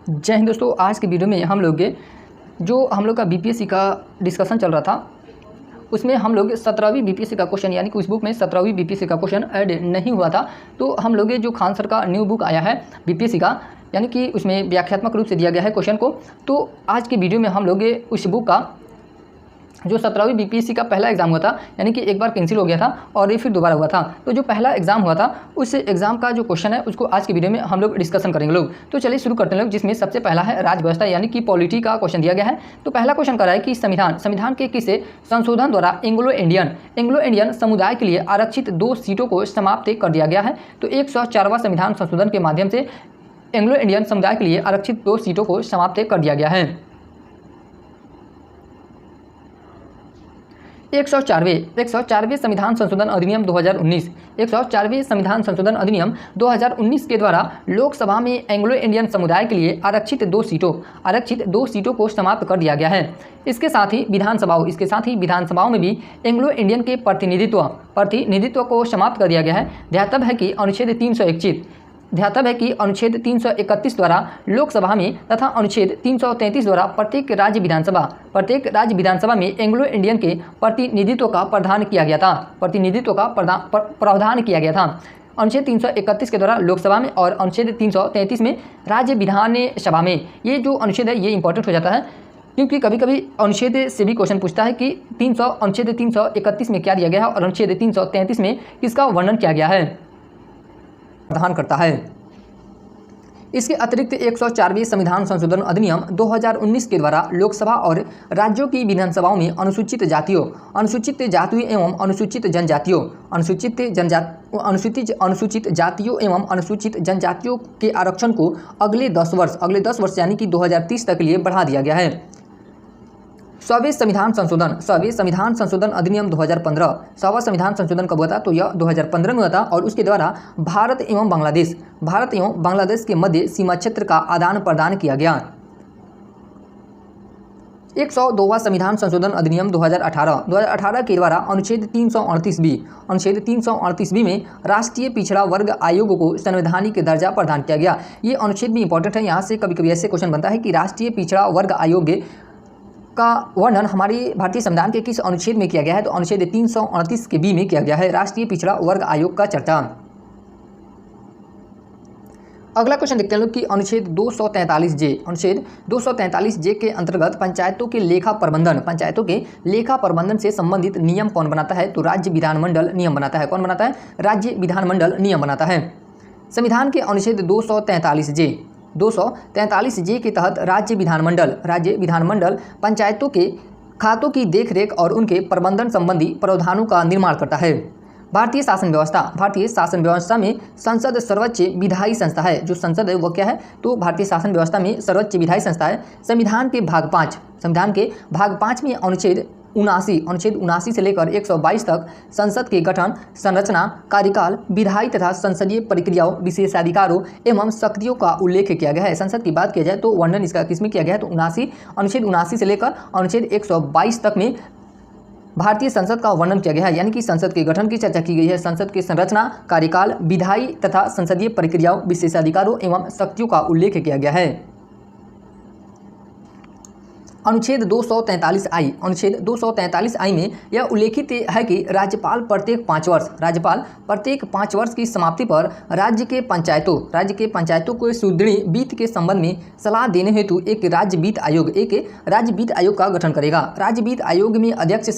जय हिंद दोस्तों। आज के वीडियो में हम लोग का बीपीएससी का डिस्कशन चल रहा था, उसमें हम लोग 17वीं बीपीएससी का क्वेश्चन यानी कि उस बुक में 17वीं बीपीएससी का क्वेश्चन ऐड नहीं हुआ था। तो हम लोग जो खान सर का न्यू बुक आया है बीपीएससी का, यानी कि उसमें व्याख्यात्मक रूप से दिया गया है क्वेश्चन को। तो आज के वीडियो में हम लोग उस बुक का जो 17वीं बीपीएससी का पहला एग्जाम हुआ था, यानी कि एक बार कैंसिल हो गया था और ये फिर दोबारा हुआ था, तो जो पहला एग्जाम हुआ था उस एग्जाम का जो क्वेश्चन है उसको आज की वीडियो में हम लोग डिस्कशन करेंगे लोग। तो चलिए शुरू करते हैं लोग, जिसमें सबसे पहला है राज्य व्यवस्था यानी कि पॉलिटी का क्वेश्चन दिया गया है। तो पहला क्वेश्चन कर रहा है कि संविधान के किस संशोधन द्वारा एंग्लो इंडियन समुदाय के लिए आरक्षित 2 सीटों को समाप्त कर दिया गया है। तो 104वां संविधान संशोधन के माध्यम से एंग्लो इंडियन समुदाय के लिए आरक्षित 2 सीटों को समाप्त कर दिया गया है। 104वें संविधान संशोधन अधिनियम 2019 104वें संविधान संशोधन अधिनियम 2019 के द्वारा लोकसभा में एंग्लो इंडियन समुदाय के लिए आरक्षित 2 सीटों को समाप्त कर दिया गया है। इसके साथ ही विधानसभाओं में भी एंग्लो इंडियन के प्रतिनिधित्व को समाप्त कर दिया गया है। ध्यातव्य है कि अनुच्छेद 331 द्वारा लोकसभा में तथा अनुच्छेद 333 द्वारा प्रत्येक राज्य विधानसभा में एंग्लो इंडियन के प्रतिनिधित्व का प्रावधान किया गया था। अनुच्छेद 331 के द्वारा लोकसभा में और अनुच्छेद 333 में राज्य विधानसभा में। ये जो अनुच्छेद है ये इंपॉर्टेंट हो जाता है, क्योंकि कभी कभी अनुच्छेद से भी क्वेश्चन पूछता है कि अनुच्छेद 331 में क्या दिया गया है और अनुच्छेद 333 में किसका वर्णन किया गया है, प्रावधान करता है। इसके अतिरिक्त 104वें संविधान संशोधन अधिनियम 2019 के द्वारा लोकसभा और राज्यों की विधानसभाओं में अनुसूचित जातियों एवं अनुसूचित जनजातियों के आरक्षण को अगले 10 वर्ष यानी कि 2030 तक के लिए बढ़ा दिया गया है। 100वें संविधान संशोधन अधिनियम 2015। 100वां संविधान संशोधन कब हुआ था? तो यह 2015 में हुआ था और उसके द्वारा भारत एवं बांग्लादेश के मध्य सीमा क्षेत्र का आदान प्रदान किया गया। 102वां संविधान संशोधन अधिनियम 2018 के द्वारा अनुच्छेद 338 में राष्ट्रीय पिछड़ा वर्ग आयोग को संवैधानिक दर्जा प्रदान किया गया। ये अनुच्छेद भी इंपॉर्टेंट है, यहाँ से कभी कभी ऐसे क्वेश्चन बनता है कि राष्ट्रीय पिछड़ा वर्ग आयोग का वर्णन हमारे भारतीय संविधान के किस अनुच्छेद में किया गया है? तो अनुच्छेद 338 के बी में किया गया है, राष्ट्रीय पिछड़ा वर्ग आयोग का चर्चा। अगला क्वेश्चन देखते हैं लोग कि अनुच्छेद 243 जे के अंतर्गत पंचायतों के लेखा प्रबंधन से संबंधित नियम कौन बनाता है? तो राज्य विधानमंडल नियम बनाता है। कौन बनाता है? राज्य विधानमंडल नियम बनाता है। संविधान के अनुच्छेद 243 जे के तहत राज्य विधानमंडल पंचायतों के खातों की देखरेख और उनके प्रबंधन संबंधी प्रावधानों का निर्माण करता है। भारतीय शासन व्यवस्था में संसद सर्वोच्च विधायी संस्था है। जो संसद है वो क्या है? तो भारतीय शासन व्यवस्था में सर्वोच्च विधायी संस्था है। संविधान के भाग 5 में अनुच्छेद 79 से लेकर 122 तक संसद के गठन, संरचना, कार्यकाल, विधायी तथा संसदीय प्रक्रियाओं, विशेषाधिकारों एवं शक्तियों का उल्लेख किया गया है। संसद की बात किया जाए तो वर्णन इसका किसमें किया गया है? तो अनुच्छेद 79 से लेकर अनुच्छेद 122 तक में भारतीय संसद का वर्णन किया गया है, यानी कि संसद के गठन की चर्चा की गई है, संसद की संरचना, कार्यकाल, विधायी तथा संसदीय प्रक्रियाओं, विशेषाधिकारों एवं शक्तियों का उल्लेख किया गया है। अनुच्छेद 243I में यह उल्लेखित है कि राज्यपाल प्रत्येक 5 वर्ष की समाप्ति पर राज्य के पंचायतों को सुदृढ़ वित्त के संबंध में सलाह देने हेतु एक राज्य वित्त आयोग का गठन करेगा। राज्य वित्त आयोग में अध्यक्ष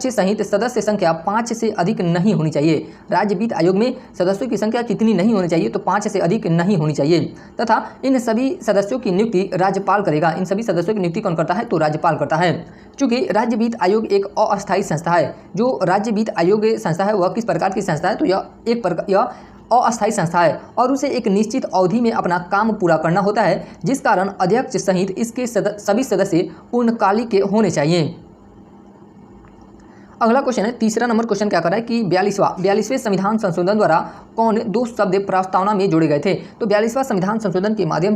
सहित सदस्य संख्या 5 से अधिक नहीं होनी चाहिए। राज्य वित्त आयोग में सदस्यों की संख्या कितनी नहीं होनी चाहिए? तो 5 से अधिक नहीं होनी चाहिए तथा इन सभी सदस्यों की नियुक्ति राज्यपाल करेगा। इन सभी सदस्यों की नियुक्ति कौन करता है? तो राज्यपाल करता है। चूँकि राज्य वित्त आयोग एक अस्थायी संस्था है, जो राज्य वित्त आयोग संस्था है वह किस प्रकार की संस्था है? तो यह अस्थायी संस्था है और उसे एक निश्चित अवधि में अपना काम पूरा करना होता है, जिस कारण अध्यक्ष सहित इसके सभी सदस्य पूर्णकालिक के होने चाहिए। अगला क्वेश्चन है, तीसरा नंबर क्वेश्चन क्या कर रहा है कि 42वें संविधान संशोधन द्वारा कौन 2 शब्द प्रस्तावना में जोड़े गए थे? तो 42वां संविधान संशोधन के माध्यम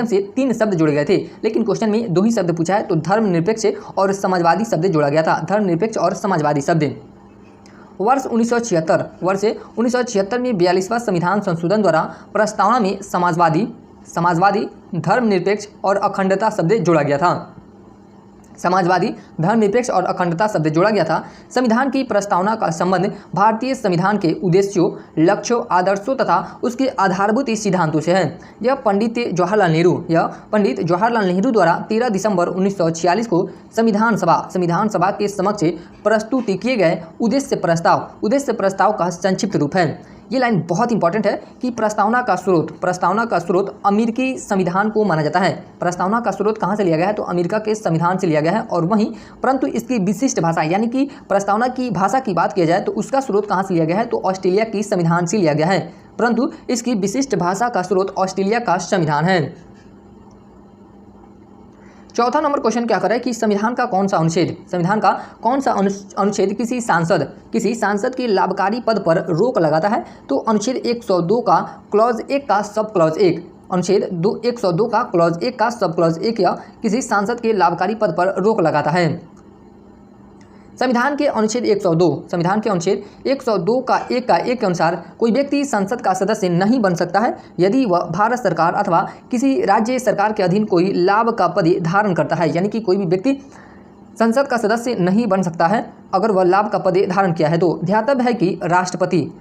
से 3 शब्द जोड़े गए थे, लेकिन क्वेश्चन में 2 ही शब्द पूछा है। तो धर्मनिरपेक्ष और समाजवादी शब्द जोड़ा गया था। धर्मनिरपेक्ष और समाजवादी शब्द। वर्ष 1976 में 42वां संविधान संशोधन द्वारा प्रस्तावना में समाजवादी समाजवादी, धर्मनिरपेक्ष और अखंडता शब्द जोड़ा गया था। समाजवादी, धर्मनिरपेक्ष और अखंडता शब्द जोड़ा गया था। संविधान की प्रस्तावना का संबंध भारतीय संविधान के उद्देश्यों, लक्ष्यों, आदर्शों तथा उसके आधारभूत सिद्धांतों से है। यह पंडित जवाहरलाल नेहरू द्वारा 13 दिसंबर 1946 को संविधान सभा के समक्ष प्रस्तुत किए गए उद्देश्य प्रस्ताव का संक्षिप्त रूप है। ये लाइन बहुत इंपॉर्टेंट है कि प्रस्तावना का स्रोत अमेरिकी संविधान को माना जाता है। प्रस्तावना का स्रोत कहाँ से लिया गया है? तो अमेरिका के संविधान से लिया गया है। और वहीं परंतु इसकी विशिष्ट भाषा यानी कि प्रस्तावना की भाषा की बात किया जाए तो उसका स्रोत कहाँ से लिया गया है? तो ऑस्ट्रेलिया की संविधान से लिया गया है। परंतु इसकी विशिष्ट भाषा का स्रोत ऑस्ट्रेलिया का संविधान है। चौथा नंबर क्वेश्चन क्या कर रहा है कि संविधान का कौन सा अनुच्छेद किसी सांसद के लाभकारी पद पर रोक लगाता है? तो अनुच्छेद 102 का क्लॉज 1 का सब क्लॉज 1, अनुच्छेद 102 का क्लॉज 1 का सब क्लॉज 1 या किसी सांसद के लाभकारी पद पर रोक लगाता है। संविधान के अनुच्छेद 102 का 1 के अनुसार कोई व्यक्ति संसद का सदस्य नहीं बन सकता है यदि वह भारत सरकार अथवा किसी राज्य सरकार के अधीन कोई लाभ का पद धारण करता है। यानी कि कोई भी व्यक्ति संसद का सदस्य नहीं बन सकता है अगर वह लाभ का पद धारण किया है। तो ध्यातव्य है कि राष्ट्रपति,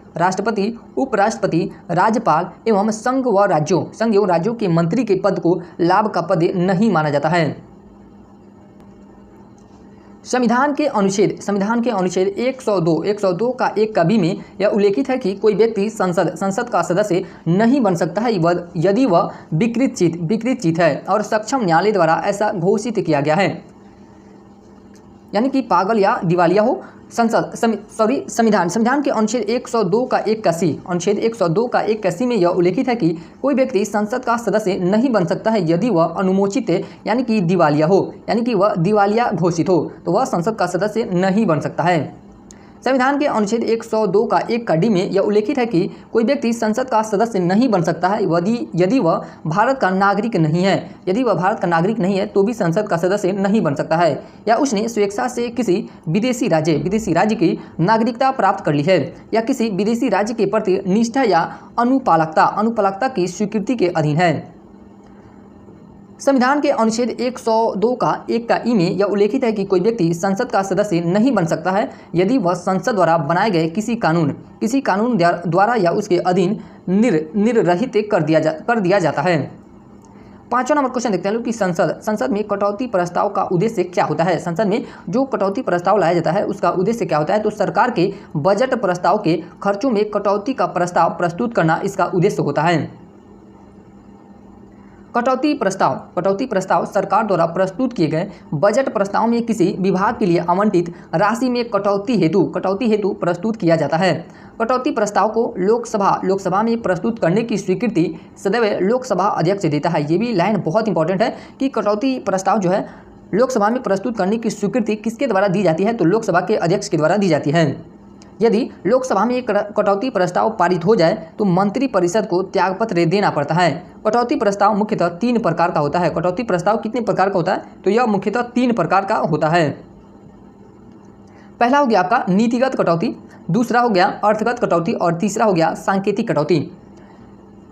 उपराष्ट्रपति, राज्यपाल एवं संघ एवं राज्यों के मंत्री के पद को लाभ का पद नहीं माना जाता है। संविधान के अनुच्छेद 102 का 1 का बी में यह उल्लेखित है कि कोई व्यक्ति संसद का सदस्य नहीं बन सकता है यदि वह विकृत है और सक्षम न्यायालय द्वारा ऐसा घोषित किया गया है। यानी कि पागल या दिवालिया हो। संविधान के अनुच्छेद 102 का 1 का सी में यह उल्लेखित है कि कोई व्यक्ति संसद का सदस्य नहीं बन सकता है यदि वह अनुमोचित यानी कि दिवालिया हो, यानी कि वह दिवालिया घोषित हो तो वह संसद का सदस्य नहीं बन सकता है। संविधान के अनुच्छेद 102 का 1 का डी में यह उल्लेखित है कि कोई व्यक्ति संसद का सदस्य नहीं बन सकता है यदि वह भारत का नागरिक नहीं है तो भी संसद का सदस्य नहीं बन सकता है या उसने स्वेच्छा से किसी विदेशी राज्य की नागरिकता प्राप्त कर ली है या किसी विदेशी राज्य के प्रति निष्ठा या अनुपालकता की स्वीकृति के अधीन है। संविधान के अनुच्छेद 102 का 1 का ई में यह उल्लेखित है कि कोई व्यक्ति संसद का सदस्य नहीं बन सकता है यदि वह संसद द्वारा बनाए गए किसी कानून द्वारा या उसके अधीन निर्रहित कर दिया जाता है। पांचवा नंबर क्वेश्चन देखते हैं लोग कि संसद में कटौती प्रस्ताव का उद्देश्य क्या होता है? संसद में जो कटौती प्रस्ताव लाया जाता है उसका उद्देश्य क्या होता है? तो सरकार के बजट प्रस्ताव के खर्चों में कटौती का प्रस्ताव प्रस्तुत करना इसका उद्देश्य होता है। कटौती प्रस्ताव सरकार द्वारा प्रस्तुत किए गए बजट प्रस्ताव में किसी विभाग के लिए आवंटित राशि में कटौती हेतु प्रस्तुत किया जाता है। कटौती प्रस्ताव को लोकसभा में प्रस्तुत करने की स्वीकृति सदैव लोकसभा अध्यक्ष देता है। ये भी लाइन बहुत इंपॉर्टेंट है कि कटौती प्रस्ताव जो है लोकसभा में प्रस्तुत करने की स्वीकृति किसके द्वारा दी जाती है? तो लोकसभा के अध्यक्ष के द्वारा दी जाती है। यदि लोकसभा में एक कटौती प्रस्ताव पारित हो जाए तो मंत्रिपरिषद को त्यागपत्र देना पड़ता है। कटौती प्रस्ताव मुख्यतः 3 प्रकार का होता है। कटौती प्रस्ताव कितने प्रकार का होता है? तो यह मुख्यतः 3 प्रकार का होता है। पहला हो गया आपका नीतिगत कटौती, दूसरा हो गया अर्थगत कटौती और तीसरा हो गया सांकेतिक कटौती।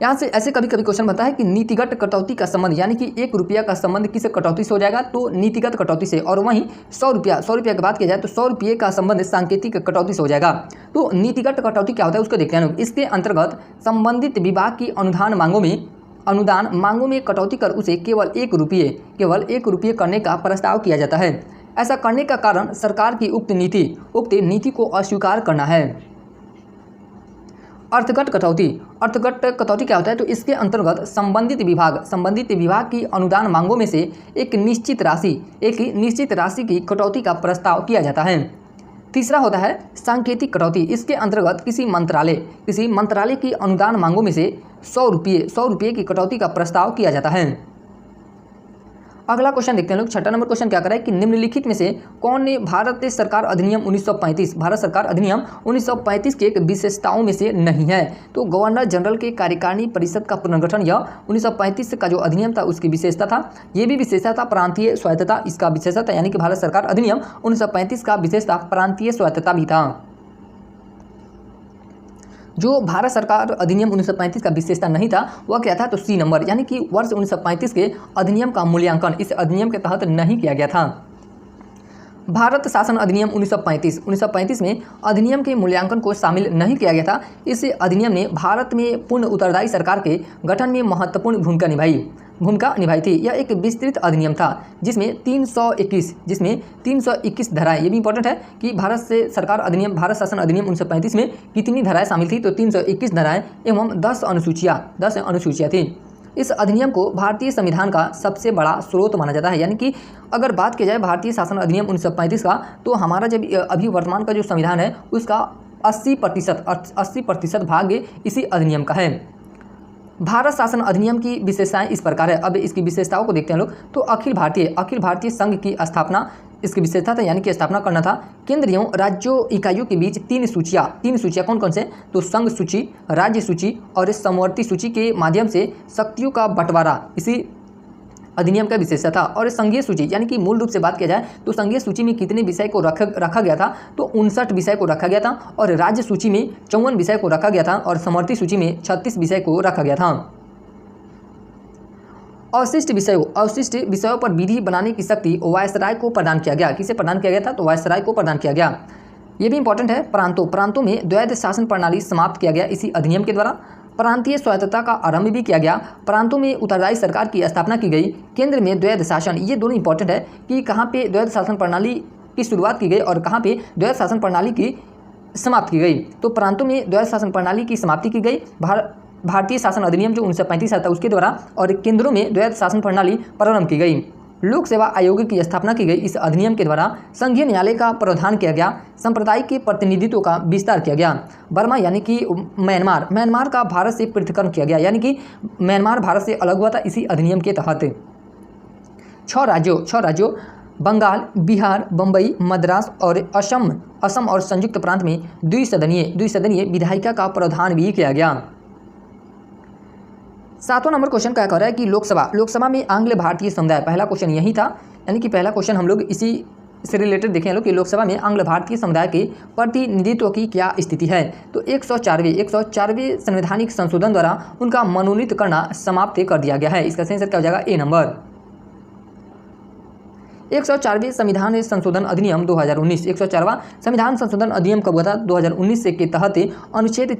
यहाँ से ऐसे कभी कभी क्वेश्चन बनता है कि नीतिगत कटौती का संबंध यानी कि 1 रुपया का संबंध किस कटौती से हो जाएगा? तो नीतिगत कटौती से। और वहीं 100 रुपया की बात किया जाए तो 100 रुपये का संबंध सांकेतिक कटौती से हो जाएगा। तो नीतिगत कटौती क्या होता है उसको देखते हैं लोग। इसके अंतर्गत संबंधित विभाग की अनुदान मांगों में कटौती कर उसे केवल 1 रुपये करने का प्रस्ताव किया जाता है। ऐसा करने का कारण सरकार की उक्त नीति को अस्वीकार करना है। अर्थगत कटौती क्या होता है? तो इसके अंतर्गत संबंधित विभाग की अनुदान मांगों में से एक निश्चित राशि की कटौती का प्रस्ताव किया जाता है। तीसरा होता है सांकेतिक कटौती। इसके अंतर्गत किसी मंत्रालय की अनुदान मांगों में से 100 रुपये की कटौती का प्रस्ताव किया जाता है। अगला क्वेश्चन देखते हैं लोग। 6ठा नंबर क्वेश्चन क्या कर रहा है कि निम्नलिखित में से कौन ने भारत सरकार अधिनियम 1935 के एक विशेषताओं में से नहीं है? तो गवर्नर जनरल के कार्यकारिणी परिषद का पुनर्गठन यह 1935 का जो अधिनियम था उसकी विशेषता था। ये भी विशेषता था प्रांतीय स्वायत्तता, इसका विशेषता था। यानी कि भारत सरकार अधिनियम 1935 का विशेषता प्रांतीय स्वायत्तता भी था। जो भारत सरकार अधिनियम 1935 का विशेषता नहीं था वह क्या था, तो सी नंबर, यानी कि वर्ष 1935 के अधिनियम का मूल्यांकन इस अधिनियम के तहत नहीं किया गया था। भारत शासन अधिनियम 1935 में अधिनियम के मूल्यांकन को शामिल नहीं किया गया था। इस अधिनियम ने भारत में पूर्ण उत्तरदायी सरकार के गठन में महत्वपूर्ण भूमिका निभाई थी। यह एक विस्तृत अधिनियम था जिसमें 321 धाराएं, ये भी इंपॉर्टेंट है कि भारत शासन अधिनियम 1935 में कितनी धाराएं शामिल थी, तो 321 धाराएं एवं 10 अनुसूचियाँ थी। इस अधिनियम को भारतीय संविधान का सबसे बड़ा स्रोत माना जाता है, यानी कि अगर बात की जाए भारतीय शासन अधिनियम 1935 का, तो हमारा जब अभी वर्तमान का जो संविधान है उसका 80% भाग इसी अधिनियम का है। भारत शासन अधिनियम की विशेषताएं इस प्रकार है। अब इसकी विशेषताओं को देखते हैं लोग। तो अखिल भारतीय संघ की स्थापना इसकी विशेषता था, यानी कि स्थापना करना था। केंद्रीय राज्यों इकाइयों के बीच तीन सूचियाँ कौन कौन से, तो संघ सूची, राज्य सूची और समवर्ती सूची के माध्यम से शक्तियों का बंटवारा इसी अधिनियम का विशेषता था। और संघीय सूची, यानी कि मूल रूप से बात किया जाए तो संघीय सूची में कितने विषय को रखा गया था, तो 59 विषय को रखा गया था। और राज्य सूची में 54 विषय को रखा गया था और समवर्ती सूची में 36 विषय को रखा गया था। अवशिष्ट विषयों पर विधि बनाने की शक्ति वायसराय को प्रदान किया गया। किसे प्रदान किया गया था, तो वायसराय को प्रदान किया गया। ये भी इंपॉर्टेंट है। प्रांतों में द्वैध शासन प्रणाली समाप्त किया गया इसी अधिनियम के द्वारा। प्रांतीय स्वायत्तता का आरंभ भी किया गया। प्रांतों में उत्तरदायी सरकार की स्थापना की गई। केंद्र में द्वैध शासन, ये दोनों इंपॉर्टेंट है कि कहाँ पे द्वैध शासन प्रणाली की शुरुआत की गई और कहाँ पे द्वैध शासन प्रणाली की समाप्त की गई। तो प्रांतों में द्वैध शासन प्रणाली की समाप्ति की गई भारतीय शासन अधिनियम जो 1935 आता उसके द्वारा, और केंद्रों में द्वैध शासन प्रणाली प्रारंभ की गई। लोक सेवा आयोग की स्थापना की गई इस अधिनियम के द्वारा। संघीय न्यायालय का प्रावधान किया गया। सांप्रदायिक के प्रतिनिधित्व का विस्तार किया गया। बर्मा यानी कि म्यांमार का भारत से पृथक्करण किया गया, यानी कि म्यांमार भारत से अलग हुआ था इसी अधिनियम के तहत। 6 राज्यों बंगाल, बिहार, बम्बई, मद्रास और असम और संयुक्त प्रांत में द्विसदनीय विधायिका का प्रावधान भी किया गया। 7वां नंबर क्वेश्चन क्या कह रहा है कि लोकसभा में आंग्ल भारतीय समुदाय, पहला क्वेश्चन यही था, यानी कि पहला क्वेश्चन हम लोग इसी से रिलेटेड देखें लोग कि लोकसभा में आंग्ल भारतीय समुदाय के प्रतिनिधित्व की क्या स्थिति है। तो 104वें संवैधानिक संशोधन द्वारा उनका मनोनीत करना समाप्त कर दिया गया है। इसका सही आंसर क्या हो जाएगा, ए नंबर। 104वें संविधान संशोधन अधिनियम 2019, 104वां संविधान संशोधन अधिनियम कब हुआ था, 2019 के तहत अनुच्छेद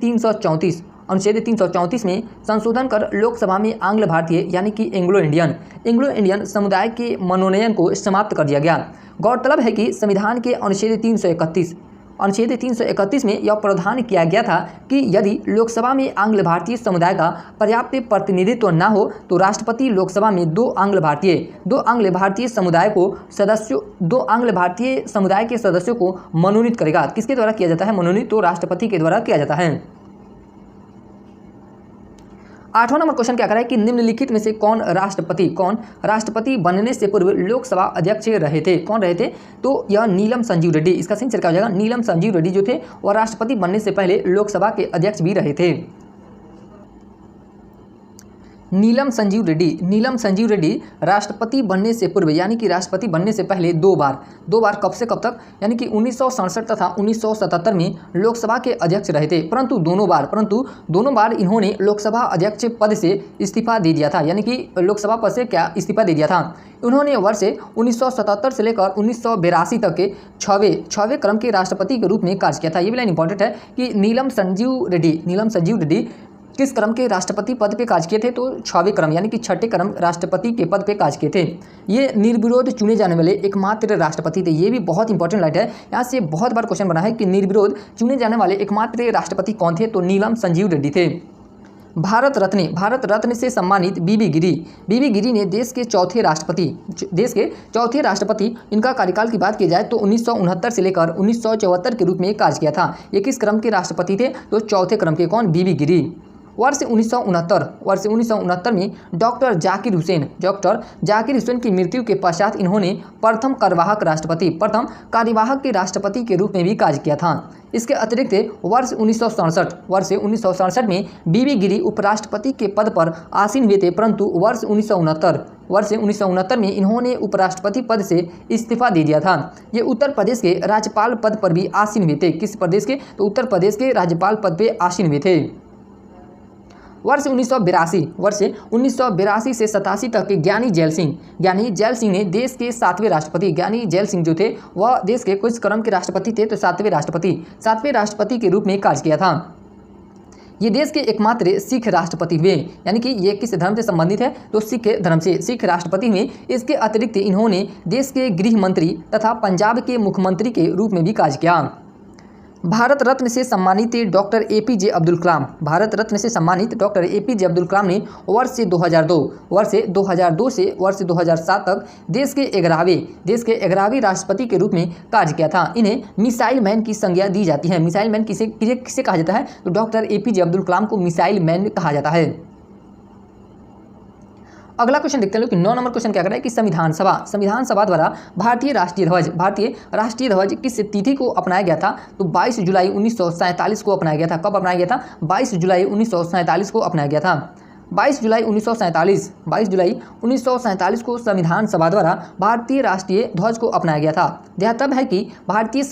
334 में संशोधन कर लोकसभा में आंग्ल भारतीय यानी कि एंग्लो इंडियन समुदाय के मनोनयन को समाप्त कर दिया गया। गौरतलब है कि संविधान के अनुच्छेद 331 में यह प्रावधान किया गया था कि यदि लोकसभा में आंग्ल भारतीय समुदाय का पर्याप्त प्रतिनिधित्व न हो तो राष्ट्रपति लोकसभा में दो आंग्ल भारतीय समुदाय के सदस्यों को मनोनीत करेगा। किसके द्वारा किया जाता है मनोनीत, तो राष्ट्रपति के द्वारा किया जाता है। 8वां नंबर क्वेश्चन क्या कर रहा है कि निम्नलिखित में से कौन राष्ट्रपति बनने से पूर्व लोकसभा अध्यक्ष रहे थे, कौन रहे थे, तो यह नीलम संजीव रेड्डी। इसका सही आंसर क्या हो जाएगा, नीलम संजीव रेड्डी जो थे वह राष्ट्रपति बनने से पहले लोकसभा के अध्यक्ष भी रहे थे। नीलम संजीव रेड्डी राष्ट्रपति बनने से पूर्व यानी कि राष्ट्रपति बनने से पहले दो बार कब से कब तक, यानी कि 1967 तथा 1977 में लोकसभा के अध्यक्ष रहे थे, परंतु दोनों बार इन्होंने लोकसभा अध्यक्ष पद से इस्तीफा दे दिया था, यानी कि लोकसभा पद से क्या इस्तीफा दे दिया था। उन्होंने वर्ष 1977 से लेकर 1982 तक के छठवें क्रम के राष्ट्रपति के रूप में कार्य किया था। ये भी लाइन इंपॉर्टेंट है कि नीलम संजीव रेड्डी किस क्रम के राष्ट्रपति पद पे कार्य किए थे, तो 6वें क्रम यानी कि 6ठे क्रम राष्ट्रपति के पद पे कार्य किए थे। ये निर्विरोध चुने जाने वाले एकमात्र राष्ट्रपति थे। ये भी बहुत इंपॉर्टेंट लाइन है, यहाँ से बहुत बार क्वेश्चन बना है कि निर्विरोध चुने जाने वाले एकमात्र राष्ट्रपति कौन थे, तो नीलम संजीव रेड्डी थे। भारत रत्न से सम्मानित बीबी गिरी ने देश के चौथे राष्ट्रपति इनका कार्यकाल की बात की जाए तो 1969 से लेकर 1974 के रूप में कार्य किया था। ये किस क्रम के राष्ट्रपति थे, तो चौथे क्रम के, कौन, बीबी गिरी। वर्ष 1969 में डॉक्टर जाकिर हुसैन की मृत्यु के पश्चात इन्होंने प्रथम कार्यवाहक के राष्ट्रपति के रूप में भी कार्य किया था। इसके अतिरिक्त वर्ष 1967 में बीबी गिरी उपराष्ट्रपति के पद पर आसीन हुए थे, परंतु वर्ष 1969 वर्ष 1969 में इन्होंने उपराष्ट्रपति पद से इस्तीफा दे दिया था। ये उत्तर प्रदेश के राज्यपाल पद पर भी आसीन हुए थे। किस प्रदेश के? तो उत्तर प्रदेश के राज्यपाल पद पे आसीन हुए थे। वर्ष 1982 से 87 तक ज्ञानी जैल सिंह ने देश के 7वें राष्ट्रपति, ज्ञानी जैल सिंह जो थे वह देश के कुछ क्रम के राष्ट्रपति थे, तो 7वें राष्ट्रपति के रूप में कार्य किया था। ये देश के एकमात्र सिख राष्ट्रपति हुए, यानी कि ये किस धर्म से संबंधित है? तो सिख धर्म से सिख राष्ट्रपति हुए। इसके अतिरिक्त इन्होंने देश के गृह मंत्री तथा पंजाब के मुख्यमंत्री के रूप में भी कार्य किया। भारत रत्न से सम्मानित डॉक्टर APJ अब्दुल कलाम, भारत रत्न से सम्मानित डॉक्टर APJ अब्दुल कलाम ने वर्ष 2002 से वर्ष 2007 तक देश के 11वें राष्ट्रपति के रूप में कार्य किया था। इन्हें मिसाइल मैन की संज्ञा दी जाती है। मिसाइल मैन किसे कहा जाता है? तो डॉक्टर APJ अब्दुल कलाम को मिसाइल मैन कहा जाता है। अगला क्वेश्चन देखते हैं लोग कि 9 नंबर क्वेश्चन क्या कर रहा है कि संविधान सभा द्वारा भारतीय राष्ट्रीय ध्वज किस तिथि को अपनाया गया था? तो 22 जुलाई 1947 को अपनाया गया था। कब अपनाया गया था? 22 जुलाई 1947 को अपनाया गया था। 22 जुलाई 1947 को संविधान सभा द्वारा भारतीय राष्ट्रीय ध्वज को अपनाया गया था। ध्यातव्य है कि भारतीय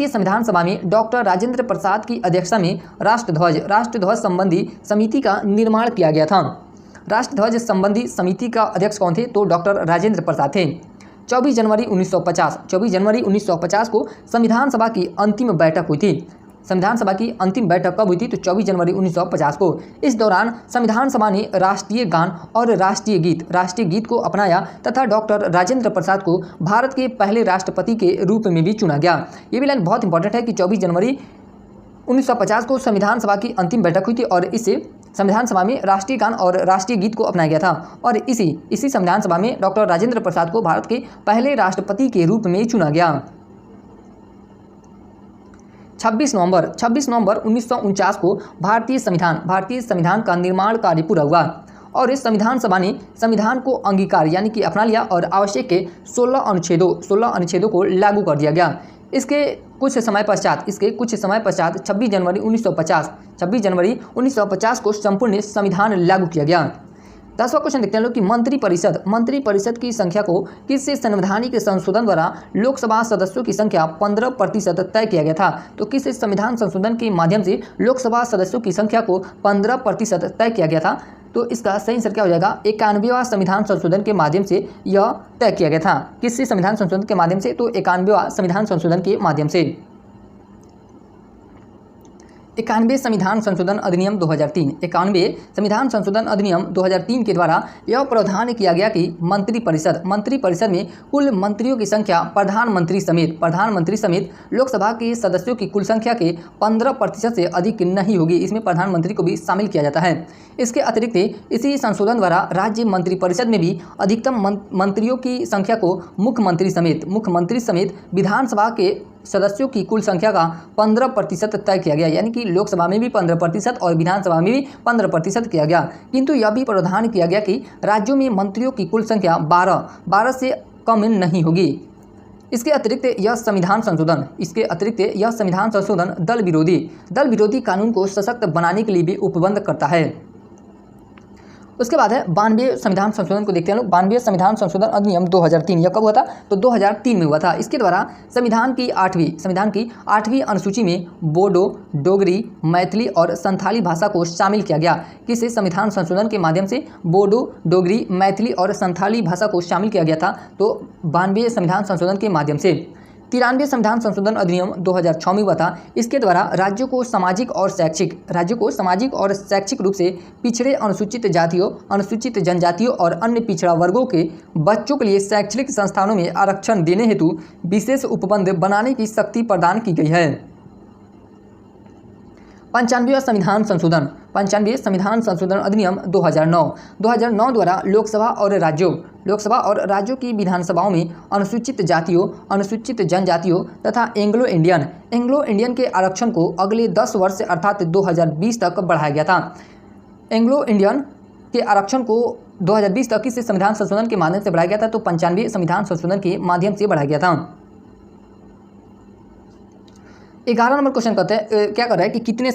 संविधान सभा में डॉक्टर राजेंद्र प्रसाद की अध्यक्षता में राष्ट्रध्वज संबंधी समिति का निर्माण किया गया था। राष्ट्रध्वज संबंधी समिति का अध्यक्ष कौन थे? तो डॉक्टर राजेंद्र प्रसाद थे। 24 जनवरी 1950 को संविधान सभा की अंतिम बैठक हुई थी। संविधान सभा की अंतिम बैठक कब हुई थी? तो 24 जनवरी 1950 को। इस दौरान संविधान सभा ने राष्ट्रीय गान और राष्ट्रीय गीत को अपनाया तथा डॉक्टर राजेंद्र प्रसाद को भारत के पहले राष्ट्रपति के रूप में भी चुना गया। ये भी लाइन बहुत इंपॉर्टेंट है कि 24 जनवरी 1950 को संविधान सभा की अंतिम बैठक हुई थी और इसे संविधान सभा में राष्ट्रीय गान और राष्ट्रीय गीत को अपनाया गया था और इसी संविधान सभा में डॉक्टर राजेंद्र प्रसाद को भारत के पहले राष्ट्रपति के रूप में चुना गया। 26 नवंबर 1949 को भारतीय संविधान का निर्माण कार्य पूरा हुआ और इस संविधान सभा ने संविधान को अंगीकार यानी कि अपना लिया और आवश्यक के 16 अनुच्छेदों को लागू कर दिया गया। इसके कुछ समय पश्चात 26 जनवरी 1950 को संपूर्ण संविधान लागू किया गया। 10वां क्वेश्चन देखते हैं लोग कि मंत्री परिषद की संख्या को किस संवैधानिक संशोधन द्वारा लोकसभा सदस्यों की संख्या 15% तय किया गया था? तो किस संविधान संशोधन के माध्यम से लोकसभा सदस्यों की संख्या को 15% तय किया गया था? तो इसका सही आंसर क्या हो जाएगा? 91वां संविधान संशोधन के माध्यम से यह तय किया गया था। किस संविधान संशोधन के माध्यम से? तो 91वां संविधान संशोधन के माध्यम से। 91 संविधान संशोधन अधिनियम 2003 संविधान संशोधन अधिनियम 2003 के द्वारा यह प्रावधान किया गया कि मंत्री परिषद में कुल मंत्रियों की संख्या प्रधानमंत्री समेत लोकसभा के सदस्यों की कुल संख्या के 15% से अधिक नहीं होगी। इसमें प्रधानमंत्री को भी शामिल किया जाता है। इसके अतिरिक्त इसी संशोधन द्वारा राज्य मंत्रिपरिषद में भी अधिकतम मंत्रियों की संख्या को मुख्यमंत्री समेत विधानसभा के सदस्यों की कुल संख्या का 15% तय किया गया, यानी कि लोकसभा में भी 15% और विधानसभा में भी 15% किया गया। किंतु यह भी प्रावधान किया गया कि राज्यों में मंत्रियों की कुल संख्या 12 से कम नहीं होगी। इसके अतिरिक्त यह संविधान संशोधन दल विरोधी कानून को सशक्त बनाने के लिए भी उपबंध करता है। उसके बाद है 92 संविधान संशोधन को देखते हैं लोग। 92 संविधान संशोधन अधिनियम 2003 यह कब हुआ था? तो 2003 में हुआ था। इसके द्वारा संविधान की 8वीं अनुसूची में बोडो, डोगरी, मैथिली और संथाली भाषा को शामिल किया गया। किस संविधान संशोधन के माध्यम से बोडो, डोगरी, मैथिली और संथाली भाषा को शामिल किया गया था? तो 92 संविधान संशोधन के माध्यम से। 93 संविधान संशोधन अधिनियम 2006 में हुआ था। इसके द्वारा राज्यों को सामाजिक और शैक्षिक रूप से पिछड़े अनुसूचित जातियों, अनुसूचित जनजातियों और अन्य पिछड़ा वर्गों के बच्चों के लिए शैक्षणिक संस्थानों में आरक्षण देने हेतु विशेष उपबंध बनाने की शक्ति प्रदान की गई है। 95वां संविधान संशोधन अधिनियम 2009 द्वारा लोकसभा और राज्यों की विधानसभाओं में अनुसूचित जातियों, अनुसूचित जनजातियों तथा एंग्लो इंडियन के आरक्षण को अगले 10 वर्ष अर्थात 2020 तक बढ़ाया गया था। एंग्लो इंडियन के आरक्षण को 2020 तक इस संविधान संशोधन के माध्यम से बढ़ाया गया था। तो 95 संविधान संशोधन के माध्यम से बढ़ाया गया था। 11 नंबर क्वेश्चन कहते हैं क्या कर रहा है कि कितने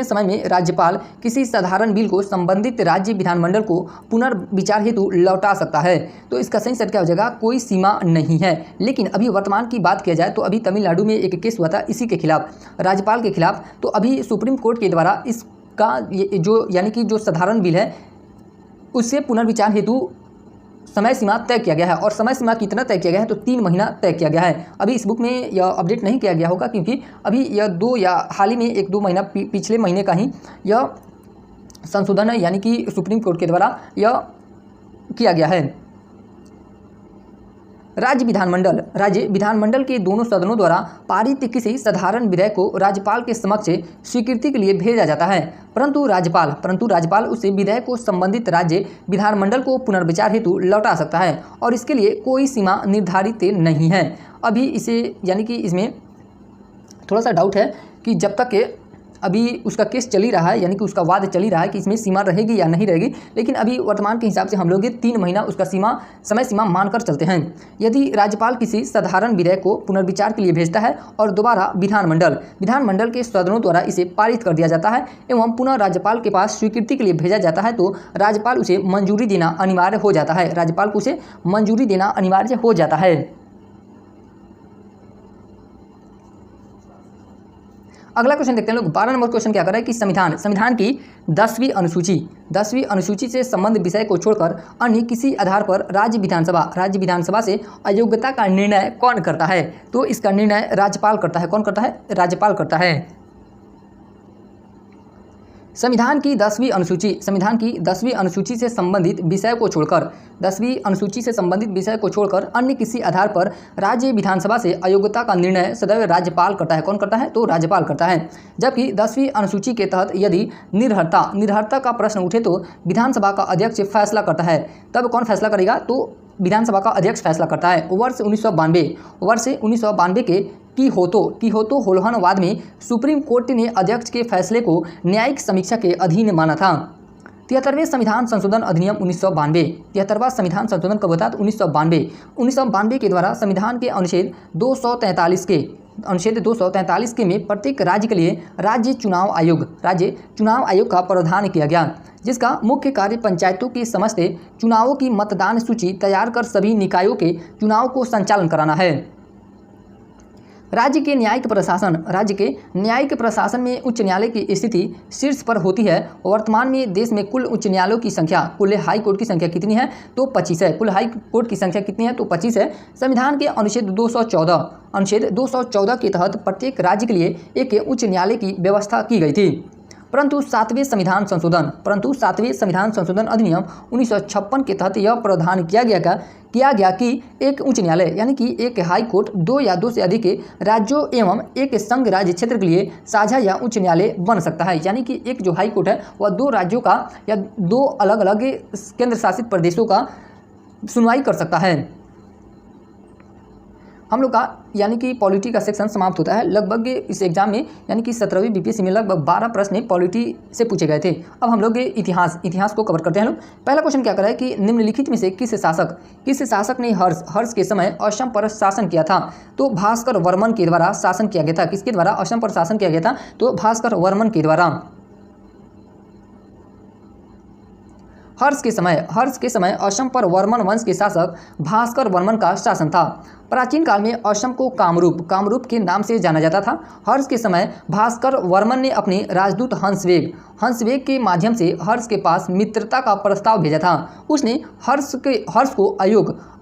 समय में राज्यपाल किसी साधारण बिल को संबंधित राज्य विधानमंडल को पुनर्विचार हेतु लौटा सकता है। तो इसका सही सेट क्या हो जाएगा, कोई सीमा नहीं है। लेकिन अभी वर्तमान की बात किया जाए तो अभी तमिलनाडु में एक केस हुआ था इसी के खिलाफ, राज्यपाल के खिलाफ। तो अभी सुप्रीम कोर्ट के द्वारा इसका जो यानी कि जो साधारण बिल है उससे पुनर्विचार हेतु समय सीमा तय किया गया है। और समय सीमा कितना तय किया गया है, तो 3 महीना तय किया गया है। अभी इस बुक में यह अपडेट नहीं किया गया होगा क्योंकि अभी यह 2 या हाल ही में 1-2 महीना पिछले महीने का ही यह संशोधन है, यानी कि सुप्रीम कोर्ट के द्वारा यह किया गया है। राज्य विधानमंडल के दोनों सदनों द्वारा पारित किसी साधारण विधेयक को राज्यपाल के समक्ष स्वीकृति के लिए भेजा जाता है, परंतु राज्यपाल उसे विधेयक को संबंधित राज्य विधानमंडल को पुनर्विचार हेतु लौटा सकता है और इसके लिए कोई सीमा निर्धारित नहीं है। अभी इसे यानी कि इसमें थोड़ा सा डाउट है कि जब तक अभी उसका केस चल ही रहा है, यानी कि उसका वाद चल ही रहा है कि इसमें सीमा रहेगी या नहीं रहेगी। लेकिन अभी वर्तमान के हिसाब से हम लोग 3 महीना उसका समय सीमा मानकर चलते हैं। यदि राज्यपाल किसी साधारण विधेयक को पुनर्विचार के लिए भेजता है और दोबारा विधानमंडल के सदनों द्वारा इसे पारित कर दिया जाता है एवं पुनः राज्यपाल के पास स्वीकृति के लिए भेजा जाता है, तो राज्यपाल उसे मंजूरी देना अनिवार्य हो जाता है। अगला क्वेश्चन देखते हैं लोग। 12 नंबर क्वेश्चन क्या कर रहा है कि संविधान की 10वीं अनुसूची से संबंधित विषय को छोड़कर अन्य किसी आधार पर राज्य विधानसभा से अयोग्यता का निर्णय कौन करता है। तो इसका निर्णय राज्यपाल करता है। कौन करता है, राज्यपाल करता है। संविधान की 10वीं अनुसूची से संबंधित विषय को छोड़कर अन्य किसी आधार पर राज्य विधानसभा से अयोग्यता का निर्णय सदैव राज्यपाल करता है। कौन करता है, तो राज्यपाल करता है। जबकि 10वीं अनुसूची के तहत यदि निर्भरता का प्रश्न उठे तो विधानसभा का अध्यक्ष फैसला करता है। तब कौन फैसला करेगा, तो विधानसभा का अध्यक्ष फैसला करता है। वर्ष 1992 के किहोतो होल्हन में सुप्रीम कोर्ट ने अध्यक्ष के फैसले को न्यायिक समीक्षा के अधीन माना था। 73वें संविधान संशोधन अधिनियम 1992। 73वां संविधान संशोधन कब होता है, तो 1992 के द्वारा संविधान के अनुच्छेद 243 के में प्रत्येक राज्य के लिए राज्य चुनाव आयोग का प्रावधान किया गया, जिसका मुख्य कार्य पंचायतों की समस्त चुनावों की मतदान सूची तैयार कर सभी निकायों के चुनाव को संचालन कराना है। राज्य के न्यायिक प्रशासन में उच्च न्यायालय की स्थिति शीर्ष पर होती है। वर्तमान में देश में कुल उच्च न्यायालयों की संख्या, कुल हाई कोर्ट की संख्या कितनी है, तो 25 है। कुल हाई कोर्ट की संख्या कितनी है, तो 25 है। संविधान के अनुच्छेद 214 के तहत प्रत्येक राज्य के लिए एक उच्च न्यायालय की व्यवस्था की गई थी। परंतु 7वें संविधान संशोधन अधिनियम 1956 के तहत यह प्रावधान किया गया कि एक उच्च न्यायालय यानी कि एक हाई कोर्ट 2 या 2 से अधिक राज्यों एवं एक संघ राज्य क्षेत्र के लिए साझा या उच्च न्यायालय बन सकता है। यानी कि एक जो हाई कोर्ट है वह 2 राज्यों का या 2 अलग अलग केंद्र शासित प्रदेशों का सुनवाई कर सकता है। हम लोग का यानी कि पॉलिटी का सेक्शन समाप्त होता है। लगभग इस एग्जाम में यानी कि 17वीं बीपीएससी में लगभग 12 प्रश्न पॉलिटी से पूछे गए थे। अब हम लोग इतिहास को कवर करते हैं। लोग पहला क्वेश्चन क्या कर रहा है कि निम्नलिखित में से किस शासक ने हर्ष के समय असम पर शासन किया था। तो भास्कर वर्मन के द्वारा शासन किया गया था। किसके द्वारा असम पर शासन किया गया था, तो भास्कर वर्मन के द्वारा। हर्ष के समय असम पर वर्मन वंश के शासक भास्कर वर्मन का शासन था। प्राचीन काल में असम को कामरूप के नाम से जाना जाता था। हर्ष के समय भास्कर वर्मन ने अपने राजदूत हंसवेग के माध्यम से हर्ष के पास मित्रता का प्रस्ताव भेजा था। उसने हर्ष को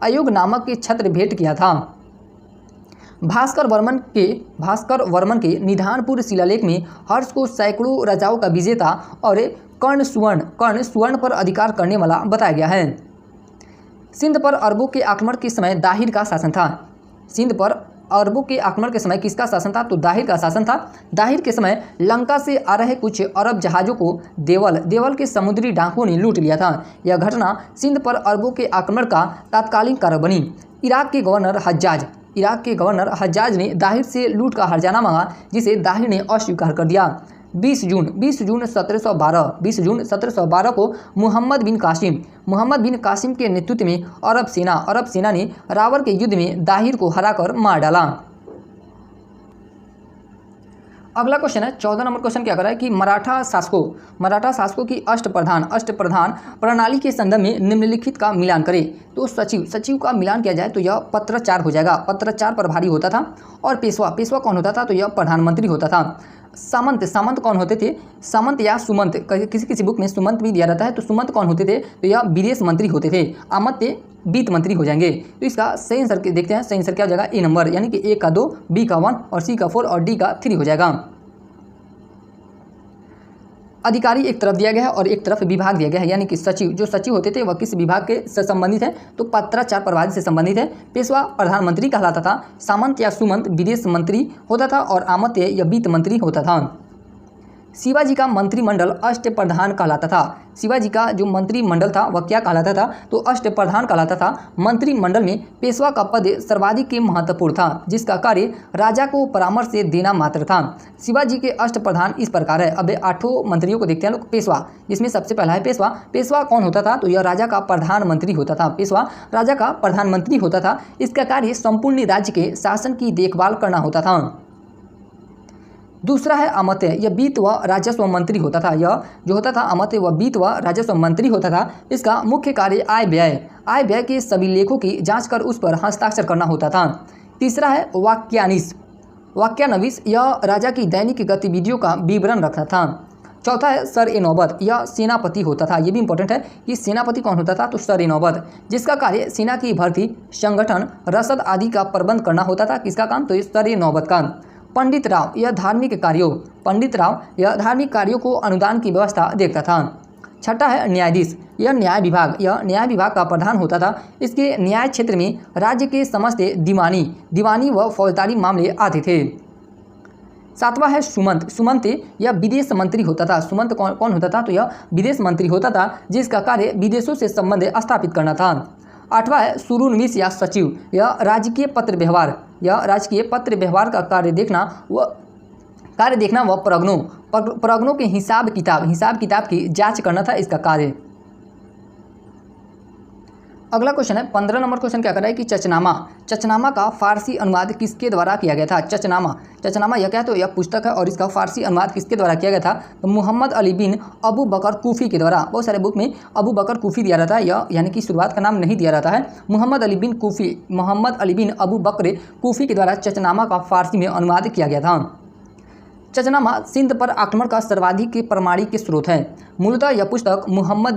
अयोग नामक छत्र भेंट किया था। भास्कर वर्मन के निधानपुर शिलालेख में हर्ष को सैकड़ों राजाओं का विजेता और कर्ण सुवर्ण पर अधिकार करने वाला बताया गया है। सिंध पर अरबों के आक्रमण के समय दाहिर का शासन था। सिंध पर अरबों के आक्रमण के समय किसका शासन था, तो दाहिर का शासन था। दाहिर के समय लंका से आ रहे कुछ अरब जहाज़ों को देवल के समुद्री डाकुओं ने लूट लिया था। यह घटना सिंध पर अरबों के आक्रमण का तात्कालिक कारण बनी। इराक के गवर्नर हज्जाज ने दाहिर से लूट का हर्जाना मांगा, जिसे दाहिर ने अस्वीकार कर दिया। 20 जून 1712 को मोहम्मद बिन कासिम के नेतृत्व में अरब सेना ने रावर के युद्ध में दाहिर को हराकर मार डाला। अगला क्वेश्चन है 14 नंबर क्वेश्चन क्या कर रहा है कि मराठा शासकों की अष्टप्रधान प्रणाली के संदर्भ में निम्नलिखित का मिलान करें। तो सचिव का मिलान किया जाए तो यह पत्राचार हो जाएगा। पत्राचार प्रभारी होता था। और पेशवा कौन होता था? तो यह प्रधानमंत्री होता था। सामंत कौन होते थे? सामंत या सुमंत, किसी बुक में सुमंत भी दिया रहता है। तो सुमंत कौन होते थे? तो यह विदेश मंत्री होते थे। अमात्य वित्त मंत्री हो जाएंगे। तो इसका सही आंसर देखते हैं। सही आंसर क्या हो जाएगा? ए नंबर, यानी कि ए का 2, बी का 1 और सी का 4 और डी का 3 हो जाएगा। अधिकारी एक तरफ दिया गया है और एक तरफ विभाग दिया गया है, यानी कि सचिव, जो सचिव होते थे वह किस विभाग के से संबंधित है? तो पत्राचार प्रभारी से संबंधित है। पेशवा प्रधानमंत्री कहलाता था। सामंत या सुमंत विदेश मंत्री होता था और अमात्य या वित्त मंत्री होता था। शिवाजी का मंत्रिमंडल अष्टप्रधान कहलाता था। शिवाजी का जो मंत्रिमंडल था वह क्या कहलाता था? तो अष्टप्रधान कहलाता था। मंत्रिमंडल में पेशवा का पद सर्वाधिक महत्वपूर्ण था, जिसका कार्य राजा को परामर्श से देना मात्र था। शिवाजी के अष्टप्रधान इस प्रकार है। अब 8 मंत्रियों को देखते हैं लोग। पेशवा, जिसमें सबसे पहला है पेशवा। पेशवा कौन होता था? तो यह राजा का प्रधानमंत्री होता था। पेशवा राजा का प्रधानमंत्री होता था। इसका कार्य संपूर्ण राज्य के शासन की देखभाल करना होता था। दूसरा है अमात्य, यह वित्त व राजस्व मंत्री होता था। यह जो होता था अमात्य वह वित्त व राजस्व मंत्री होता था। इसका मुख्य कार्य आय व्यय के सभी लेखों की जांच कर उस पर हस्ताक्षर करना होता था। तीसरा है वाक्यानवीस, यह राजा की दैनिक गतिविधियों का विवरण रखता था। चौथा है सर-ए-नौबत, यह सेनापति होता था। यह भी इंपॉर्टेंट है कि सेनापति कौन होता था? तो सर-ए-नौबत, जिसका कार्य सेना की भर्ती, संगठन, रसद आदि का प्रबंध करना होता था। किसका काम? तो ये सर-ए-नौबत का। पंडित राव यह धार्मिक कार्यों को अनुदान की व्यवस्था देखता था। छठा है न्यायाधीश, यह न्याय विभाग का प्रधान होता था। इसके न्याय क्षेत्र में राज्य के समस्त दीवानी व फौजदारी मामले आते थे। सातवां है सुमंत यह विदेश मंत्री होता था। सुमंत कौन होता था? तो यह विदेश मंत्री होता था, जिसका कार्य विदेशों से संबंध स्थापित करना था। आठवां है सुरुनवीस या सचिव, यह राजकीय पत्र व्यवहार का कार्य देखना व प्रगणों के हिसाब किताब की जांच करना था इसका कार्य। अगला क्वेश्चन है 15 नंबर क्वेश्चन क्या कर रहा है कि चचनामा का फारसी अनुवाद किसके द्वारा किया गया था? चचनामा यह क्या है? तो यह पुस्तक है और इसका फारसी अनुवाद किसके द्वारा किया गया था? तो मोहम्मद अली बिन अबू बकर कूफी के द्वारा। बहुत सारे बुक में अबू बकर कूफी दिया रहता है, यह यानी कि शुरुआत का नाम नहीं दिया रहता है। मोहम्मद अली बिन अबू बकर कूफी के द्वारा चचनामा का फारसी में अनुवाद किया गया था। चचनामा सिंध पर आक्रमण का सर्वाधिक के प्रमाणिक के स्रोत है। मूलतः यह पुस्तक मोहम्मद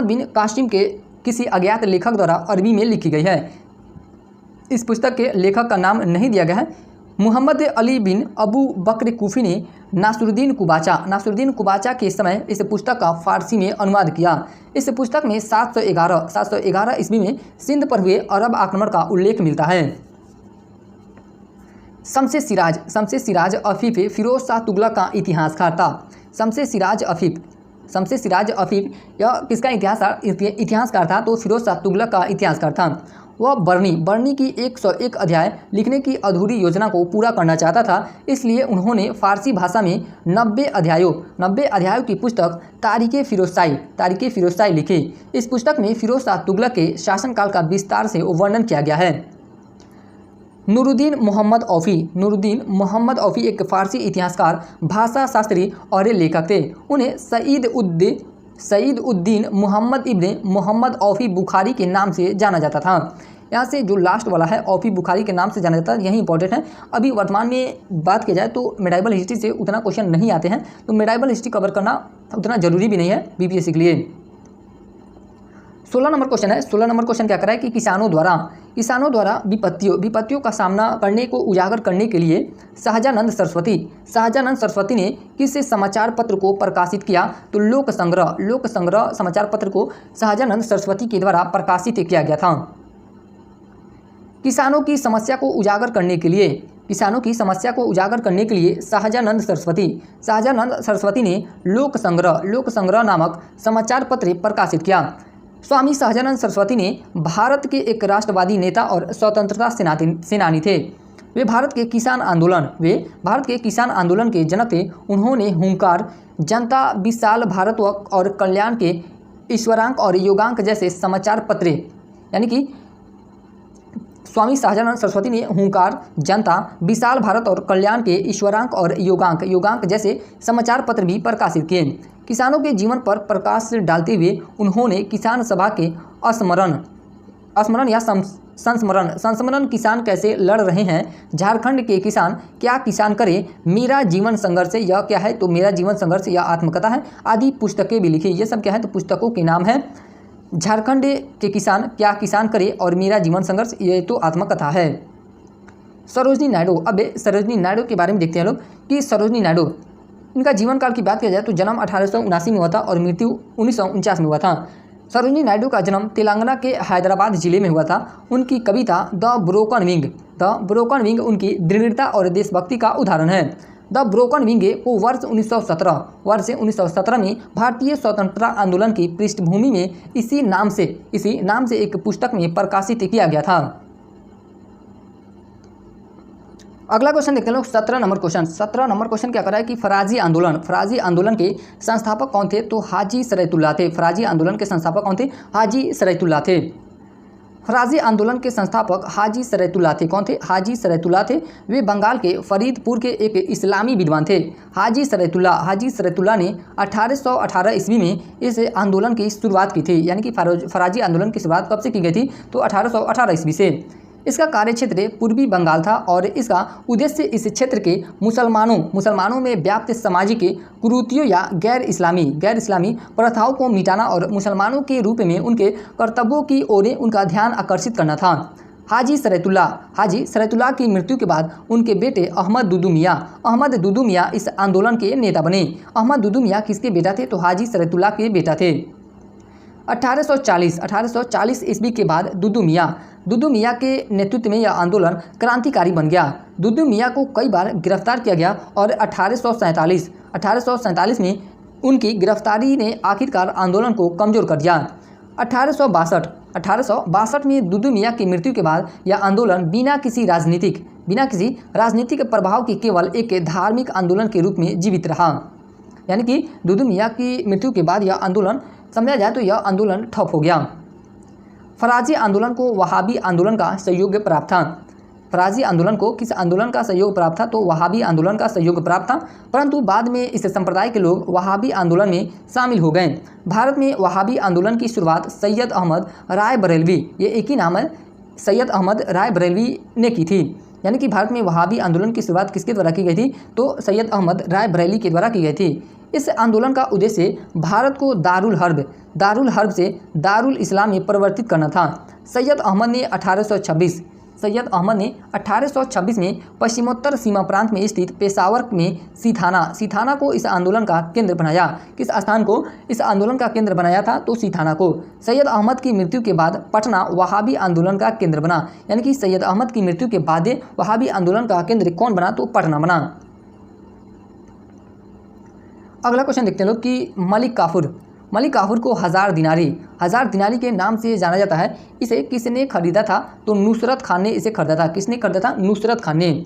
बिन कासिम के किसी अज्ञात लेखक द्वारा अरबी में लिखी गई है। इस पुस्तक के लेखक का नाम नहीं दिया गया है। मोहम्मद अली बिन अबू बकर कूफी ने नासरुद्दीन कुबाचा के समय इस पुस्तक का फारसी में अनुवाद किया। इस पुस्तक में 711 ईस्वी में सिंध पर हुए अरब आक्रमण का उल्लेख मिलता है। शमसे सिराज अफीफ फिरोज शाह तुगलक का इतिहासकार था। शमसे सिराज अफीफ यह किसका इतिहासकार था? तो फिरोज शाह तुगलक का इतिहासकार था। वह बरनी की 101 अध्याय लिखने की अधूरी योजना को पूरा करना चाहता था। इसलिए उन्होंने फारसी भाषा में 90 अध्यायों की पुस्तक तारीख़ फिरोज़शाही लिखी। इस पुस्तक में फिरोज शाह तुगलक के शासनकाल का विस्तार से वर्णन किया गया है। नूरुद्दीन मोहम्मद औफी एक फ़ारसी इतिहासकार, भाषा शास्त्री और लेखक थे। उन्हें सईद उद्दीन मोहम्मद इब्न मोहम्मद औफी बुखारी के नाम से जाना जाता था। यहाँ से जो लास्ट वाला है औफी बुखारी के नाम से जाना जाता है, यही इंपॉर्टेंट है। अभी वर्तमान में बात की जाए तो मेडाइवल हिस्ट्री से उतना क्वेश्चन नहीं आते हैं, तो मेडाइवल हिस्ट्री कवर करना उतना ज़रूरी भी नहीं है बीपीएससी के लिए। 16 नंबर क्वेश्चन है। 16 नंबर क्वेश्चन क्या कर रहा है कि किसानों द्वारा विपत्तियों का सामना करने को उजागर करने के लिए सहजानंद सरस्वती ने किस समाचार पत्र को प्रकाशित किया? तो लोक संग्रह समाचार पत्र को सहजानंद सरस्वती के द्वारा प्रकाशित किया गया था। किसानों की समस्या को उजागर करने के लिए सहजानंद सरस्वती ने लोक संग्रह नामक समाचार पत्र प्रकाशित किया। स्वामी सहजानंद सरस्वती ने भारत के एक राष्ट्रवादी नेता और स्वतंत्रता सेनानी थे। वे भारत के किसान आंदोलन के जनक थे। उन्होंने हुंकार, जनता, विशाल भारतवर्ष और कल्याण के ईश्वरांक और योगांक जैसे समाचार पत्र यानी कि स्वामी सहजानंद सरस्वती ने हुंकार, जनता, विशाल भारत और कल्याण के ईश्वरांक और योगांक जैसे समाचार पत्र भी प्रकाशित किए। किसानों के जीवन पर प्रकाश डालते हुए उन्होंने किसान सभा के स्मरण या संस्मरण, किसान कैसे लड़ रहे हैं, झारखंड के किसान, क्या किसान करे, मेरा जीवन संघर्ष, यह क्या है तो मेरा जीवन संघर्ष या आत्मकथा है, आदि पुस्तकें भी लिखी। ये सब क्या है तो पुस्तकों के नाम है। झारखंड के किसान, क्या किसान करे और मेरा जीवन संघर्ष, ये तो आत्मकथा है। सरोजनी नायडू, अब सरोजनी नायडू के बारे में देखते हैं लोग कि सरोजनी नायडू, इनका जीवन काल की बात किया जाए तो जन्म 1879 में हुआ था और मृत्यु 1949 में हुआ था। सरोजनी नायडू का जन्म तेलंगाना के हैदराबाद जिले में हुआ था। उनकी कविता द ब्रोकन विंग उनकी दृढ़ता और देशभक्ति का उदाहरण है। द ब्रोकन विंग को वर्ष 1917 में भारतीय स्वतंत्रता आंदोलन की पृष्ठभूमि में इसी नाम से एक पुस्तक में प्रकाशित किया गया था। अगला क्वेश्चन देखते हैं लोग 17 नंबर क्वेश्चन क्या कर रहा है कि फराजी आंदोलन के संस्थापक कौन थे तो हाजी सरैतुल्लाह थे। फराजी आंदोलन के संस्थापक कौन थे? हाजी सरैतुल्लाह थे। फराजी आंदोलन के संस्थापक हाजी सरैतुल्लाह थे। कौन थे? हाजी सरैतुल्लाह थे। वे बंगाल के फरीदपुर के एक इस्लामी विद्वान थे। हाजी सरैतुल्लाह ने 1818 ईस्वी में इस आंदोलन की शुरुआत की थी। यानी कि फराजी आंदोलन की शुरुआत कब से की गई थी तो 1818 ईस्वी से। इसका कार्यक्षेत्र पूर्वी बंगाल था और इसका उद्देश्य इस क्षेत्र के मुसलमानों में व्याप्त सामाजिक कुरीतियों या गैर इस्लामी प्रथाओं को मिटाना और मुसलमानों के रूप में उनके कर्तव्यों की ओर उनका ध्यान आकर्षित करना था। हाजी सरैतुल्लाह की मृत्यु के बाद उनके बेटे अहमद दुदू मियाँ इस आंदोलन के नेता बने। अहमद दुदू मियाँ किसके बेटा थे तो हाजी सरैतुल्लाह के बेटा थे। 1840 ईस्वी के बाद दुदू मियाँ के नेतृत्व में यह आंदोलन क्रांतिकारी बन गया। दुदू मियाँ को कई बार गिरफ्तार किया गया और 1847 में उनकी गिरफ्तारी ने आखिरकार आंदोलन को कमजोर कर दिया। 1862 में दुदू मियाँ की मृत्यु के बाद यह आंदोलन बिना किसी राजनीतिक प्रभाव के केवल एक धार्मिक आंदोलन के रूप में जीवित रहा। यानी कि दुदू मियाँ की मृत्यु के बाद यह आंदोलन समझा जाए तो यह आंदोलन ठप हो गया। फराजी आंदोलन को वहाबी आंदोलन का सहयोग प्राप्त था। फराजी आंदोलन को किस आंदोलन का सहयोग प्राप्त था तो वहाबी आंदोलन का सहयोग प्राप्त था, परंतु बाद में इस संप्रदाय के लोग वहाबी आंदोलन में शामिल हो गए। भारत में वहाबी आंदोलन की शुरुआत सैयद अहमद राय बरेलवी, ये एक ही नाम है, सैयद अहमद राय बरेलवी ने की थी। यानी कि भारत में वहाबी आंदोलन की शुरुआत किसके द्वारा की गई थी तो सैयद अहमद राय बरेली के द्वारा की गई थी। इस आंदोलन का उद्देश्य भारत को दारुल हर्ब से दारुल इस्लाम में परिवर्तित करना था। सैयद अहमद ने 1826 में पश्चिमोत्तर सीमा प्रांत में स्थित पेशावर में सीथाना को इस आंदोलन का केंद्र बनाया। किस स्थान को इस आंदोलन का केंद्र बनाया था तो सीथाना को। सैयद अहमद की मृत्यु के बाद पटना वहाबी आंदोलन का केंद्र बना। यानी कि सैयद अहमद की मृत्यु के बाद वहाबी आंदोलन का केंद्र कौन बना तो पटना बना। अगला क्वेश्चन देखते हैं लोग कि मलिक काफूर को हजार दिनारी के नाम से जाना जाता है। इसे किसने खरीदा था तो नुसरत खान ने इसे खरीदा था। किसने खरीदा था? नुसरत खान ने।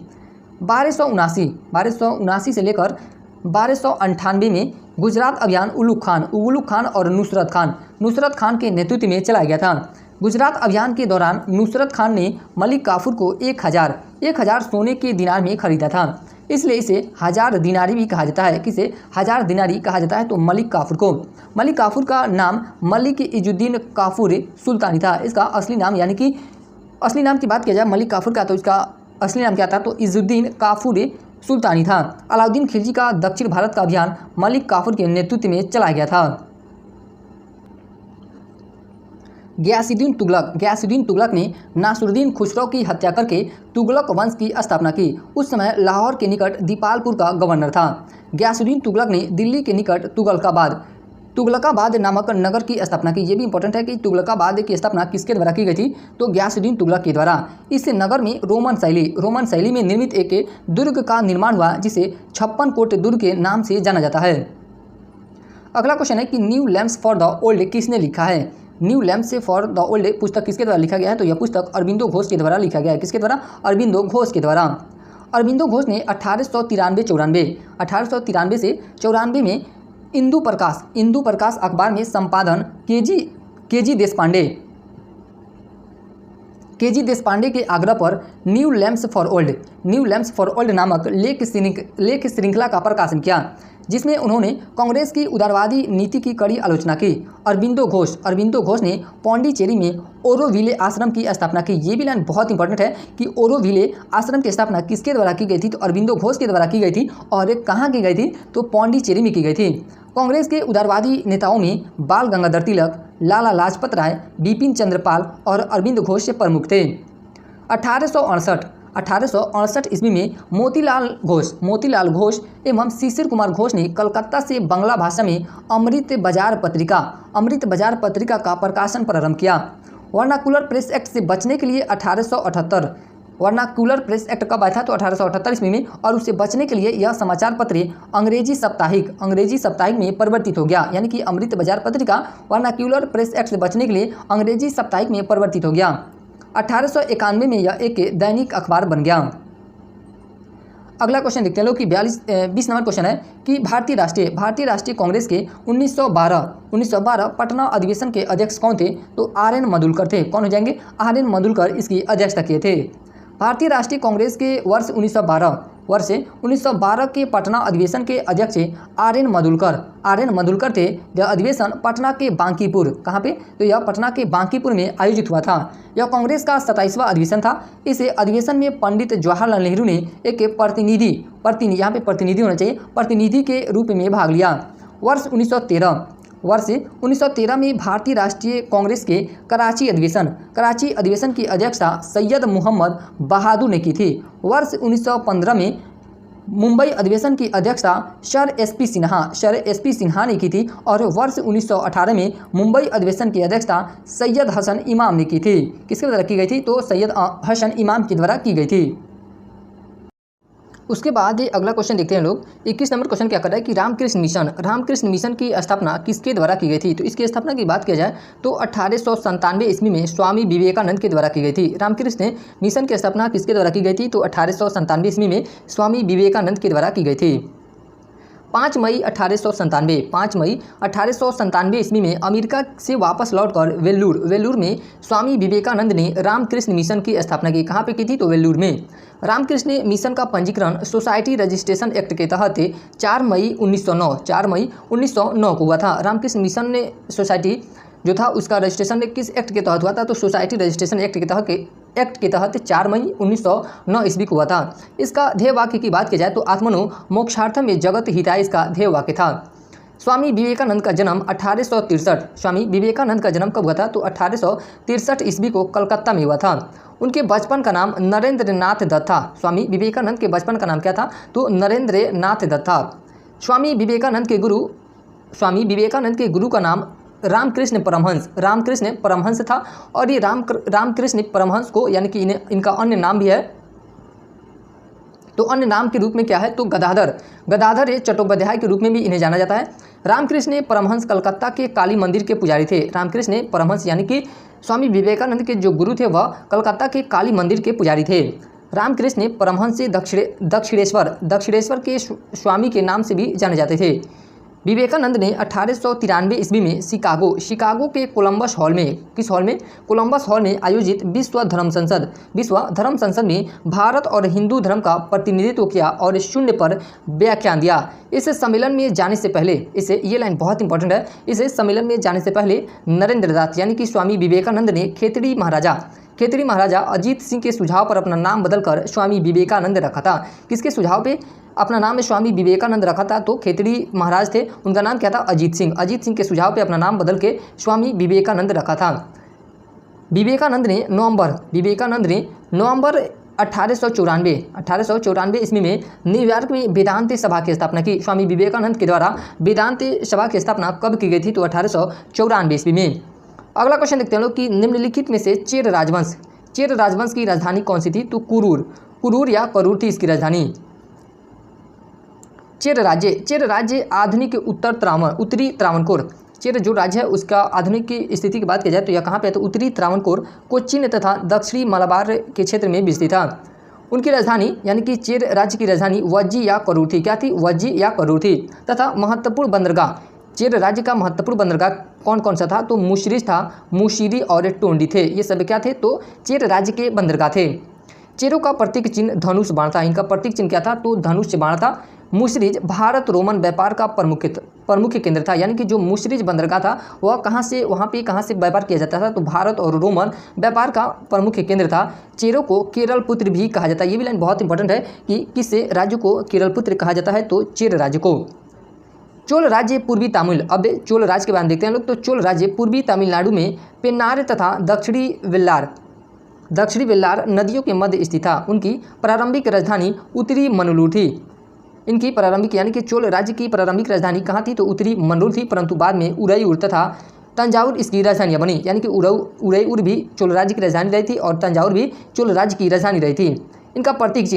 1279 से लेकर 1298 में गुजरात अभियान उगलुक खान और नुसरत खान के नेतृत्व में चलाया गया था। गुजरात अभियान के दौरान नुसरत खान ने मलिक काफूर को 1000 सोने के दिनार में खरीदा था, इसलिए इसे हजार दिनारी भी कहा जाता है। किसे हजार दिनारी कहा जाता है तो मलिक काफूर को। मलिक काफूर का नाम मलिक इजुद्दीन काफूर सुल्तानी था। इसका असली नाम, यानी कि असली नाम की बात किया जाए मलिक काफूर का तो इसका असली नाम क्या था तो इजुद्दीन काफूर सुल्तानी था। अलाउद्दीन खिलजी का दक्षिण भारत का अभियान मलिक काफूर के नेतृत्व में चलाया गया था। गयासुद्दीन तुगलक ने नासिरुद्दीन खुसरो की हत्या करके तुगलक वंश की स्थापना की। उस समय लाहौर के निकट दीपालपुर का गवर्नर था। गयासुद्दीन तुगलक ने दिल्ली के निकट तुगलकाबाद नामक नगर की स्थापना की। ये भी इंपॉर्टेंट है कि तुगलकाबाद की स्थापना किसके द्वारा की गई थी तो गयासुद्दीन तुगलक के द्वारा। इस नगर में रोमन शैली में निर्मित एक दुर्ग का निर्माण हुआ जिसे 56 कोट दुर्ग के नाम से जाना जाता है। अगला क्वेश्चन है कि new lamps for the old किसने लिखा है? New lamps for the old पुस्तक किसके द्वारा लिखा गया है तो यह पुस्तक अरबिंदो घोष के द्वारा लिखा गया है। किसके द्वारा? अरबिंदो घोष के द्वारा। अरबिंदो घोष ने 1893 से 94 में इंदु प्रकाश अखबार में संपादन केजी केजी देशपांडे के आग्रह पर न्यू लैम्प्स फॉर ओल्ड नामक लेख श्रृंखला का प्रकाशन किया, जिसमें उन्होंने कांग्रेस की उदारवादी नीति की कड़ी आलोचना की। अरबिंदो घोष ने पौंडीचेरी में ओरोविले आश्रम की स्थापना की। ये भी लाइन बहुत इंपॉर्टेंट है कि ओरोविले आश्रम की स्थापना किसके द्वारा की गई थी, तो अरबिंदो घोष के द्वारा की गई थी। और कहाँ की गई थी, तो पौंडीचेरी में की गई थी। कांग्रेस के उदारवादी नेताओं में बाल गंगाधर तिलक, लाला लाजपत राय, बिपिन चंद्र पाल और अरविंद घोष प्रमुख थे। 1868 ईस्वी में मोतीलाल घोष एवं शिशिर कुमार घोष ने कलकत्ता से बांग्ला भाषा में अमृत बाजार पत्रिका का प्रकाशन प्रारंभ किया। वर्नाकुलर प्रेस एक्ट से बचने के लिए 1878 वर्नाकुलर प्रेस एक्ट कब आया था, तो 1878 ईस्वी में, और उससे बचने के लिए यह समाचार पत्र अंग्रेजी साप्ताहिक में परिवर्तित हो गया। यानी कि अमृत बाजार पत्रिका वर्नाकुलर प्रेस एक्ट से बचने के लिए अंग्रेजी साप्ताहिक में परिवर्तित हो गया। 1891 में यह एक दैनिक अखबार बन गया। अगला क्वेश्चन देखते हैं लोग कि 20 नंबर क्वेश्चन है कि भारतीय राष्ट्रीय कांग्रेस के 1912 पटना अधिवेशन के अध्यक्ष कौन थे, तो RN मधुलकर थे। कौन हो जाएंगे, RN मधुलकर इसकी अध्यक्षता किए थे। भारतीय राष्ट्रीय कांग्रेस के वर्ष 1912 के पटना अधिवेशन के अध्यक्ष RN मधुलकर थे। यह अधिवेशन पटना के बांकीपुर, कहाँ पे, तो यह पटना के बांकीपुर में आयोजित हुआ था। यह कांग्रेस का 27वां अधिवेशन था। इस अधिवेशन में पंडित जवाहरलाल नेहरू ने एक यहाँ पे प्रतिनिधि होना चाहिए, प्रतिनिधि के रूप में भाग लिया। वर्ष 1913 में भारतीय राष्ट्रीय कांग्रेस के कराची अधिवेशन की अध्यक्षता सैयद मोहम्मद बहादुर ने की थी। वर्ष 1915 में मुंबई अधिवेशन की अध्यक्षता सर एस पी सिन्हा ने की थी। और वर्ष 1918 में मुंबई अधिवेशन की अध्यक्षता सैयद हसन इमाम ने की थी। किसके द्वारा की गई थी, तो सैयद हसन इमाम के द्वारा की गई थी। उसके बाद अगला क्वेश्चन देखते हैं लोग। 21 नंबर क्वेश्चन क्या कर रहा है कि रामकृष्ण मिशन की स्थापना किसके द्वारा की गई थी, तो इसकी स्थापना की बात किया जाए तो 1897 ईस्वी में स्वामी विवेकानंद के द्वारा की गई थी। रामकृष्ण मिशन की स्थापना किसके द्वारा की गई थी, तो 1897 ईस्वी में स्वामी विवेकानंद के द्वारा की गई थी। 5 मई 1897 ईस्वी में अमेरिका से वापस लौटकर वेल्लूर में स्वामी विवेकानंद ने रामकृष्ण मिशन की स्थापना की। कहाँ पे की थी, तो वेल्लूर में। रामकृष्ण मिशन का पंजीकरण सोसाइटी रजिस्ट्रेशन एक्ट के तहत 4 मई 1909 को हुआ था। रामकृष्ण मिशन ने सोसाइटी जो था उसका रजिस्ट्रेशन किस एक्ट के तहत हुआ था, तो सोसाइटी रजिस्ट्रेशन एक्ट के तहत 4 मई 1909 ईस्वी को हुआ था। इसका ध्येय वाक्य की बात की जाए तो आत्मनो मोक्षार्थम में जगत हिताय इसका ध्येय वाक्य था। स्वामी विवेकानंद का जन्म 1863 स्वामी विवेकानंद का जन्म कब हुआ था, तो 1863 ईस्वी को कलकत्ता में हुआ था। उनके बचपन का नाम नरेंद्र नाथ दत्त था। स्वामी विवेकानंद के बचपन का नाम क्या था, तो नरेंद्र नाथ दत्त था। स्वामी विवेकानंद के गुरु का नाम रामकृष्ण परमहंस था। और ये रामकृष्ण परमहंस को यानी कि इनका अन्य नाम भी है, तो अन्य नाम के रूप में क्या है, तो गदाधर चट्टोपाध्याय के रूप में भी इन्हें जाना जाता है। रामकृष्ण परमहंस कलकत्ता के काली मंदिर के पुजारी थे। रामकृष्ण परमहंस यानी कि स्वामी विवेकानंद के जो गुरु थे वह कलकत्ता के काली मंदिर के पुजारी थे। रामकृष्ण परमहंस से दक्षिणेश्वर के स्वामी के नाम से भी जाने जाते थे। विवेकानंद ने 1893 ईस्वी में शिकागो के कोलंबस हॉल में आयोजित विश्व धर्म संसद में भारत और हिंदू धर्म का प्रतिनिधित्व किया और शून्य पर व्याख्यान दिया। इस सम्मेलन में जाने से पहले ये लाइन बहुत इंपॉर्टेंट है। इस सम्मेलन में जाने से पहले नरेंद्र दास यानी कि स्वामी विवेकानंद ने खेतड़ी महाराजा अजीत सिंह के सुझाव पर अपना नाम बदलकर स्वामी विवेकानंद रखा था। किसके सुझाव पे अपना नाम स्वामी विवेकानंद रखा था, तो खेतड़ी महाराज थे, उनका नाम क्या था, अजीत सिंह के सुझाव पे अपना नाम बदल के स्वामी विवेकानंद रखा था। विवेकानंद ने नवंबर 1894 ईस्वी में न्यूयॉर्क में वेदांत सभा की स्थापना की। स्वामी विवेकानंद के द्वारा वेदांत सभा की स्थापना कब की गई थी, तो 1894 ईस्वी में। अगला क्वेश्चन देखते हैं लोग कि निम्नलिखित में से चेर राजवंश की राजधानी कौन सी थी, तो कुरूर या करूर थी इसकी राजधानी। चेर राज्य आधुनिक उत्तरी त्रावणकोर। चेर जो राज्य है उसका आधुनिक की स्थिति की बात की जाए तो यह कहाँ पे है, तो उत्तरी त्रावणकोर कोच्चिन तथा दक्षिणी मलाबार के क्षेत्र में विस्तृत था। उनकी राजधानी यानी कि चेर राज्य की राजधानी वज्जी या करूर थी। क्या थी, वज्जी या करूर थी। तथा महत्वपूर्ण बंदरगाह चेर राज्य का महत्वपूर्ण बंदरगाह कौन कौन सा था? तो मुशरिज था, मुशिरी और टोंडी थे, ये सब क्या थे? तो चेर राज्य के बंदरगाह थे। चेरों का प्रतीक चिन्ह धनुष बाण था, इनका प्रतीक चिन्ह क्या था? तो धनुष बाण था। मुशरिज भारत रोमन व्यापार का प्रमुख केंद्र था, यानी कि जो मुशरिज बंदरगाह था वह वहाँ पे कहाँ से व्यापार किया जाता था? तो भारत और रोमन व्यापार का प्रमुख केंद्र था। चेरों को केरल पुत्र भी कहा जाता है, ये भी लाइन बहुत इंपॉर्टेंट है कि किस राज्य को केरल पुत्र कहा जाता है? तो चेर राज्य को। चोल राज्य पूर्वी तमिल, अब चोल राज्य के बारे में देखते हैं लोग। तो चोल राज्य पूर्वी तमिलनाडु में पेन्नार तथा दक्षिणी वेल्लार नदियों के मध्य स्थित था। उनकी प्रारंभिक राजधानी उत्तरी मनलूर थी। इनकी प्रारंभिक यानी कि चोल राज्य की प्रारंभिक राजधानी कहाँ थी? तो उत्तरी मनलूर थी, परंतु बाद में उदयपुर तथा तंजावुर इसकी राजधानियाँ बनी, यानी कि उदयपुर भी चोल राज्य की राजधानी रही थी और तंजावुर भी चोल राज्य की राजधानी रही थी। इनका प्रतीक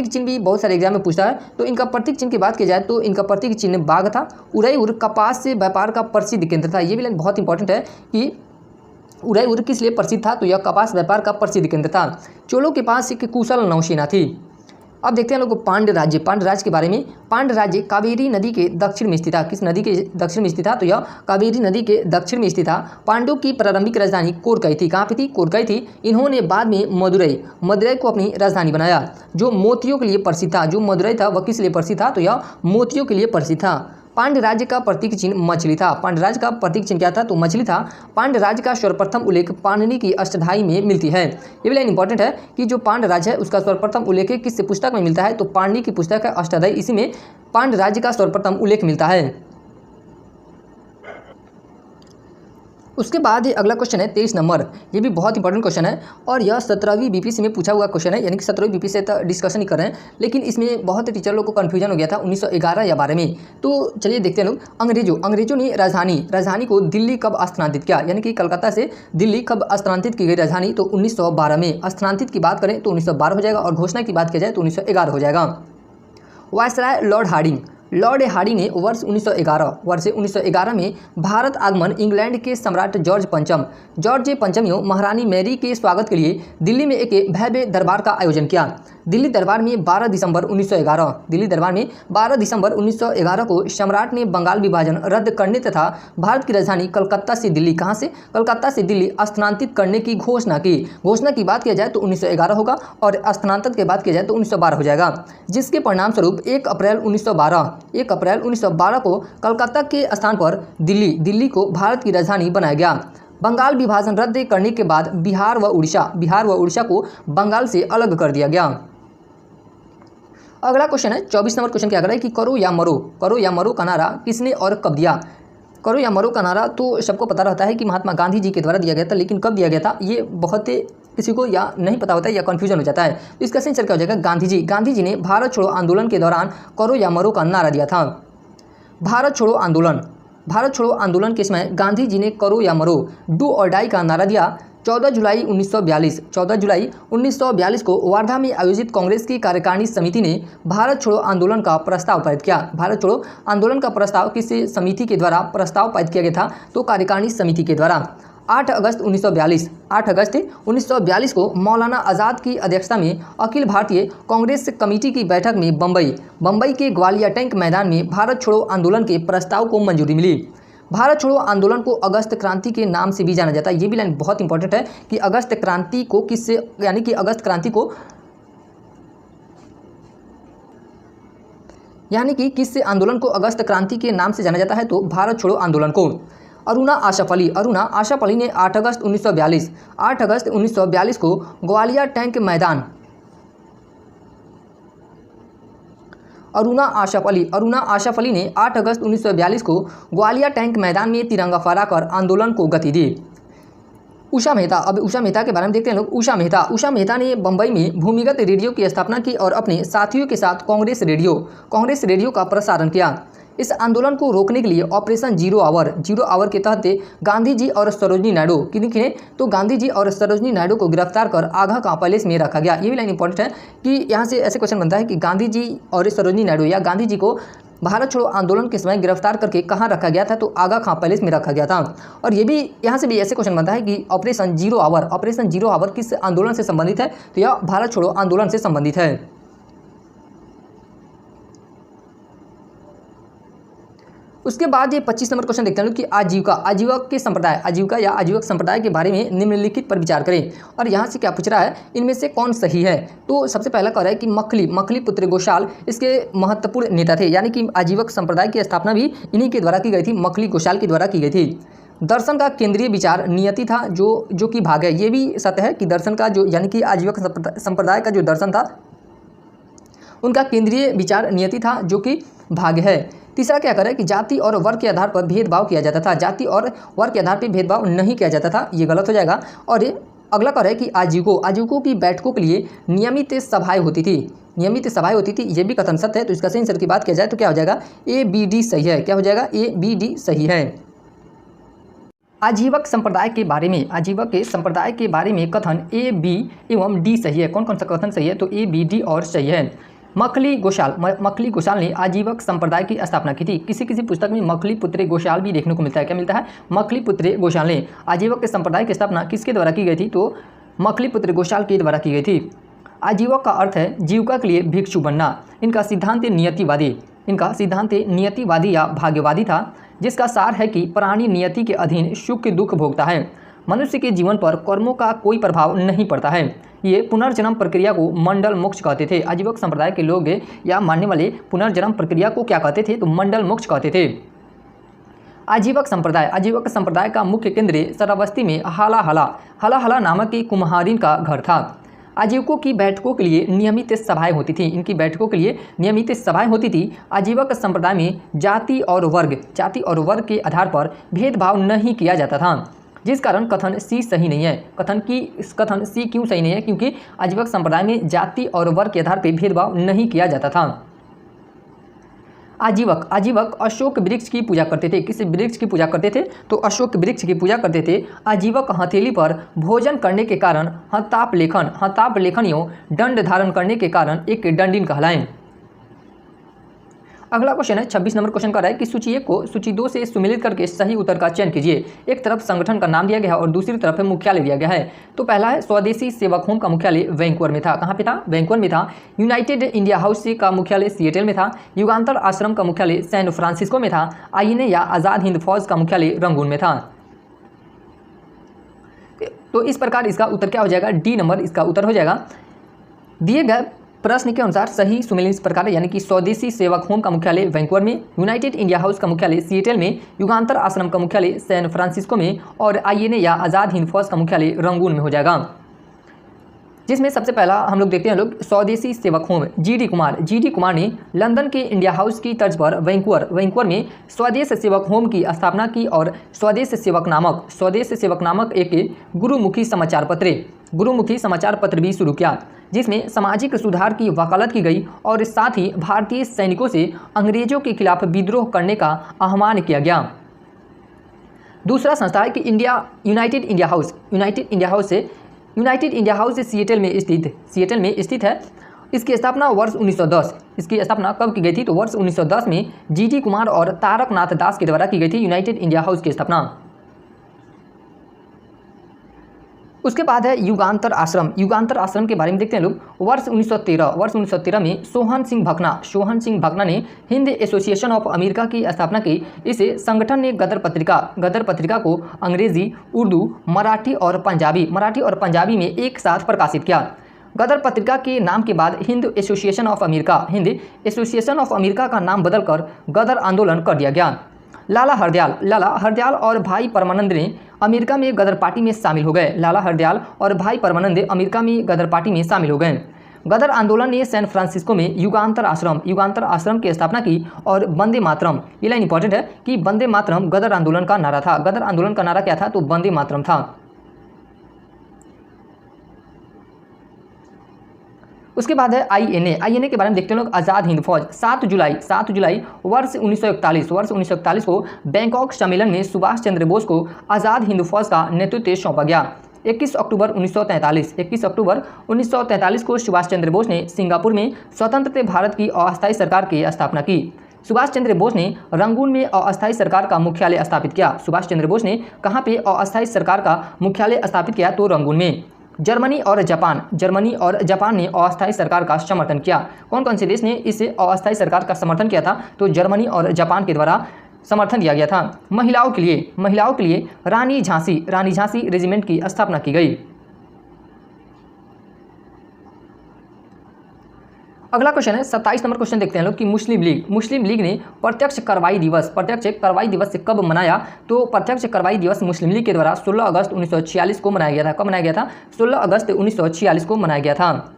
चिन्ह भी बहुत सारे एग्जाम में पूछता है। तो इनका प्रतीक चिन्ह की बात की जाए तो इनका प्रतीक चिन्ह बाघ था। उदयपुर कपास से व्यापार का प्रसिद्ध केंद्र था, ये भी लाइन बहुत इंपॉर्टेंट है कि उदयपुर किस लिए प्रसिद्ध था? तो यह कपास व्यापार का प्रसिद्ध केंद्र था। चोलों के पास एक कुशल नौसेना थी। अब देखते हैं लोग पांड्य राज्य के बारे में। पांड्य राज्य कावेरी नदी के दक्षिण में स्थित था। किस नदी के दक्षिण में स्थित था? तो यह कावेरी नदी के दक्षिण में स्थित था। पांड्यों की प्रारंभिक राजधानी कोरकई थी। कहाँ पे थी? कोरकई थी। इन्होंने बाद में मदुरई को अपनी राजधानी बनाया, जो मोतियों के लिए प्रसिद्ध था। जो मदुरई था वह किस लिए प्रसिद्ध था? तो यह मोतियों के लिए प्रसिद्ध था। पांड्य राज्य का प्रतीक चिन्ह मछली था। पांड्य राज्य का प्रतीक चिन्ह क्या था? तो मछली था। पांड्य राज्य का सर्वप्रथम उल्लेख पाणिनि की अष्टाध्यायी में मिलती है। ये भी लाइन इंपॉर्टेंट है कि जो पांड्य राज्य है उसका सर्वप्रथम उल्लेख किस पुस्तक में मिलता है? तो पाणिनि की पुस्तक है अष्टाध्यायी, इसी में पांड्य राज्य का सर्वप्रथम उल्लेख मिलता है। उसके बाद ये अगला क्वेश्चन है 23 नंबर। ये भी बहुत इंपॉर्टेंट क्वेश्चन है और यह 17वीं बीपीएससी में पूछा हुआ क्वेश्चन है, यानी कि 17वीं बीपीएससी से डिस्कशन ही कर रहे हैं, लेकिन इसमें बहुत टीचर लोग को कन्फ्यूजन हो गया था 1911 या 12 में। तो चलिए देखते हैं लोग। अंग्रेजों ने राजधानी को दिल्ली कब स्थानांतरित किया? यानी कि कलकत्ता से दिल्ली कब स्थानांतरित की गई राजधानी? तो 1912 में। स्थानांतरित की बात करें तो 1912 हो जाएगा और घोषणा की बात की जाए तो 1911 हो जाएगा। वायसराय लॉर्ड हार्डिंग ने वर्ष 1911 में भारत आगमन इंग्लैंड के सम्राट जॉर्ज पंचम महारानी मैरी के स्वागत के लिए दिल्ली में एक भव्य दरबार का आयोजन किया। दिल्ली दरबार में 12 दिसंबर 1911 को सम्राट ने बंगाल विभाजन रद्द करने तथा भारत की राजधानी कलकत्ता से दिल्ली स्थानांतरित करने की घोषणा की। घोषणा की बात किया जाए तो 1911 होगा और स्थानांतरित की बात किया जाए तो 1912 हो जाएगा, जिसके परिणाम स्वरूप 1 अप्रैल 1912 को कलकत्ता के स्थान पर दिल्ली को भारत की राजधानी बनाया गया। बंगाल विभाजन रद्द करने के बाद बिहार व उड़ीसा को बंगाल से अलग कर दिया गया। अगला क्वेश्चन है 24 नंबर क्वेश्चन क्या कर रहा है कि करो या मरो का नारा किसने और कब दिया? करो या मरो का नारा तो सबको पता रहता है कि महात्मा गांधी जी के द्वारा दिया गया था, लेकिन कब दिया गया था ये बहुत किसी को या नहीं पता होता है या कन्फ्यूजन हो जाता है। तो इसका आंसर क्या हो जाएगा? गांधी जी ने भारत छोड़ो आंदोलन के दौरान करो या मरो का नारा दिया था। भारत छोड़ो आंदोलन के समय गांधी जी ने करो या मरो, डू और डाई का नारा दिया। 14 जुलाई 1942 को वार्धा में आयोजित कांग्रेस की कार्यकारिणी समिति ने भारत छोड़ो आंदोलन का प्रस्ताव पारित किया। भारत छोड़ो आंदोलन का प्रस्ताव किस समिति के द्वारा प्रस्ताव पारित किया गया था? तो कार्यकारिणी समिति के द्वारा। 8 अगस्त 1942 को मौलाना आज़ाद की अध्यक्षता में अखिल भारतीय कांग्रेस कमेटी की बैठक में बम्बई के ग्वालियर टैंक मैदान में भारत छोड़ो आंदोलन के प्रस्ताव को मंजूरी मिली। भारत छोड़ो आंदोलन को अगस्त क्रांति के नाम से भी जाना जाता है। ये भी लाइन बहुत इंपॉर्टेंट है कि अगस्त क्रांति को किससे, यानी कि अगस्त क्रांति को किससे आंदोलन को अगस्त क्रांति के नाम से जाना जाता है? तो भारत छोड़ो आंदोलन को। अरुणा आशा फली ने 8 अगस्त 1942 को ग्वालियर टैंक मैदान अरुणा आशा फली ने 8 अगस्त 1942 को ग्वालियर टैंक मैदान में तिरंगा फहराकर आंदोलन को गति दी। उषा मेहता के बारे में देखते हैं लोग। उषा मेहता ने बंबई में भूमिगत रेडियो की स्थापना की और अपने साथियों के साथ कांग्रेस रेडियो का प्रसारण किया। इस आंदोलन को रोकने के लिए ऑपरेशन जीरो आवर के तहत गांधी जी और सरोजनी नायडू तो गांधी जी और सरोजनी नायडू को गिरफ्तार कर आगरा का पैलेस में रखा गया। ये भी लाइन इंपॉर्टेंट है कि यहाँ से ऐसे क्वेश्चन बनता है कि गांधी जी और सरोजनी नायडू या गांधी जी को भारत छोड़ो आंदोलन के समय गिरफ्तार करके कहाँ रखा गया था? तो आगा खां पैलेस में रखा गया था। और ये भी यहाँ से भी ऐसे क्वेश्चन बनता है कि ऑपरेशन जीरो आवर किस आंदोलन से संबंधित है? तो यह भारत छोड़ो आंदोलन से संबंधित है। उसके बाद ये 25 नंबर क्वेश्चन देखते हैं लोग कि आजीविका या आजीवक संप्रदाय के बारे में निम्नलिखित पर विचार करें। और यहाँ से क्या पूछ रहा है, इनमें से कौन सही है। तो सबसे पहला कह रहा है कि मखली पुत्र गोशाल इसके महत्वपूर्ण नेता थे, यानी कि आजीवक संप्रदाय की स्थापना भी इन्हीं के द्वारा की गई थी, मखली गोशाल के द्वारा की गई थी। दर्शन का केंद्रीय विचार नियति था, जो कि भाग है। ये भी सत्य है कि दर्शन का जो यानी कि आजीवक संप्रदाय का जो दर्शन था उनका केंद्रीय विचार नियति था, जो कि भाग है। तीसरा क्या करें कि जाति और वर्ग के आधार पर भेदभाव किया जाता था, जाति और वर्ग के आधार पर भेदभाव नहीं किया जाता था, ये गलत हो जाएगा। और ये अगला कर है कि आजीविकों की बैठकों के लिए नियमित सभाएं होती थी, ये भी कथन सत्य है। तो इसका सही आंसर की बात किया जाए तो क्या हो जाएगा, A-B-D सही है। क्या हो जाएगा, A-B-D सही है। आजीवक संप्रदाय के बारे में कथन A-B एवं D सही है। कौन कौन सा कथन सही है, तो A-B-D और सही है। मखली गोशाल ने आजीवक संप्रदाय की स्थापना की थी। किसी पुस्तक में मखली पुत्र गोशाल भी देखने को मिलता है। क्या मिलता है, मखली पुत्र गोशाल ने आजीवक संप्रदाय की स्थापना किसके द्वारा की गई थी, तो मखली पुत्र गोशाल के द्वारा की गई थी। आजीवक का अर्थ है जीविका के लिए भिक्षु बनना। इनका सिद्धांत नियतिवादी या भाग्यवादी था, जिसका सार है कि प्राणी नियति के अधीन सुख दुख भोगता है, मनुष्य के जीवन पर कर्मों का कोई प्रभाव नहीं पड़ता है। ये पुनर्जन्म प्रक्रिया को मंडल मोक्ष कहते थे। आजीवक संप्रदाय के लोग या मानने वाले पुनर्जन्म प्रक्रिया को क्या कहते थे, तो मंडल मोक्ष कहते थे। आजीवक संप्रदाय का मुख्य केंद्र श्रावस्ती में हला नामक एक कुम्हारिन का घर था। आजीवकों की बैठकों के लिए नियमित सभाएं होती थी। आजीवक संप्रदाय में जाति और वर्ग के आधार पर भेदभाव नहीं किया जाता था, जिस कारण कथन सी सही नहीं है। कथन सी क्यों सही नहीं है, क्योंकि आजीवक संप्रदाय में जाति और वर्ग के आधार पर भेदभाव नहीं किया जाता था। आजीवक अशोक वृक्ष की पूजा करते थे। किस वृक्ष की पूजा करते थे, तो अशोक वृक्ष की पूजा करते थे। आजीवक हथेली पर भोजन करने के कारण हताप लेखनियों दंड धारण करने के कारण एक दंडिन कहलाएं। अगला क्वेश्चन है 26 नंबर क्वेश्चन का है कि सूची 1 को सूची 2 से सुमेलित करके सही उत्तर का चयन कीजिए। एक तरफ संगठन का नाम दिया गया है और दूसरी तरफ है मुख्यालय दिया गया है। तो पहला है स्वदेशी सेवक होम का मुख्यालय वैंकूवर में था। कहाँ पे था, वैंकूवर में था। यूनाइटेड इंडिया हाउस का मुख्यालय सिएटल में था। युगांतर आश्रम का मुख्यालय सैन फ्रांसिस्को में था। आईएनए या आज़ाद हिंद फौज का मुख्यालय रंगून में था। तो इस प्रकार इसका उत्तर क्या हो जाएगा, डी नंबर इसका उत्तर हो जाएगा। दिए गए प्रश्न के अनुसार सही सुमेलित इस प्रकार है, यानी कि स्वदेशी सेवक होम का मुख्यालय वैंकूवर में, यूनाइटेड इंडिया हाउस का मुख्यालय सिएटल में, युगांतर आश्रम का मुख्यालय सैन फ्रांसिस्को में और आईएनए या आज़ाद हिंद फौज का मुख्यालय रंगून में हो जाएगा। जिसमें सबसे पहला हम लोग देखते हैं लोग स्वदेशी सेवक होम। जी.डी. कुमार ने लंदन के इंडिया हाउस की तर्ज पर वैंकूवर में स्वदेश सेवक होम की स्थापना की और स्वदेश सेवक नामक एक गुरुमुखी समाचार पत्र भी शुरू किया, जिसमें सामाजिक सुधार की वकालत की गई और साथ ही भारतीय सैनिकों से अंग्रेजों के खिलाफ विद्रोह करने का आह्वान किया गया। दूसरा संस्था है कि यूनाइटेड इंडिया हाउस सिएटल में स्थित है। इसकी स्थापना वर्ष 1910 इसकी स्थापना कब की गई थी, तो वर्ष 1910 में जी.डी. कुमार और तारकनाथ दास के द्वारा की गई थी यूनाइटेड इंडिया हाउस की स्थापना। उसके बाद है युगांतर आश्रम के बारे में देखते हैं लोग। वर्ष 1913 में सोहन सिंह भकना ने हिंद एसोसिएशन ऑफ अमेरिका की स्थापना की। इस संगठन ने गदर पत्रिका को अंग्रेजी, उर्दू, मराठी और पंजाबी में एक साथ प्रकाशित किया। गदर पत्रिका के नाम के बाद हिंद एसोसिएशन ऑफ अमेरिका का नाम बदलकर गदर आंदोलन कर दिया गया। लाला हरदयाल और भाई परमानंद ने अमेरिका में गदर पार्टी में शामिल हो गए। गदर आंदोलन ने सैन फ्रांसिस्को में युगांतर आश्रम की स्थापना की और वंदे मातरम, ये लाइन इंपॉर्टेंट है कि वंदे मातरम गदर आंदोलन का नारा था। गदर आंदोलन का नारा क्या था, तो वंदे मातरम था। उसके बाद है आईएनए के बारे में देखते हैं लोग। आज़ाद हिंद फौज 7 जुलाई वर्ष 1941 को बैंकॉक सम्मेलन में सुभाष चंद्र बोस को आज़ाद हिंद फौज का नेतृत्व सौंपा गया। 21 अक्टूबर 1943 को सुभाष चंद्र बोस ने सिंगापुर में स्वतंत्र भारत की अस्थायी सरकार की स्थापना की। सुभाष चंद्र बोस ने रंगून में अस्थायी सरकार का मुख्यालय स्थापित किया। सुभाष चंद्र बोस ने कहाँ पे अस्थायी सरकार का मुख्यालय स्थापित किया, तो रंगून में। जर्मनी और जापान ने अस्थायी सरकार का समर्थन किया। कौन कौन से देश ने इस अस्थायी सरकार का समर्थन किया था, तो जर्मनी और जापान के द्वारा समर्थन दिया गया था। महिलाओं के लिए रानी झांसी रेजिमेंट की स्थापना की गई। अगला क्वेश्चन है 27 नंबर क्वेश्चन देखते हैं लोग कि मुस्लिम लीग ने प्रत्यक्ष कार्रवाई दिवस से कब मनाया? तो प्रत्यक्ष कार्रवाई दिवस मुस्लिम लीग के द्वारा 16 अगस्त 1946 को मनाया गया था। कब मनाया गया था? 16 अगस्त 1946 को मनाया गया था।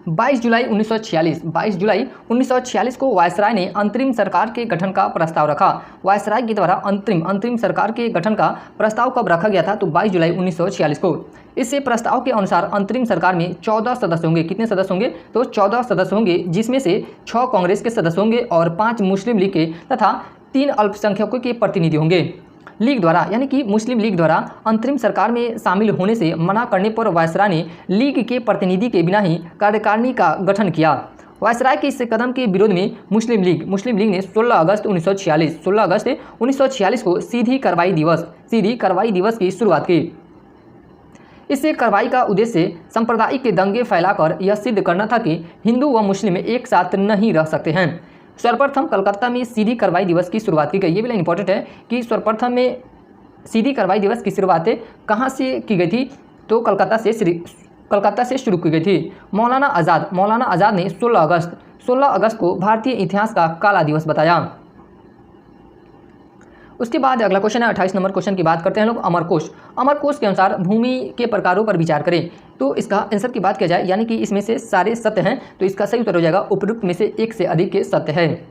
22 जुलाई 1946 को वायसराय ने अंतरिम सरकार के गठन का प्रस्ताव रखा। वायसराय के द्वारा अंतरिम सरकार के गठन का प्रस्ताव कब रखा गया था? तो 22 जुलाई 1946 को। इससे प्रस्ताव के अनुसार अंतरिम सरकार में 14 सदस्य होंगे। कितने सदस्य होंगे? तो 14 सदस्य होंगे, जिसमें से 6 कांग्रेस के सदस्य होंगे और 5 मुस्लिम लीग के तथा 3 अल्पसंख्यकों के प्रतिनिधि होंगे। लीग द्वारा यानी कि मुस्लिम लीग द्वारा अंतरिम सरकार में शामिल होने से मना करने पर वायसराय ने लीग के प्रतिनिधि के बिना ही कार्यकारिणी का गठन किया। वायसराय के इस कदम के विरोध में मुस्लिम लीग ने 16 अगस्त 1946 को सीधी कार्रवाई दिवस की शुरुआत की। इससे कार्रवाई का उद्देश्य सांप्रदायिक दंगे फैलाकर यह सिद्ध करना था कि हिंदू व मुस्लिम एक साथ नहीं रह सकते हैं। सर्वप्रथम कलकत्ता में सीधी कार्रवाई दिवस की शुरुआत की गई। ये भी इंपॉर्टेंट है कि सर्वप्रथम में सीधी कार्रवाई दिवस की शुरुआत कहाँ से की गई थी? तो कलकत्ता से शुरू की गई थी। मौलाना आज़ाद ने 16 अगस्त को भारतीय इतिहास का काला दिवस बताया। उसके बाद अगला क्वेश्चन है 28 नंबर क्वेश्चन की बात करते हैं लोग अमरकोश के अनुसार भूमि के प्रकारों पर विचार करें। तो इसका आंसर की बात किया जाए यानी कि इसमें से सारे सत्य हैं, तो इसका सही उत्तर हो जाएगा उपरोक्त में से एक से अधिक के सत्य है।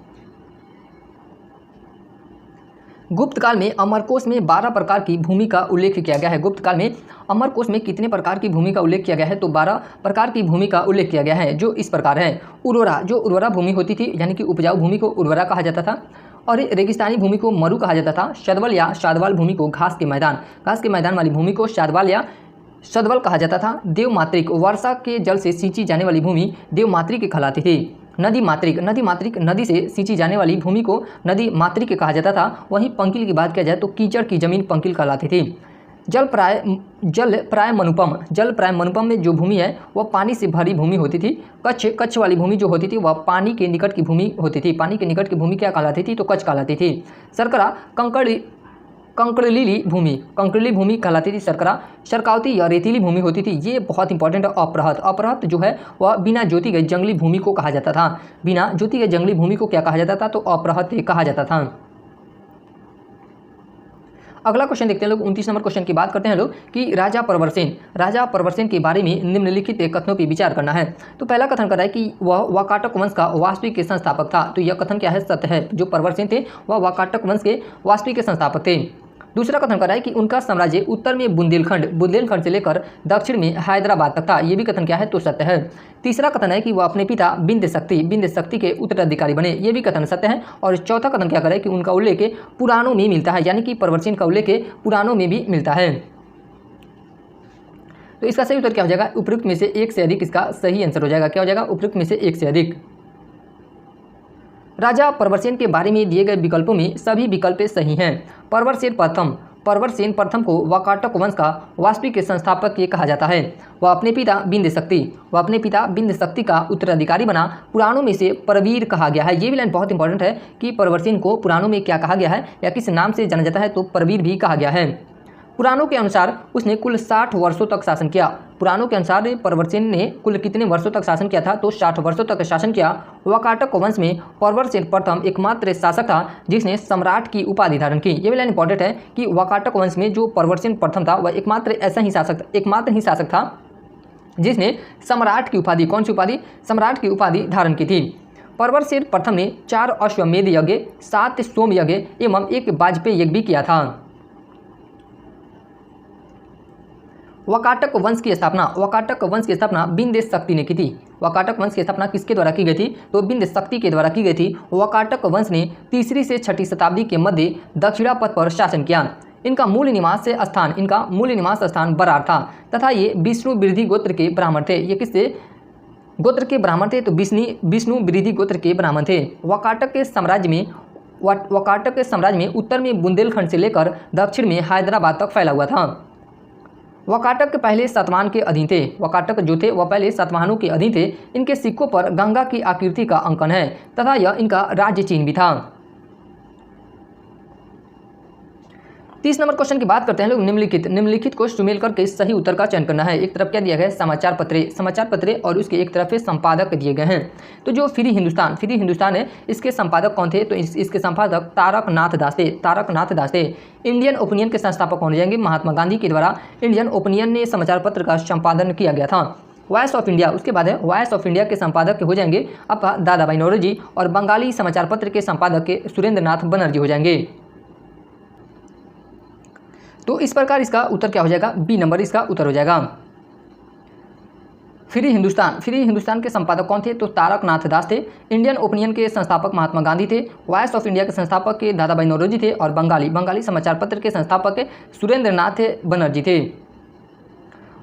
गुप्त काल में अमरकोश में 12 प्रकार की भूमि का उल्लेख किया गया है। गुप्त काल में अमरकोश में कितने प्रकार की भूमि का उल्लेख किया गया है? तो 12 प्रकार की भूमि का उल्लेख किया गया है, जो इस प्रकार है। उर्वरा भूमि होती थी यानी कि उपजाऊ भूमि को उर्वरा कहा जाता था, और रेगिस्तानी भूमि को मरु कहा जाता था। शद्वल या शाद्वाल भूमि को घास के मैदान वाली भूमि को शाद्वाल या शद्वल कहा जाता था। देवमातृक वर्षा के जल से सींची जाने वाली भूमि देवमातृक कहलाती थी। नदी मातृक नदी से सींची जाने वाली भूमि को नदी मातृक कहा जाता था। वहीं पंकिल की बात किया जाए तो कीचड़ की जमीन पंकिल कहलाती थी। जल प्राय मनुपम में जो भूमि है वह पानी से भरी भूमि होती थी। कच्छ वाली भूमि जो होती थी वह पानी के निकट की भूमि होती थी। पानी के निकट की भूमि क्या कहलाती थी? तो कच्छ कहलाती थी। सरकरा कंकड़ली भूमि कहलाती थी। सरकावती या रेतीली भूमि होती थी। ये बहुत इंपॉर्टेंट है। अपरहत जो है वह बिना जोती गई जंगली भूमि को कहा जाता था। बिना जोती गई जंगली भूमि को क्या कहा जाता था? तो अपरहत कहा जाता था। अगला क्वेश्चन देखते हैं लोग 29 नंबर क्वेश्चन की बात करते हैं लोग कि राजा प्रवरसेन के बारे में निम्नलिखित कथनों पर विचार करना है। तो पहला कथन कर रहा है कि वह वाकाटक वंश का वास्तविक संस्थापक था। तो यह कथन क्या है? सत्य है। जो प्रवरसेन थे वह वाकाटक वंश के वास्तविक संस्थापक थे। दूसरा कथन कर रहा है कि उनका साम्राज्य उत्तर में बुंदेलखंड से लेकर दक्षिण में हैदराबाद तक था। ये भी कथन क्या है? तो सत्य है। तीसरा कथन है कि वह अपने पिता बिंद शक्ति के उत्तराधिकारी बने। ये भी कथन सत्य है। और चौथा कथन क्या कर रहा है कि उनका उल्लेख पुराणों में मिलता है, यानी कि प्रवरसेन का उल्लेख पुराणों में भी मिलता है। तो इसका सही उत्तर क्या हो जाएगा? उपयुक्त में से एक से अधिक इसका सही आंसर हो जाएगा। क्या हो जाएगा? उपयुक्त में से एक से अधिक। राजा प्रवरसेन के बारे में दिए गए विकल्पों में सभी विकल्प सही हैं। प्रवरसेन प्रथम को वाकाटक वंश का वास्तविक संस्थापक ये कहा जाता है। वह अपने पिता बिंद शक्ति का उत्तराधिकारी बना। पुराणों में से परवीर कहा गया है। ये भी लाइन बहुत इंपॉर्टेंट है कि प्रवरसेन को पुराणों में क्या कहा गया है या किस नाम से जाना जाता है? तो परवीर भी कहा गया है। पुराणों के अनुसार उसने कुल 60 वर्षों तक शासन किया। पुराणों के अनुसार प्रवरसेन ने कुल कितने वर्षों तक शासन किया था? तो 60 वर्षों तक शासन किया। वाकाटक वंश में प्रवरसेन प्रथम एकमात्र शासक था जिसने सम्राट की उपाधि धारण की। ये भी लाइन इंपॉर्टेंट है कि वाकाटक वंश में जो प्रवरसेन प्रथम था वह एकमात्र ही शासक था जिसने सम्राट की उपाधि, कौन सी उपाधि? सम्राट की उपाधि धारण की थी। प्रवरसेन प्रथम ने 4 अश्वमेध यज्ञ, 7 सोम यज्ञ एवं 1 वाजपेयी यज्ञ भी किया था। वाकाटक वंश की स्थापना बिंद शक्ति ने की थी। वाकाटक वंश की स्थापना किसके द्वारा की गई थी? तो बिंद शक्ति के द्वारा की गई थी। वाकाटक वंश ने 3री से 6ठी शताब्दी के मध्य दक्षिणापथ पर शासन किया। इनका मूल निवास स्थान बरार था तथा ये विष्णु वृद्धि गोत्र के ब्राह्मण थे। ये किससे गोत्र के ब्राह्मण थे? तो विष्णु वृद्धि गोत्र के ब्राह्मण थे। वाकाटक के साम्राज्य में उत्तर में बुंदेलखंड से लेकर दक्षिण में हैदराबाद तक फैला हुआ था। वाकाटक पहले सातवाहन के अधीन थे। वाकाटक जो थे वह पहले सातवाहनों के अधीन थे। इनके सिक्कों पर गंगा की आकृति का अंकन है तथा यह इनका राज्य चिन्ह भी था। 30 नंबर क्वेश्चन की बात करते हैं लोग। निम्नलिखित को सुमेल करके सही उत्तर का चयन करना है। एक तरफ क्या दिया गया है, समाचार पत्रे और उसके एक तरफ संपादक दिए गए हैं। तो जो फ्री हिंदुस्तान है, इसके संपादक कौन थे, तो इसके संपादक तारकनाथ दास थे। इंडियन ओपिनियन के संस्थापक कौन हो जाएंगे, महात्मा गांधी के द्वारा इंडियन ओपिनियन ने समाचार पत्र का संपादन किया गया था। वॉइस ऑफ इंडिया, उसके बाद है वॉइस ऑफ इंडिया के संपादक हो जाएंगे आपका दादा भाई नौरोजी और बंगाली समाचार पत्र के संपादक के सुरेंद्र नाथ बनर्जी हो जाएंगे। तो इस प्रकार इसका उत्तर क्या हो जाएगा, बी नंबर इसका उत्तर हो जाएगा। फ्री हिंदुस्तान के संपादक कौन थे, तो तारकनाथ दास थे। इंडियन ओपिनियन के संस्थापक महात्मा गांधी थे। वॉइस ऑफ इंडिया के संस्थापक के दादा भाई नौरोजी थे और बंगाली समाचार पत्र के संस्थापक के सुरेंद्र नाथ बनर्जी थे।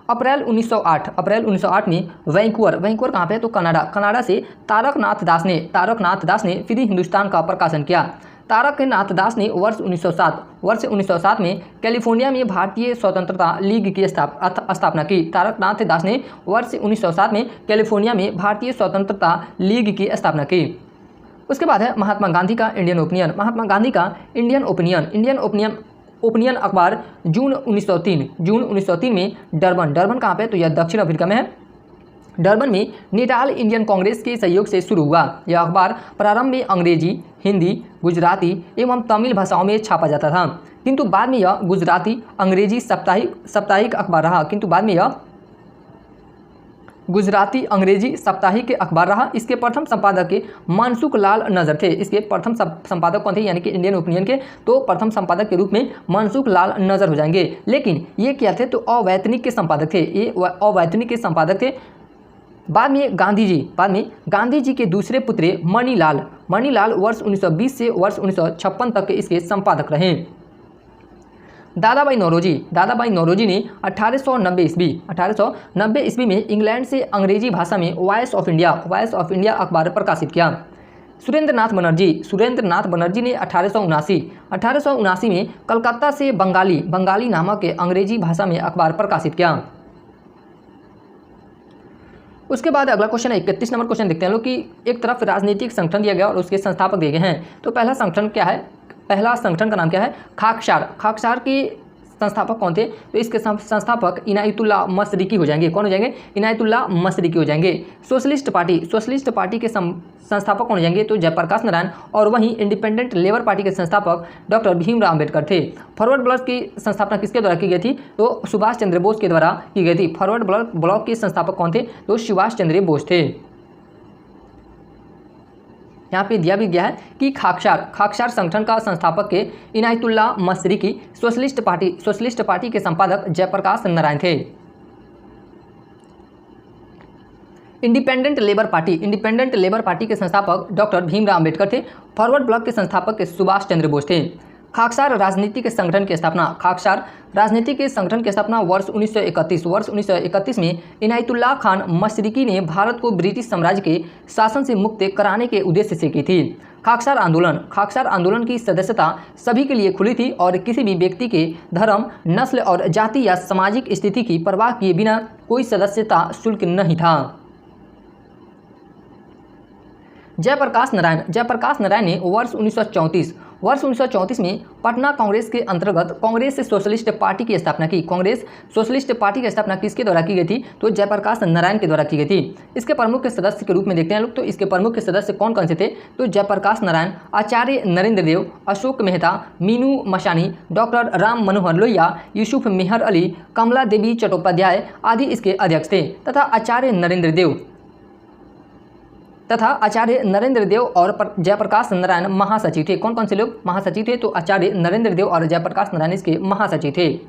अप्रैल 1908 में वैंकूवर कहाँ पे, तो कनाडा से तारकनाथ दास ने फ्री हिंदुस्तान का प्रकाशन किया। तारकनाथ दास ने वर्ष 1907 में कैलिफोर्निया में भारतीय स्वतंत्रता लीग की स्थापना की। तारकनाथ दास ने वर्ष 1907 में कैलिफोर्निया में भारतीय स्वतंत्रता लीग की स्थापना की। उसके बाद है महात्मा गांधी का इंडियन ओपिनियन अखबार जून 1903 में डरबन कहाँ पे, तो यह दक्षिण अफ्रीका में है। डरबन में नेटाल इंडियन कांग्रेस के सहयोग से शुरू हुआ। यह अखबार प्रारंभ में अंग्रेजी, हिंदी, गुजराती एवं तमिल भाषाओं में छापा जाता था, किंतु बाद में यह गुजराती अंग्रेजी साप्ताहिक अखबार रहा। इसके प्रथम संपादक के मनसुख लाल नजर थे। इसके प्रथम संपादक कौन थे, यानी कि इंडियन ओपिनियन के, तो प्रथम संपादक के रूप में मनसुख लाल नजर हो जाएंगे। लेकिन ये क्या थे, तो अवैतनिक के संपादक थे। बाद में गांधी जी के दूसरे पुत्र मणिलाल वर्ष 1920 से वर्ष 1956 तक इसके संपादक रहे। दादा भाई नौरोजी ने 1890 ईस्वी में इंग्लैंड से अंग्रेजी भाषा में वॉइस ऑफ इंडिया अखबार प्रकाशित किया। सुरेंद्र नाथ बनर्जी ने 1879 में कलकत्ता से बंगाली नामक अंग्रेजी भाषा में अखबार प्रकाशित किया। उसके बाद अगला क्वेश्चन है 31 नंबर क्वेश्चन देखते हैं लोग कि एक तरफ राजनीतिक संगठन दिया गया और उसके संस्थापक दिए गए हैं। तो पहला संगठन का नाम क्या है, खाकसार के संस्थापक कौन थे, तो इसके संस्थापक इनायतुल्लाह मशरिकी हो जाएंगे। कौन हो जाएंगे, इनायतुल्लाह मशरिकी हो जाएंगे। सोशलिस्ट पार्टी के संस्थापक कौन हो जाएंगे, तो जयप्रकाश नारायण और वहीं इंडिपेंडेंट लेबर पार्टी के संस्थापक डॉक्टर भीमराव अम्बेडकर थे। फॉरवर्ड ब्लॉक की संस्थापना किसके द्वारा की गई थी, तो सुभाष चंद्र बोस के द्वारा की गई थी। फॉरवर्ड ब्लॉक के संस्थापक कौन थे, तो सुभाष चंद्र बोस थे। यहाँ पे दिया भी गया है कि खाकसार संगठन का संस्थापक के इनायतुल्लाह मशरिकी, सोशलिस्ट पार्टी के संपादक जयप्रकाश नारायण थे। इंडिपेंडेंट लेबर पार्टी के संस्थापक डॉक्टर भीमराव अम्बेडकर थे। फॉरवर्ड ब्लॉक के संस्थापक खाकसार राजनीतिक संगठन की स्थापना वर्ष 1931 में इनायतुल्लाह खान मशरिकी ने भारत को ब्रिटिश साम्राज्य के शासन से मुक्त कराने के उद्देश्य से की थी। खाकसार आंदोलन की सदस्यता सभी के लिए खुली थी और किसी भी व्यक्ति के धर्म, नस्ल और जाति या सामाजिक स्थिति की परवाह किए बिना कोई सदस्यता शुल्क नहीं था। जयप्रकाश नारायण ने वर्ष 1934 में पटना कांग्रेस के अंतर्गत कांग्रेस सोशलिस्ट पार्टी की स्थापना की। कांग्रेस सोशलिस्ट पार्टी की स्थापना किसके द्वारा की गई थी, तो जयप्रकाश नारायण के द्वारा की गई थी। इसके प्रमुख सदस्य के रूप में देखते हैं लोग, तो इसके प्रमुख सदस्य कौन कौन से थे, तो जयप्रकाश नारायण, आचार्य नरेंद्र देव, अशोक मेहता, मीनू मशानी, डॉक्टर राम मनोहर लोहिया, यूसुफ मेहर अली, कमला देवी चट्टोपाध्याय आदि इसके अध्यक्ष थे। तथा आचार्य नरेंद्र देव और जयप्रकाश नारायण महासचिव थे। कौन कौन से लोग महासचिव थे, तो आचार्य नरेंद्र देव और जयप्रकाश नारायण इसके महासचिव थे।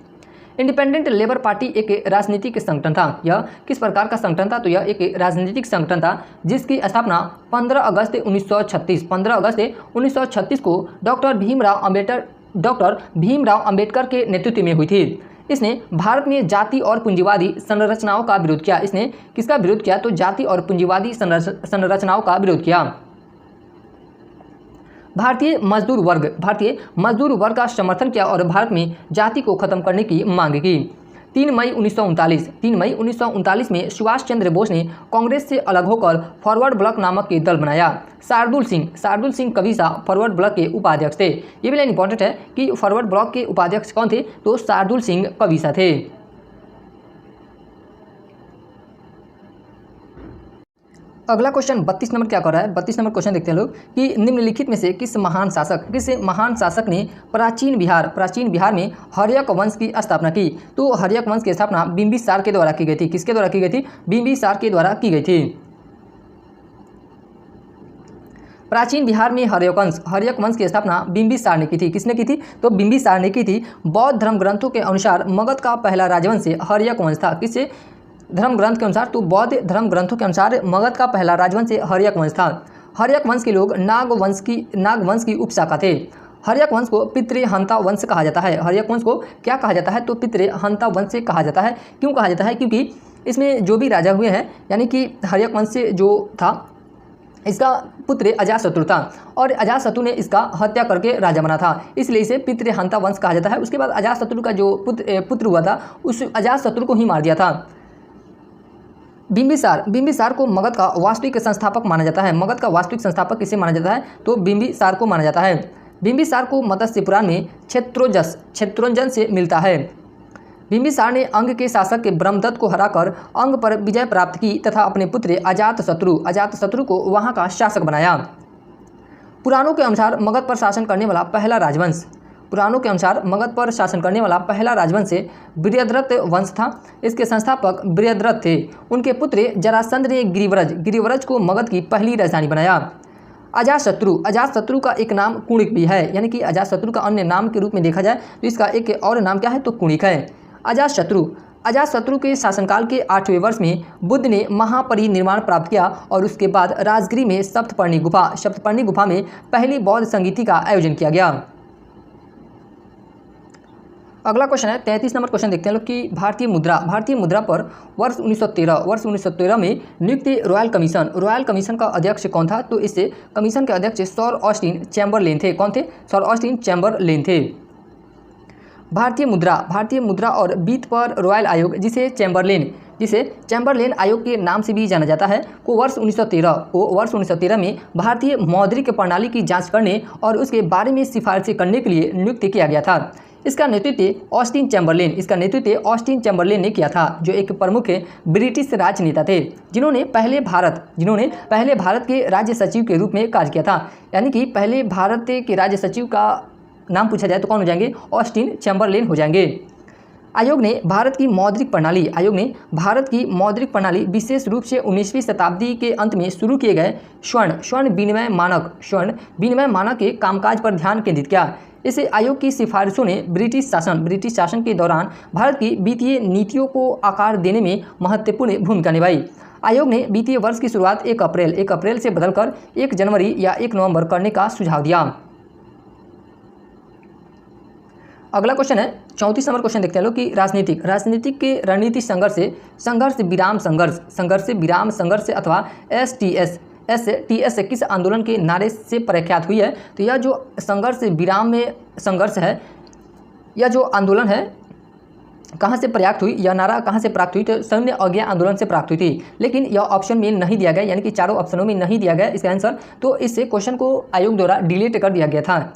इंडिपेंडेंट लेबर पार्टी एक राजनीतिक संगठन था। यह किस प्रकार का संगठन था, तो यह एक राजनीतिक संगठन था जिसकी स्थापना 15 अगस्त 1936 को डॉक्टर भीमराव अम्बेडकर के नेतृत्व में हुई थी। इसने भारत में जाति और पूंजीवादी संरचनाओं का विरोध किया। इसने किसका विरोध किया, तो जाति और पूंजीवादी संरचनाओं का विरोध किया। भारतीय मजदूर वर्ग का समर्थन किया और भारत में जाति को खत्म करने की मांग की। 3 मई 1939 में सुभाष चंद्र बोस ने कांग्रेस से अलग होकर फॉरवर्ड ब्लॉक नामक के दल बनाया। शार्दुल सिंह कविसा फॉरवर्ड ब्लॉक के उपाध्यक्ष थे। ये भी लाइन इंपॉर्टेंट है कि फॉरवर्ड ब्लॉक के उपाध्यक्ष कौन थे, तो शार्दुल सिंह कविसा थे। अगला क्वेश्चन 32 नंबर क्या कर रहा है, 32 नंबर क्वेश्चन देखते हैं लोग कि निम्नलिखित में से किस महान शासक ने प्राचीन बिहार में हर्यक वंश की स्थापना की। तो हर्यक वंश की स्थापना बिंबिसार के द्वारा की गई थी। किसके द्वारा की गई थी? बिंबिसार के द्वारा की गई थी। प्राचीन बिहार में हर्यक वंश की स्थापना बिंबिसार ने की थी। किसने की थी? तो बिंबिसार ने की थी। बौद्ध धर्म ग्रंथों के अनुसार मगध का पहला राजवंश हर्यक वंश था। किससे? धर्म ग्रंथ के अनुसार, तो बौद्ध धर्म ग्रंथों के अनुसार मगध का पहला राजवंश हर्यक वंश था। हर्यक वंश के लोग नाग वंश की उपशाखा थे। हर्यक वंश को पितृहंता वंश कहा जाता है। हर्यक वंश को क्या कहा जाता है? तो पितृहंता वंश से कहा जाता है। क्यों कहा जाता है? क्योंकि इसमें जो भी राजा हुए हैं, यानी कि हर्यक वंश से जो था, इसका पुत्र अजातशत्रु था और अजातशत्रु ने इसका हत्या करके राजा बना था, इसलिए इसे पितृहंता वंश कहा जाता है। उसके बाद अजातशत्रु का जो पुत्र हुआ था, उस अजातशत्रु को ही मार दिया था। बिंबिसार को मगध का वास्तविक संस्थापक माना जाता है। मगध का वास्तविक संस्थापक किसे माना जाता है? तो बिंबिसार को माना जाता है। बिंबिसार को मत्स्य पुराण में क्षेत्रोंजन से मिलता है। बिंबिसार ने अंग के शासक के ब्रह्मदत्त को हराकर अंग पर विजय प्राप्त की तथा अपने पुत्र अजातशत्रु को वहां का शासक बनाया। पुराणों के अनुसार मगध पर शासन करने वाला पहला राजवंश बृहद्रथ वंश था। इसके संस्थापक बृहद्रथ थे। उनके पुत्र जरासंध ने गिरिव्रज को मगध की पहली राजधानी बनाया। अजातशत्रु का एक नाम कुणिक भी है, यानी कि अजातशत्रु का अन्य नाम के रूप में देखा जाए तो इसका एक और नाम क्या है? तो कुणिक है। अजातशत्रु के शासनकाल के 8वें वर्ष में बुद्ध ने महापरिनिर्वाण प्राप्त किया और उसके बाद राजगिरी में सप्तपर्णी गुफा में पहली बौद्ध संगीति का आयोजन किया गया। अगला क्वेश्चन है 33 नंबर क्वेश्चन देखते हैं लोग कि भारतीय मुद्रा पर वर्ष 1913 में नियुक्त रॉयल कमीशन का अध्यक्ष कौन था? तो इससे कमीशन के अध्यक्ष सर ऑस्टिन चैम्बरलेन थे। कौन थे? सर ऑस्टिन चैम्बरलेन थे। भारतीय मुद्रा और वित्त पर रॉयल आयोग, जिसे चैम्बरलेन आयोग के नाम से भी जाना जाता है, को वर्ष 1913 में भारतीय मौद्रिक प्रणाली की जांच करने और उसके बारे में सिफारिशें करने के लिए नियुक्त किया गया था। इसका नेतृत्व ऑस्टिन चैम्बरलेन ने किया था, जो एक प्रमुख ब्रिटिश राजनेता थे, जिन्होंने पहले भारत के राज्य सचिव के रूप में कार्य किया था। यानी कि पहले भारत के राज्य सचिव का नाम पूछा जाए तो कौन हो जाएंगे? ऑस्टिन चैम्बरलेन हो जाएंगे। आयोग ने भारत की मौद्रिक प्रणाली विशेष रूप से 19वीं शताब्दी के अंत में शुरू किए गए स्वर्ण विनिमय मानक के कामकाज पर ध्यान केंद्रित किया। इस आयोग की सिफारिशों ने ब्रिटिश शासन के दौरान भारत की वित्तीय नीतियों को आकार देने में महत्वपूर्ण भूमिका निभाई। आयोग ने वित्तीय वर्ष की शुरुआत 1 अप्रैल से बदलकर 1 जनवरी या 1 नवंबर करने का सुझाव दिया। अगला क्वेश्चन है 34 नंबर क्वेश्चन देखते हैं लोग कि राजनीतिक के रणनीति संघर्ष विराम संघर्ष अथवा STS किस आंदोलन के नारे से प्रख्यात हुई है? तो यह जो संघर्ष विराम में संघर्ष है, यह जो आंदोलन है कहाँ से प्राप्त हुई? यह नारा कहाँ से प्राप्त हुई? तो सैन्य अज्ञा आंदोलन से प्राप्त हुई थी, लेकिन यह ऑप्शन में नहीं दिया गया, यानी कि चारों ऑप्शनों में नहीं दिया गया इसका आंसर, तो इससे क्वेश्चन को आयोग द्वारा डिलीट कर दिया गया था।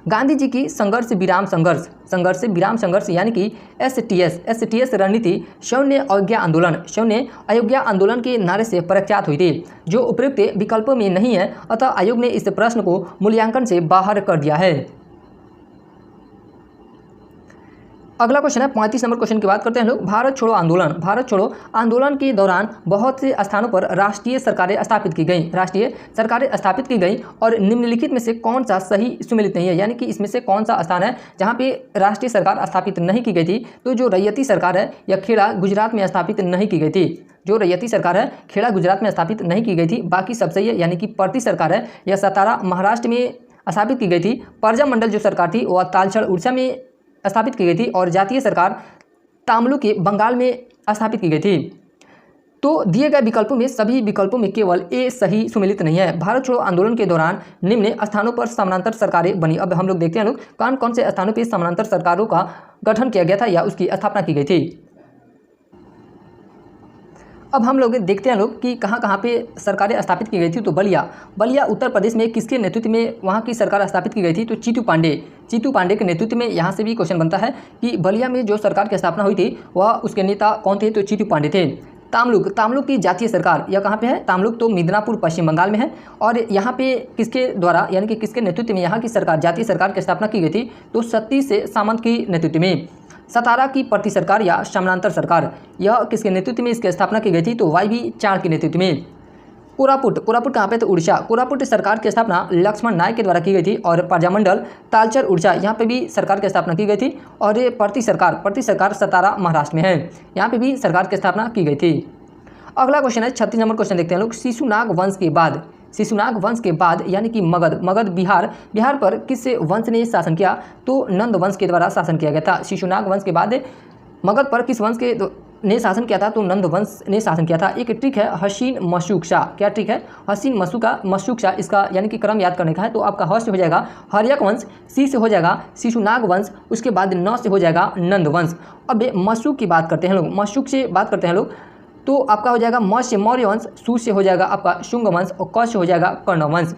गांधी जी की संघर्ष विराम संघर्ष यानी कि STS रणनीति सैन्य अयोग्या आंदोलन के नारे से प्रख्यात हुई थी, जो उपयुक्त विकल्पों में नहीं है, अतः आयोग ने इस प्रश्न को मूल्यांकन से बाहर कर दिया है। अगला क्वेश्चन है 35 नंबर क्वेश्चन की बात करते हैं लोग। भारत छोड़ो आंदोलन के दौरान बहुत से स्थानों पर राष्ट्रीय सरकारें स्थापित की गई और निम्नलिखित में से कौन सा सही सुमेलित नहीं है? यानी कि इसमें से कौन सा स्थान है जहां पे राष्ट्रीय सरकार स्थापित नहीं की गई थी? तो जो रैयती सरकार है यह खेड़ा गुजरात में स्थापित नहीं की गई थी। जो रैयती सरकार है खेड़ा गुजरात में स्थापित नहीं की गई थी, बाकी सब सही है। यानी कि प्रति सरकार है यह सतारा महाराष्ट्र में स्थापित की गई थी। पर्जा मंडल जो सरकार थी वह तालचड़ उड़ीसा में स्थापित की गई थी और जातीय सरकार तामिलु बंगाल में स्थापित की गई थी। तो दिए गए विकल्पों में सभी विकल्पों में केवल ए सही सुमेलित नहीं है। भारत छोड़ो आंदोलन के दौरान निम्न स्थानों पर समानांतर सरकारें बनी। अब हम लोग देखते हैं लोग कौन कौन से स्थानों पर समानांतर सरकारों का गठन किया गया था या उसकी स्थापना की गई थी। अब हम लोग देखते हैं लोग कि कहाँ कहाँ पे सरकारें स्थापित की गई थी। तो बलिया उत्तर प्रदेश में किसके नेतृत्व में वहाँ की सरकार स्थापित की गई थी? तो चीतू पांडे के नेतृत्व में। यहाँ से भी क्वेश्चन बनता है कि बलिया में जो सरकार की स्थापना हुई थी वह उसके नेता कौन थे? तो चीतू पांडे थे। तामलुक की जातीय सरकार यह कहाँ पे है? तामलुक तो मिदनापुर पश्चिम बंगाल में है। और यहाँ पे किसके द्वारा यानी कि किसके नेतृत्व में यहाँ की सरकार जातीय सरकार की स्थापना की गई थी? तो सतीश सामंत की नेतृत्व में। सतारा की प्रति सरकार या समानांतर सरकार यह किसके नेतृत्व में इसकी स्थापना की गई थी? तो वाई चाण के नेतृत्व में। कोरापुट कहाँ पे? तो उड़ीसा। कोरापुट सरकार की स्थापना लक्ष्मण नायक के द्वारा की गई थी। और प्रजामंडल तालचर उड़ीसा यहाँ पे भी सरकार की स्थापना की गई थी। और ये प्रति सरकार सतारा महाराष्ट्र में है, यहाँ पे भी सरकार की स्थापना की गई थी। अगला क्वेश्चन है 36 नंबर क्वेश्चन देखते हैं लोग। शिशुनाग वंश के बाद यानी कि मगध बिहार पर किस वंश ने शासन किया? तो नंद वंश के द्वारा शासन किया गया था। शिशुनाग वंश के बाद मगध पर किस वंश के ने शासन किया था? तो नंद वंश ने शासन किया था। एक ट्रिक है हसीन मशूक शाह। क्या ट्रिक है? हसीन मशूक शाह। इसका यानी कि क्रम याद करने का है। तो आपका ह से हो जाएगा हर्यक वंश, सी से हो जाएगा शिशुनाग वंश, उसके बाद न से हो जाएगा नंद वंश। अब मशूक की बात करते हैं लोग, मशूक से बात करते हैं लोग। तो आपका हो जाएगा म से मौर्य वंश, सू से हो जाएगा आपका शुंग वंश और क से हो जाएगा कर्ण वंश।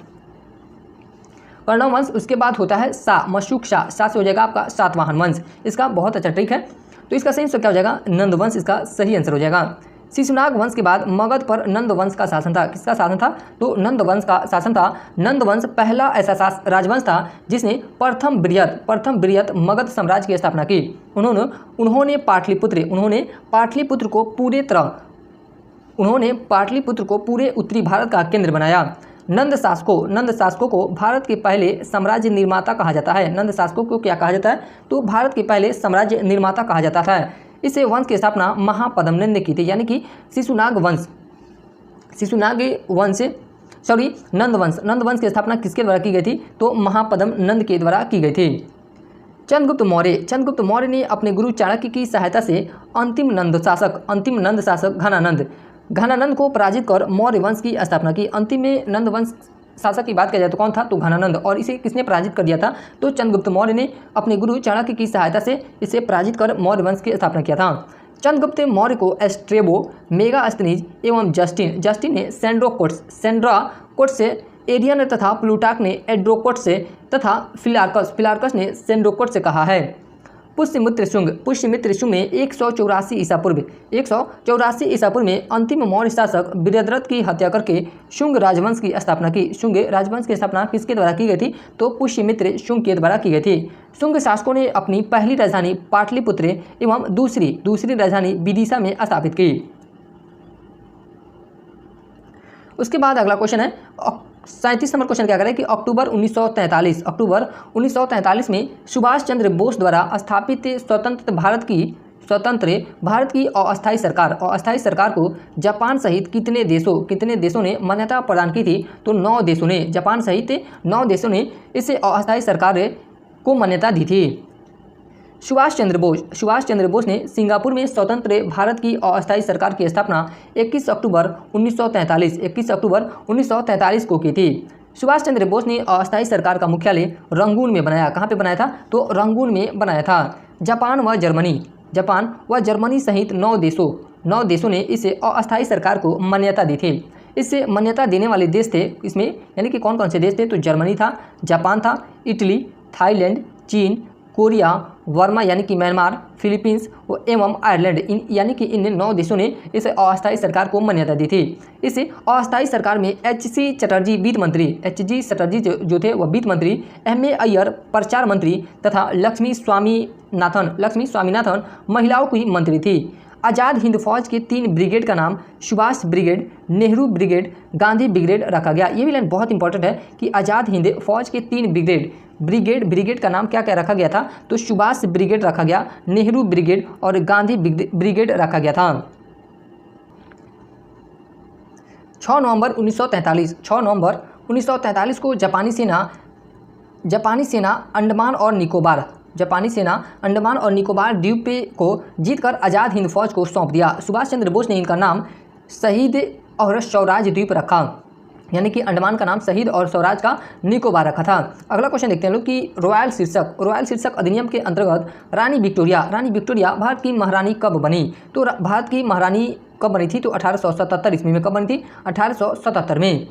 उसके बाद होता है मशूक शाह से हो जाएगा आपका सातवाहन वंश। इसका बहुत अच्छा ट्रिक है। तो इसका सही आंसर क्या हो जाएगा? नंद वंश इसका सही आंसर हो जाएगा। शिशुनाग वंश के बाद मगध पर नंद वंश का शासन था। किसका शासन था? तो नंद वंश का शासन था। नंद वंश पहला ऐसा राजवंश था जिसने प्रथम बृहत मगध साम्राज्य की स्थापना की। उन्होंने पाटलिपुत्र को पूरे उत्तरी भारत का केंद्र बनाया। नंद शासकों को भारत के पहले साम्राज्य निर्माता कहा जाता है। नंद शासकों को क्या कहा जाता है? तो भारत के पहले साम्राज्य निर्माता कहा जाता था। इस वंश की स्थापना महापद्मनंद ने की थी। यानी कि नंद वंश की स्थापना किसके द्वारा की गई थी? तो महापद्मनंद के द्वारा की गई थी। चंद्रगुप्त मौर्य ने अपने गुरु चाणक्य की सहायता से अंतिम नंद शासक घनानंद को पराजित कर मौर्य वंश की स्थापना की। अंतिम में नंद वंश शासक की बात किया जाए तो कौन था? तो घनानंद। और इसे किसने पराजित कर दिया था? तो चंद्रगुप्त मौर्य ने अपने गुरु चाणक्य की सहायता से इसे पराजित कर मौर्य वंश की स्थापना किया था। चंद्रगुप्त मौर्य को एस्ट्रेबो, मेगास्थनीज एवं जस्टिन ने सेंड्राकोट्स से, एरियन तथा प्लूटार्क ने एड्रोकोट्स से तथा फिलार्कस ने सेंड्रोकोट्स से कहा है। पुष्यमित्र शुंग ने 184 ईसा पूर्व में अंतिम मौर्य शासक वीरभद्र की हत्या करके शुंग राजवंश की स्थापना की। शुंग राजवंश की स्थापना किसके द्वारा की गई थी? तो पुष्यमित्र शुंग के द्वारा की गई थी। शुंग शासकों ने अपनी पहली राजधानी पाटलिपुत्र एवं दूसरी राजधानी विदिशा में स्थापित की। उसके बाद अगला क्वेश्चन है 37 नंबर क्वेश्चन क्या करें कि अक्टूबर 1943 में सुभाष चंद्र बोस द्वारा स्थापित स्वतंत्र भारत की अस्थायी सरकार को जापान सहित कितने देशों ने मान्यता प्रदान की थी? तो 9 देशों ने। जापान सहित 9 देशों ने इस अस्थायी सरकार को मान्यता दी थी। सुभाष चंद्र बोस ने सिंगापुर में स्वतंत्र भारत की अस्थायी सरकार की स्थापना 21 अक्टूबर 1943 को की थी। सुभाष चंद्र बोस ने अस्थायी सरकार का मुख्यालय रंगून में बनाया। कहाँ पे बनाया था? तो रंगून में बनाया था। जापान व जर्मनी सहित 9 देशों ने इस अस्थायी सरकार को मान्यता दी थी। इससे मान्यता देने वाले देश थे इसमें यानी कि कौन कौन से देश थे? तो जर्मनी था, जापान था, इटली, थाईलैंड, चीन, कोरिया, वर्मा यानी कि म्यांमार, फिलीपींस एवं आयरलैंड यानी कि इन 9 देशों ने इस अस्थायी सरकार को मान्यता दी थी। इस अस्थायी सरकार में एच.जी. चटर्जी जो थे वह वित्त मंत्री, एम.ए. अय्यर प्रचार मंत्री तथा लक्ष्मी स्वामीनाथन महिलाओं की मंत्री थी। आज़ाद हिंद फौज के 3 ब्रिगेड का नाम Subhash brigade, Nehru brigade, Gandhi brigade रखा गया। ये भी लाइन बहुत इंपॉर्टेंट है कि आज़ाद हिंद फौज के 3 ब्रिगेड का नाम क्या रखा गया था? तो सुभाष ब्रिगेड रखा गया, नेहरू ब्रिगेड और गांधी ब्रिगेड रखा गया था। 6 नवंबर 1943 को जापानी सेना अंडमान और निकोबार द्वीप को जीतकर आज़ाद हिंद फौज को सौंप दिया। सुभाष चंद्र बोस ने इनका नाम शहीद और स्वराज द्वीप रखा। यानी कि अंडमान का नाम शहीद और स्वराज का निकोबार रखा था। अगला क्वेश्चन देखते हैं लोग कि रॉयल शीर्षक अधिनियम के अंतर्गत रानी विक्टोरिया भारत की महारानी कब बनी? तो भारत की महारानी कब बनी थी? तो 1877 ईस्वी में। कब बनी थी? 1877 में।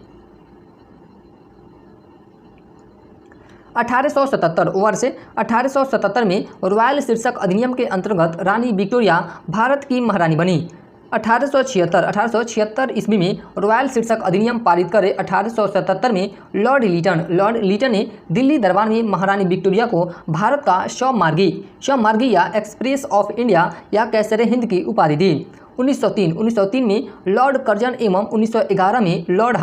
1877 वर्ष 1877 में रॉयल शीर्षक अधिनियम के अंतर्गत रानी विक्टोरिया भारत की महारानी बनी। 1876 ईस्वी में रॉयल शीर्षक अधिनियम पारित करे। 1877 में लॉर्ड लीटन ने दिल्ली दरबार में महारानी विक्टोरिया को भारत का शवमार्गी या एक्सप्रेस ऑफ इंडिया या कैसर हिंद की उपाधि दी। 1903 में लॉर्ड कर्जन एवं 1911 में लॉर्ड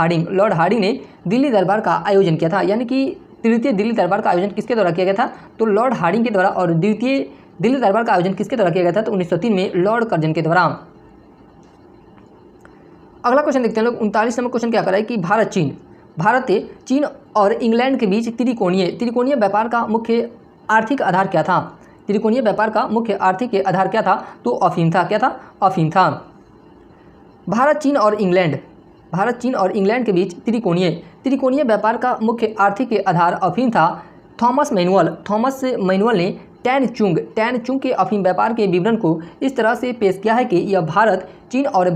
हार्डिंग ने दिल्ली दरबार का आयोजन किया था। यानी कि तृतीय दिल्ली दरबार का आयोजन किसके द्वारा किया गया था? तो लॉर्ड हार्डिंग के द्वारा। और द्वितीय दिल्ली दरबार का आयोजन किसके द्वारा किया गया था? तो 1903 में लॉर्ड कर्जन के द्वारा। अगला क्वेश्चन देखते हैं लोग। 39 नंबर क्वेश्चन क्या कर रहा है कि भारत चीन और इंग्लैंड के बीच त्रिकोणीय व्यापार का मुख्य आर्थिक आधार क्या था? त्रिकोणीय व्यापार का मुख्य आर्थिक आधार क्या था? तो अफीम था। क्या था? अफीम था। भारत चीन और इंग्लैंड के बीच त्रिकोणीय व्यापार का मुख्य आर्थिक आधार अफीम था। थॉमस मैनुअल ने टैन चुंग के अफीम व्यापार के विवरण को इस तरह से पेश किया है कि यह भारत चीन और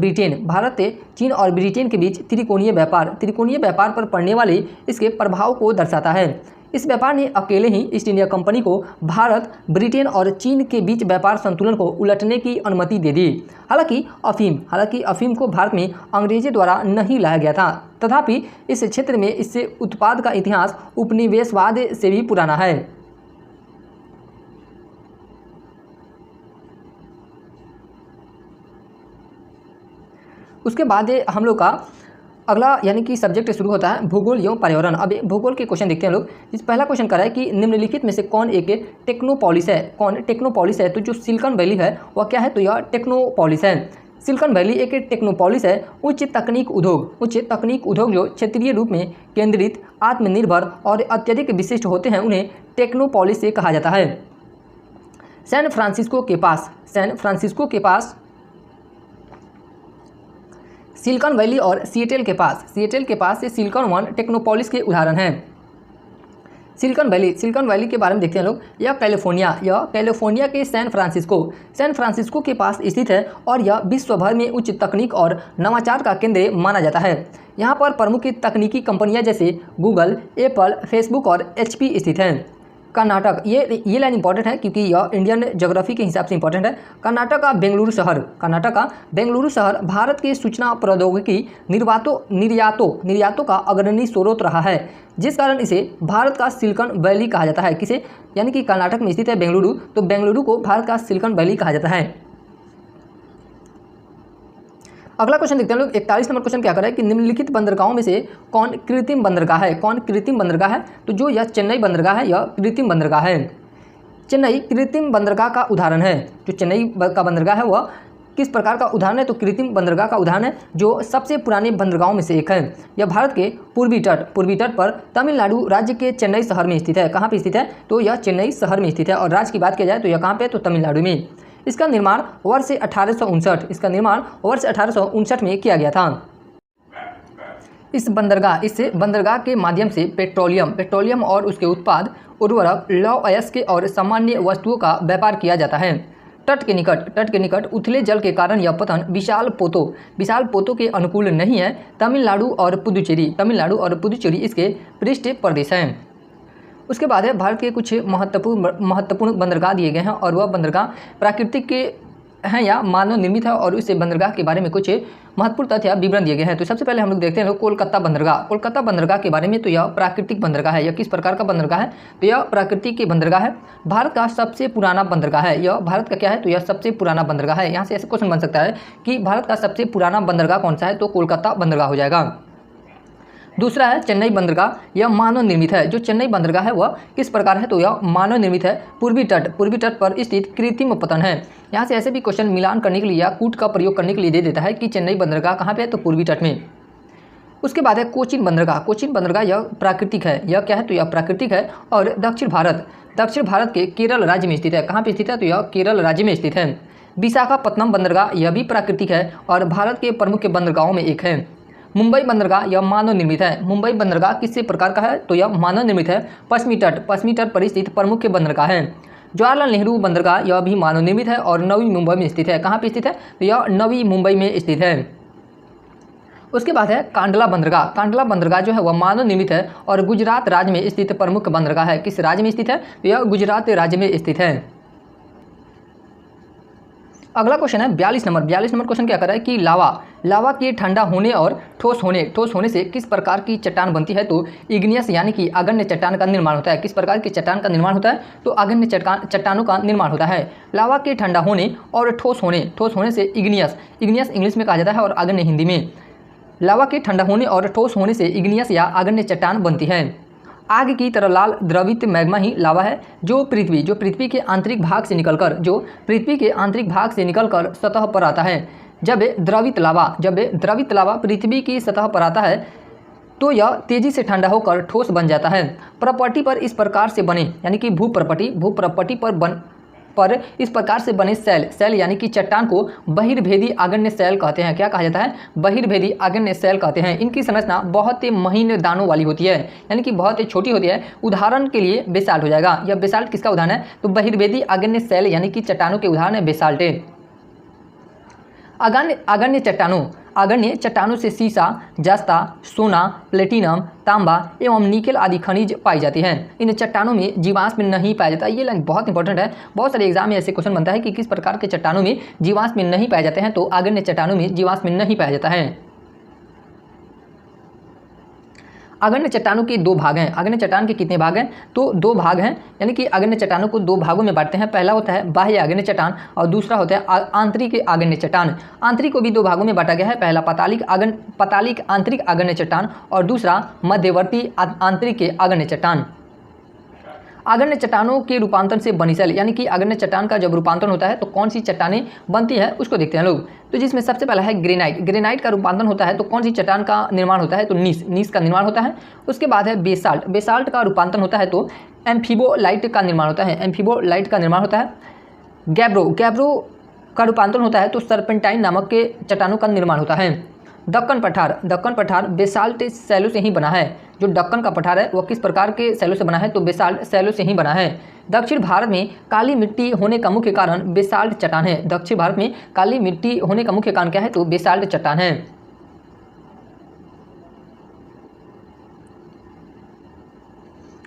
ब्रिटेन के बीच त्रिकोणीय व्यापार पर पड़ने वाले इसके प्रभाव को दर्शाता है। इस व्यापार ने अकेले ही ईस्ट इंडिया कंपनी को भारत, ब्रिटेन और चीन के बीच व्यापार संतुलन को उलटने की अनुमति दे दी। हालांकि अफीम को भारत में अंग्रेजों द्वारा नहीं लाया गया था, तथापि इस क्षेत्र में इससे उत्पाद का इतिहास उपनिवेशवाद से भी पुराना है। उसके बाद हम लोग का अगला यानी कि सब्जेक्ट शुरू होता है भूगोल एवं पर्यावरण। अब भूगोल के क्वेश्चन देखते हैं लोग। इस पहला क्वेश्चन कर रहा है कि निम्नलिखित में से कौन एक टेक्नोपॉलिस है? तो जो सिलिकॉन वैली है वह क्या है? तो यह टेक्नोपॉलिस है। सिलिकॉन वैली एक टेक्नोपॉलिस है। उच्च तकनीक उद्योग जो क्षेत्रीय रूप में केंद्रित, आत्मनिर्भर और अत्यधिक विशिष्ट होते हैं उन्हें टेक्नोपॉलिस से कहा जाता है। सैन फ्रांसिस्को के पास सिलिकॉन वैली और सिएटल के पास ये सिलिकॉन वन टेक्नोपॉलिस के उदाहरण हैं। सिलिकॉन वैली के बारे में देखते हैं लोग। यह कैलिफोर्निया के सैन फ्रांसिस्को के पास स्थित है और यह विश्व भर में उच्च तकनीक और नवाचार का केंद्र माना जाता है। यहाँ पर प्रमुख तकनीकी कंपनियाँ जैसे गूगल, एप्पल, फेसबुक और HP स्थित हैं। कर्नाटक, ये लाइन इंपॉर्टेंट है क्योंकि यह इंडियन ज्योग्राफी के हिसाब से इंपॉर्टेंट है। कर्नाटक का बेंगलुरु शहर भारत के सूचना प्रौद्योगिकी निर्यातों का अग्रणी स्रोत रहा है, जिस कारण इसे भारत का सिलिकॉन वैली कहा जाता है। किसे? यानी कि कर्नाटक में स्थित है बेंगलुरु, तो बेंगलुरु को भारत का सिलिकॉन वैली कहा जाता है। अगला क्वेश्चन देखते हैं लोग। 41 नंबर क्वेश्चन क्या कर रहा है कि निम्नलिखित बंदरगाहों में से कौन कृत्रिम बंदरगाह है? तो जो यह चेन्नई बंदरगाह है यह कृत्रिम बंदरगाह है। चेन्नई कृत्रिम बंदरगाह का उदाहरण है। जो चेन्नई का बंदरगाह है वह किस प्रकार का उदाहरण है? तो कृत्रिम बंदरगाह का उदाहरण है जो सबसे पुराने बंदरगाहों में से एक है। यह भारत के पूर्वी तट पर तमिलनाडु राज्य के चेन्नई शहर में स्थित है। कहाँ पे स्थित है? तो यह चेन्नई शहर में स्थित है। और राज्य की बात किया जाए तो यह कहाँ पे? तो तमिलनाडु में। इसका निर्माण वर्ष 1859 में किया गया था। इस बंदरगाह के माध्यम से पेट्रोलियम और उसके उत्पाद, उर्वरक, लौह अयस्क और सामान्य वस्तुओं का व्यापार किया जाता है। तट के निकट उथले जल के कारण यह पतन विशाल पोतों के अनुकूल नहीं है। तमिलनाडु और पुदुचेरी इसके पृष्ठ प्रदेश हैं। उसके बाद है भारत के कुछ महत्वपूर्ण बंदरगाह दिए गए हैं और वह बंदरगाह प्राकृतिक के हैं या मानव निर्मित है और उस बंदरगाह के बारे में कुछ महत्वपूर्ण तथ्य या विवरण दिए गए हैं। तो सबसे पहले हम लोग देखते हैं कोलकाता बंदरगाह के बारे में। तो यह प्राकृतिक बंदरगाह है। यह किस प्रकार का बंदरगाह है? तो यह प्राकृतिक बंदरगाह है। भारत का सबसे पुराना बंदरगाह है। यह भारत का क्या है? तो यह सबसे पुराना बंदरगाह है। यहाँ से ऐसे क्वेश्चन बन सकता है कि भारत का सबसे पुराना बंदरगाह कौन सा है? तो कोलकाता बंदरगाह हो जाएगा। दूसरा है चेन्नई बंदरगाह। यह मानव निर्मित है। जो चेन्नई बंदरगाह है वह किस प्रकार है? तो यह मानव निर्मित है। पूर्वी तट पर स्थित कृत्रिम पतन है। यहाँ से ऐसे भी क्वेश्चन मिलान करने के लिए या कूट का प्रयोग करने के लिए दे देता है कि चेन्नई बंदरगाह कहाँ पे है? तो पूर्वी तट में। उसके बाद है कोचीन बंदरगाह। यह प्राकृतिक है। यह क्या है? तो यह प्राकृतिक है और दक्षिण भारत के केरल राज्य में स्थित है। कहाँ पे स्थित है? तो यह केरल राज्य में स्थित है। विशाखापत्तनम बंदरगाह यह भी प्राकृतिक है और भारत के प्रमुख बंदरगाहों में एक है। मुंबई बंदरगाह यह मानव निर्मित है। मुंबई बंदरगाह किस प्रकार का है? तो यह मानव निर्मित है। पश्चिमी तट पर स्थित प्रमुख बंदरगाह है। जवाहरलाल नेहरू बंदरगाह यह भी मानव निर्मित है और नवी मुंबई में स्थित है। कहाँ पे स्थित है? तो यह नवी मुंबई में स्थित है। उसके बाद है कांडला बंदरगाह। कांडला बंदरगाह जो है वह मानव निर्मित है और गुजरात राज्य में स्थित प्रमुख बंदरगाह है। किस राज्य में स्थित है? तो यह गुजरात राज्य में स्थित है। अगला क्वेश्चन है 42 नंबर। 42 नंबर क्वेश्चन क्या कर रहा है कि लावा के ठंडा होने और ठोस होने से किस प्रकार की चट्टान बनती है? तो इग्नियस यानी कि अग्न्य चट्टान का निर्माण होता है। किस प्रकार की चट्टान का निर्माण होता है? तो अग्न्य चट्टानों का निर्माण होता है। लावा के ठंडा होने और ठोस होने से इग्नियस इंग्लिश में कहा जाता है और अग्न्य हिंदी में। लावा के ठंडा होने और ठोस होने से इग्नियस या अग्न्य चट्टान बनती है। आग की तरह लाल द्रवित मैग्मा ही लावा है जो पृथ्वी के आंतरिक भाग से निकलकर सतह पर आता है। जब द्रवित लावा पृथ्वी की सतह पर आता है तो यह तेजी से ठंडा होकर ठोस बन जाता है। प्रॉपर्टी पर इस प्रकार से बने यानी कि भूप्रॉपर्टी पर इस प्रकार से बने सेल यानी कि चट्टान को बहिर्भेदी आग्नेय सेल कहते हैं। क्या कहा जाता है? बहिर्भेदी आग्नेय सेल कहते हैं। इनकी संरचना बहुत ही महीन दानों वाली होती है यानी कि बहुत ही छोटी होती है। उदाहरण के लिए बेसाल्ट हो जाएगा। यह बेसाल्ट किसका उदाहरण है? तो बहिर्भेदी आग्नेय सेल यानी कि चट्टानों के उदाहरण है बेसाल्ट। आग्नेय चट्टानों से सीसा, जस्ता, सोना, प्लेटिनम, तांबा एवं निकेल आदि खनिज पाई जाती हैं। इन चट्टानों में जीवाश्म नहीं पाया जाता। ये लाइन बहुत इंपॉर्टेंट है। बहुत सारे एग्जाम में ऐसे क्वेश्चन बनता है कि किस प्रकार के चट्टानों में जीवाश्म नहीं पाए जाते हैं। तो आग्नेय चट्टानों में जीवाश्म नहीं पाया जाता है। आग्नेय चट्टानों के दो भाग हैं। आग्नेय चट्टान के कितने भाग हैं? तो दो भाग हैं यानी कि आग्नेय चट्टानों को दो भागों में बांटते हैं। पहला होता है बाह्य आग्नेय चट्टान और दूसरा होता है आंतरिक आग्नेय चट्टान। आंतरिक को भी दो भागों में बांटा गया है। पहला पतालिक आंतरिक आग्नेय चट्टान और दूसरा मध्यवर्ती आंतरिक आग्नेय चट्टान। आग्नेय चट्टानों के रूपांतरण से बनी सेल यानी कि आग्नेय चट्टान का जब रूपांतरण होता है तो कौन सी चट्टानें बनती है उसको देखते हैं लोग। तो जिसमें सबसे पहला है ग्रेनाइट का रूपांतरण होता है तो कौन सी चट्टान का निर्माण होता है? तो नीस का निर्माण होता है। उसके बाद है बेसाल्ट का रूपांतरण होता है तो एम्फीबोलाइट का निर्माण होता है। गैब्रो का रूपांतरण होता है तो सर्पेंटाइन नामक के चट्टानों का निर्माण होता है। दक्कन पठार बेसाल्ट सैलों से ही बना है। जो दक्कन का पठार है वह किस प्रकार के सैलों से बना है? तो बेसाल्ट सैलों से ही बना है। दक्षिण भारत में काली मिट्टी होने का मुख्य कारण बेसाल्ट चट्टान है। दक्षिण भारत में काली मिट्टी होने का मुख्य कारण क्या है? तो बेसाल्ट चट्टान है।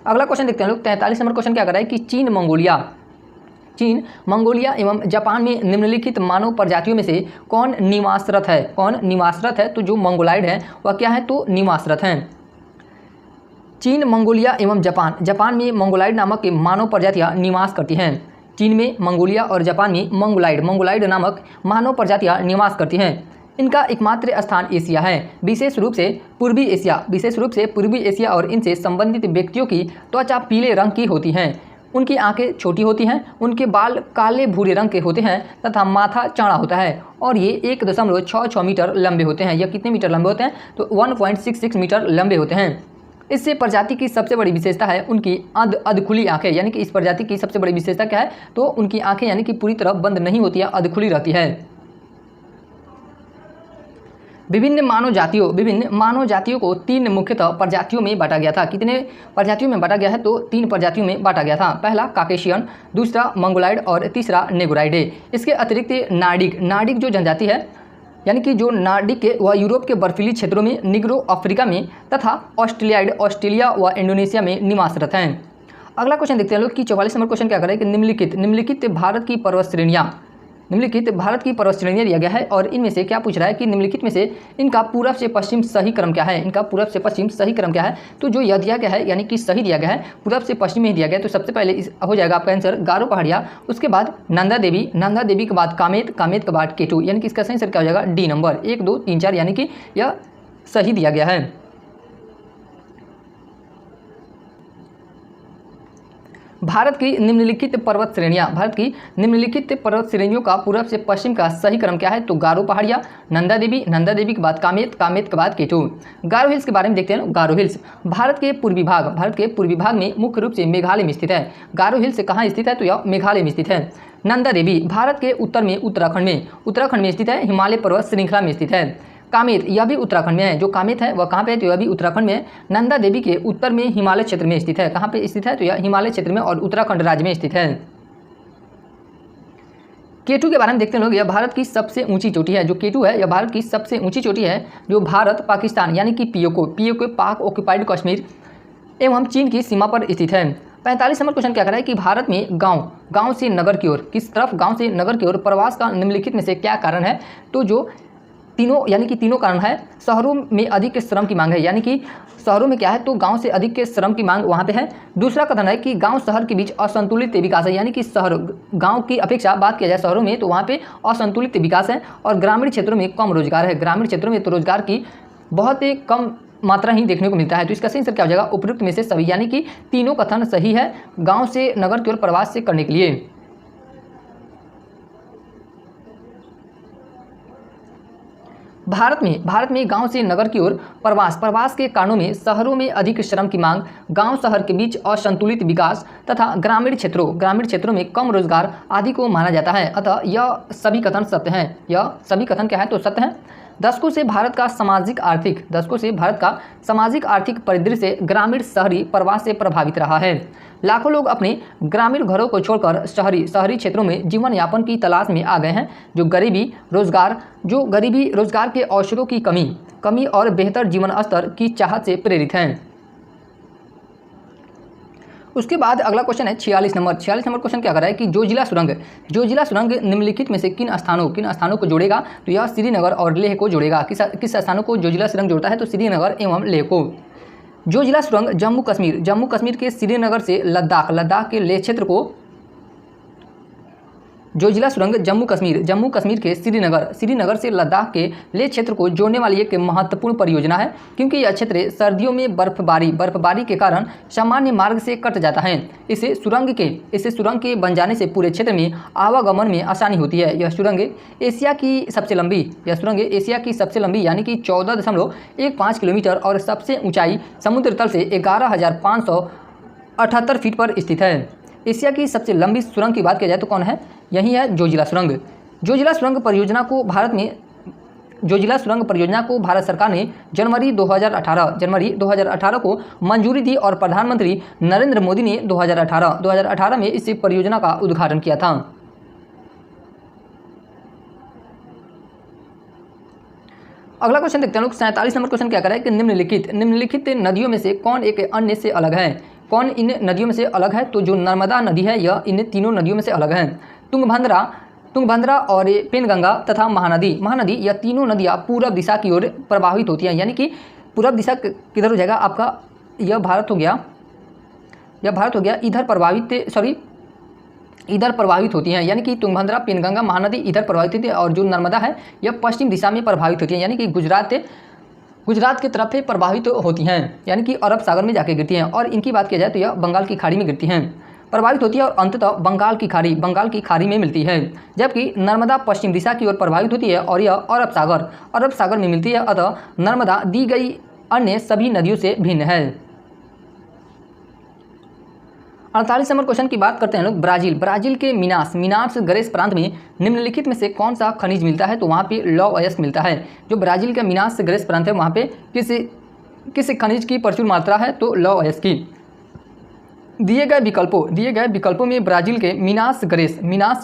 अगला क्वेश्चन देखते हैं लोग। 43 नंबर क्वेश्चन क्या कर रहा है कि चीन, मंगोलिया एवं जापान में निम्नलिखित मानव प्रजातियों में से कौन निवासरत है? तो जो मंगोलाइड है वह क्या है? तो निवासरत हैं। चीन, मंगोलिया एवं जापान में मंगोलाइड नामक मानव प्रजातियां निवास करती हैं। चीन में मंगोलिया और जापान में मंगोलाइड नामक मानव प्रजातियां निवास करती हैं। इनका एकमात्र स्थान एशिया है, विशेष रूप से पूर्वी एशिया और इनसे संबंधित व्यक्तियों की त्वचा पीले रंग की होती हैं। उनकी आंखें छोटी होती हैं, उनके बाल काले भूरे रंग के होते हैं तथा माथा चौड़ा होता है और ये 1.66 मीटर लंबे होते हैं। यह कितने मीटर लंबे होते हैं? तो 1.66 मीटर लंबे होते हैं। इससे प्रजाति की सबसे बड़ी विशेषता है उनकी अधखुली आंखें यानी कि इस प्रजाति की सबसे बड़ी विशेषता क्या है? तो उनकी आंखें यानी कि पूरी तरह बंद नहीं होती है, अधखुली रहती है। विभिन्न मानव जातियों को 3 मुख्यतः प्रजातियों में बांटा गया था। कितने प्रजातियों में बांटा गया है? तो 3 प्रजातियों में बांटा गया था। पहला काकेशियन, दूसरा मंगोलाइड और तीसरा नेग्रोइड है। इसके अतिरिक्त नार्डिक जो जनजाति है यानी कि जो नार्डिक के वह यूरोप के बर्फीली क्षेत्रों में, निग्रो अफ्रीका में तथा ऑस्ट्रेलिया व इंडोनेशिया में निवासरत हैं। अगला क्वेश्चन देखते हैं लोग कि 44 नंबर क्वेश्चन क्या कर रहा है कि निम्नलिखित भारत की पर्वत श्रेणियाँ दिया गया है और इनमें से क्या पूछ रहा है कि निम्नलिखित में से इनका पूर्व से पश्चिम सही क्रम क्या है? तो जो यह दिया गया है यानी कि सही दिया गया है, पूर्व से पश्चिम में ही दिया गया है। तो सबसे पहले हो जाएगा आपका आंसर गारो पहाड़िया, उसके बाद नंदा देवी के बाद कामेत के बाद केटू, यानी कि इसका सही आंसर क्या हो जाएगा? डी नंबर 1, 2, 3, 4 यानी कि यह सही दिया गया है। भारत की निम्नलिखित पर्वत श्रेणियों का पूर्व से पश्चिम का सही क्रम क्या है? तो गारो पहाड़िया, नंदा देवी के बाद कामेत के बाद केटू। गारो हिल्स के बारे में देखते हैं। गारो हिल्स भारत के पूर्वी भाग में मुख्य रूप से मेघालय में स्थित है। गारो हिल्स कहाँ स्थित है? तो यह मेघालय में स्थित है। नंदा देवी भारत के उत्तर में उत्तराखंड में स्थित है, हिमालय पर्वत श्रृंखला में स्थित है। कामेत, यह भी उत्तराखंड में है। जो कामेत है वह कहाँ पे है? तो यह भी उत्तराखंड में है। नंदा देवी के उत्तर में हिमालय क्षेत्र में स्थित है। कहाँ पे स्थित है? तो यह हिमालय क्षेत्र में और उत्तराखंड राज्य में स्थित है। K2 के बारे में देखते हैं लोग। यह भारत की सबसे ऊंची चोटी है। जो K2 है यह भारत की सबसे ऊंची चोटी है, जो भारत पाकिस्तान यानी कि पीओके पाक ऑक्यूपाइड कश्मीर एवं चीन की सीमा पर स्थित है। 45 नंबर क्वेश्चन क्या कर रहा है कि भारत में गांव से नगर की ओर, किस तरफ गांव से नगर की ओर प्रवास का निम्नलिखित में से क्या कारण है? तो जो तीनों कारण है। शहरों में अधिक श्रम की मांग है, यानी कि शहरों में क्या है? तो गांव से अधिक के श्रम की मांग वहां पे है। दूसरा कथन है कि गांव शहर के बीच असंतुलित विकास है, यानी कि शहर गांव की अपेक्षा बात किया जाए शहरों में तो वहां पे असंतुलित विकास है। और ग्रामीण क्षेत्रों में कम रोजगार है। ग्रामीण क्षेत्रों में तो रोजगार की बहुत ही कम मात्रा ही देखने को मिलता है। तो इसका सही आंसर क्या हो जाएगा? उपयुक्त में से सभी, यानी कि तीनों कथन सही है गांव से नगर की ओर प्रवास से करने के लिए। भारत में गांव से नगर की ओर प्रवास के कारणों में शहरों में अधिक श्रम की मांग, गांव शहर के बीच असंतुलित विकास तथा ग्रामीण क्षेत्रों में कम रोजगार आदि को माना जाता है। अतः यह सभी कथन सत्य हैं। यह सभी कथन क्या है? तो सत्य है। दशकों से भारत का सामाजिक आर्थिक परिदृश्य ग्रामीण शहरी प्रवास से प्रभावित रहा है। लाखों लोग अपने ग्रामीण घरों को छोड़कर शहरी क्षेत्रों में जीवन यापन की तलाश में आ गए हैं, जो गरीबी रोजगार के अवसरों की कमी और बेहतर जीवन स्तर की चाहत से प्रेरित हैं। उसके बाद अगला क्वेश्चन है 46 नंबर क्वेश्चन क्या कर रहा है कि जो जिला सुरंग निम्नलिखित में से किन स्थानों को जोड़ेगा? तो यह श्रीनगर और लेह को जोड़ेगा। किस स्थानों को जो जिला सुरंग जोड़ता है? तो श्रीनगर एवं लेह को। जो जिला सुरंग जम्मू कश्मीर के श्रीनगर से लद्दाख के लेह क्षेत्र को, जो जिला सुरंग जम्मू कश्मीर के श्रीनगर से लद्दाख के लेह क्षेत्र को जोड़ने वाली एक महत्वपूर्ण परियोजना है, क्योंकि यह क्षेत्र सर्दियों में बर्फबारी के कारण सामान्य मार्ग से कट जाता है। इसे सुरंग के बन जाने से पूरे क्षेत्र में आवागमन में आसानी होती है। यह सुरंग एशिया की सबसे लंबी यानी कि 14.15 किलोमीटर और सबसे ऊंचाई समुद्र तल से 11,578 फीट पर स्थित है। एशिया की सबसे लंबी सुरंग की बात की जाए तो कौन है? यही है जोजिला सुरंग। जोजिला सुरंग परियोजना को भारत सरकार ने जनवरी 2018 को मंजूरी दी और प्रधानमंत्री नरेंद्र मोदी ने 2018 में इस परियोजना का उद्घाटन किया था। अगला क्वेश्चन देखते हैं लोग। 47 नंबर क्वेश्चन क्या कर रहा है कि निम्नलिखित नदियों में से कौन एक अन्य से अलग है? कौन इन नदियों में से अलग है? तो जो नर्मदा नदी है यह इन तीनों नदियों में से अलग है। तुंगभद्रा और पेनगंगा तथा महानदी यह तीनों नदियाँ पूर्व दिशा की ओर प्रवाहित होती हैं, यानी कि पूर्व दिशा किधर हो जाएगा आपका? यह भारत हो गया, इधर प्रवाहित होती हैं, यानी कि तुंगभद्रा पेनगंगा महानदी इधर प्रवाहित होती है और जो नर्मदा है यह पश्चिम दिशा में प्रभावित होती है, यानी कि गुजरात की तरफ से प्रभावित होती हैं, यानी कि अरब सागर में जाके गिरती हैं। और इनकी बात की जाए तो यह बंगाल की खाड़ी में गिरती हैं, प्रभावित होती है और अंततः बंगाल की खाड़ी में मिलती है। जबकि नर्मदा पश्चिम दिशा की ओर प्रभावित होती है और यह अरब सागर में मिलती है। अतः नर्मदा दी गई अन्य सभी नदियों से भिन्न है। 48 नंबर क्वेश्चन की बात करते हैं लोग। ब्राजील के मिनास गरेस प्रांत में निम्नलिखित में से कौन सा खनिज मिलता है? तो वहाँ पे लौह अयस्क मिलता है। जो ब्राजील का मिनास गरेस प्रांत है वहाँ पे किस खनिज की प्रचुर मात्रा है? तो लौह अयस्क की। दिए गए विकल्पों में ब्राजील के मिनास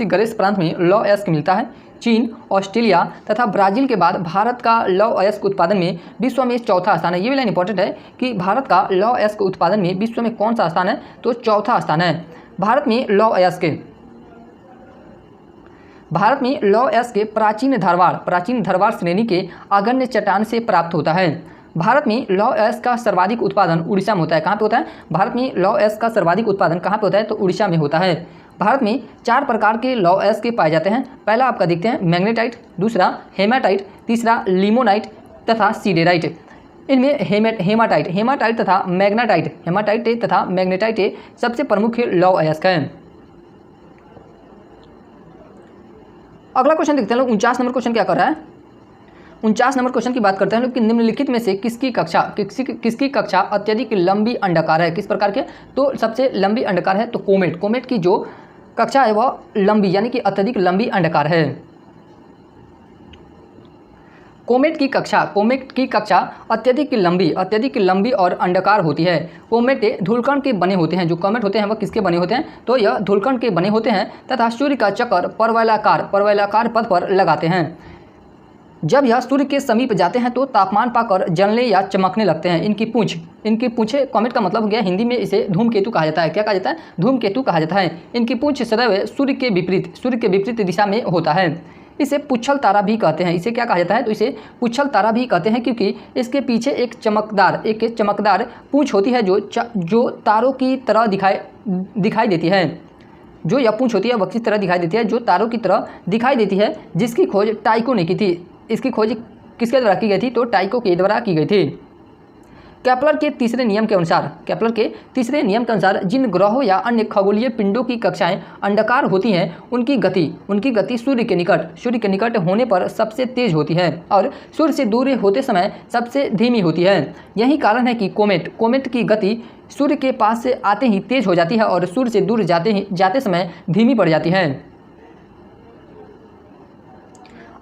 गरेस प्रांत में लौह अयस्क मिलता है। चीन, ऑस्ट्रेलिया तथा ब्राजील के बाद भारत का लौह अयस्क उत्पादन में विश्व में चौथा स्थान है। ये भी लाइन इंपॉर्टेंट है कि भारत का लौह अयस्क उत्पादन में विश्व में कौन सा स्थान है? तो चौथा स्थान है। भारत में लौह अयस्क प्राचीन धारवाड़ श्रेणी के अगण्य चट्टान से प्राप्त होता है। भारत में लौह अयस्क का सर्वाधिक उत्पादन उड़ीसा में होता है। कहाँ पे होता है? भारत में लौह अयस्क का सर्वाधिक उत्पादन कहाँ पे होता है? तो उड़ीसा में होता है। भारत में 4 प्रकार के लौह अयस्क पाए जाते हैं। पहला आपका देखते हैं मैग्नेटाइट, दूसरा हेमाटाइट, तीसरा लिमोनाइट तथा सीडेराइट। इनमें हेमाटाइट तथा मैग्नेटाइट सबसे प्रमुख लौह अयस्क है। अगला क्वेश्चन देखते हैं लोग। 49 नंबर क्वेश्चन क्या कर रहा है? 49 नंबर क्वेश्चन की बात करते हैं लोग कि निम्नलिखित में से किसकी कक्षा अत्यधिक लंबी अंडाकार है? किस प्रकार के? तो सबसे लंबी अंडाकार है तो कोमेट की जो कक्षा है वह लंबी यानी कि अत्यधिक लंबी अंडाकार है। कोमेट की कक्षा अत्यधिक लंबी और अंडाकार होती है। कोमेट धूलकण के बने होते हैं। जो कोमेट होते हैं वह किसके बने होते हैं? तो यह धूलकण के बने होते हैं तथा सूर्य का चक्कर परवलयाकार पथ पर लगाते हैं। जब यह सूर्य के समीप जाते हैं तो तापमान पाकर जलने या चमकने लगते हैं। इनकी पूंछें, कॉमेट का मतलब हो गया हिंदी में इसे धूमकेतु कहा जाता है। क्या कहा जाता है? धूमकेतु कहा जाता है। इनकी पूंछ सदैव सूर्य के विपरीत दिशा में होता है। इसे पुच्छल तारा भी कहते हैं। इसे क्या कहा जाता है? तो इसे पुच्छल तारा भी कहते हैं, क्योंकि इसके पीछे एक चमकदार पूंछ होती है जो तारों की तरह दिखाई देती है। जो यह पूंछ होती है वह किस तरह दिखाई देती है? जो तारों की तरह दिखाई देती है, जिसकी खोज टाइको ने की थी। इसकी खोज किसके द्वारा की गई थी? तो टाइको के द्वारा की गई थी। केपलर के तीसरे नियम के अनुसार जिन ग्रहों या अन्य खगोलीय पिंडों की कक्षाएं अंडाकार होती हैं, उनकी गति सूर्य के निकट होने पर सबसे तेज होती है और सूर्य से दूर होते समय सबसे धीमी होती है। यही कारण है कि कोमेट की गति सूर्य के पास से आते ही तेज हो जाती है और सूर्य से दूर जाते समय धीमी पड़ जाती है।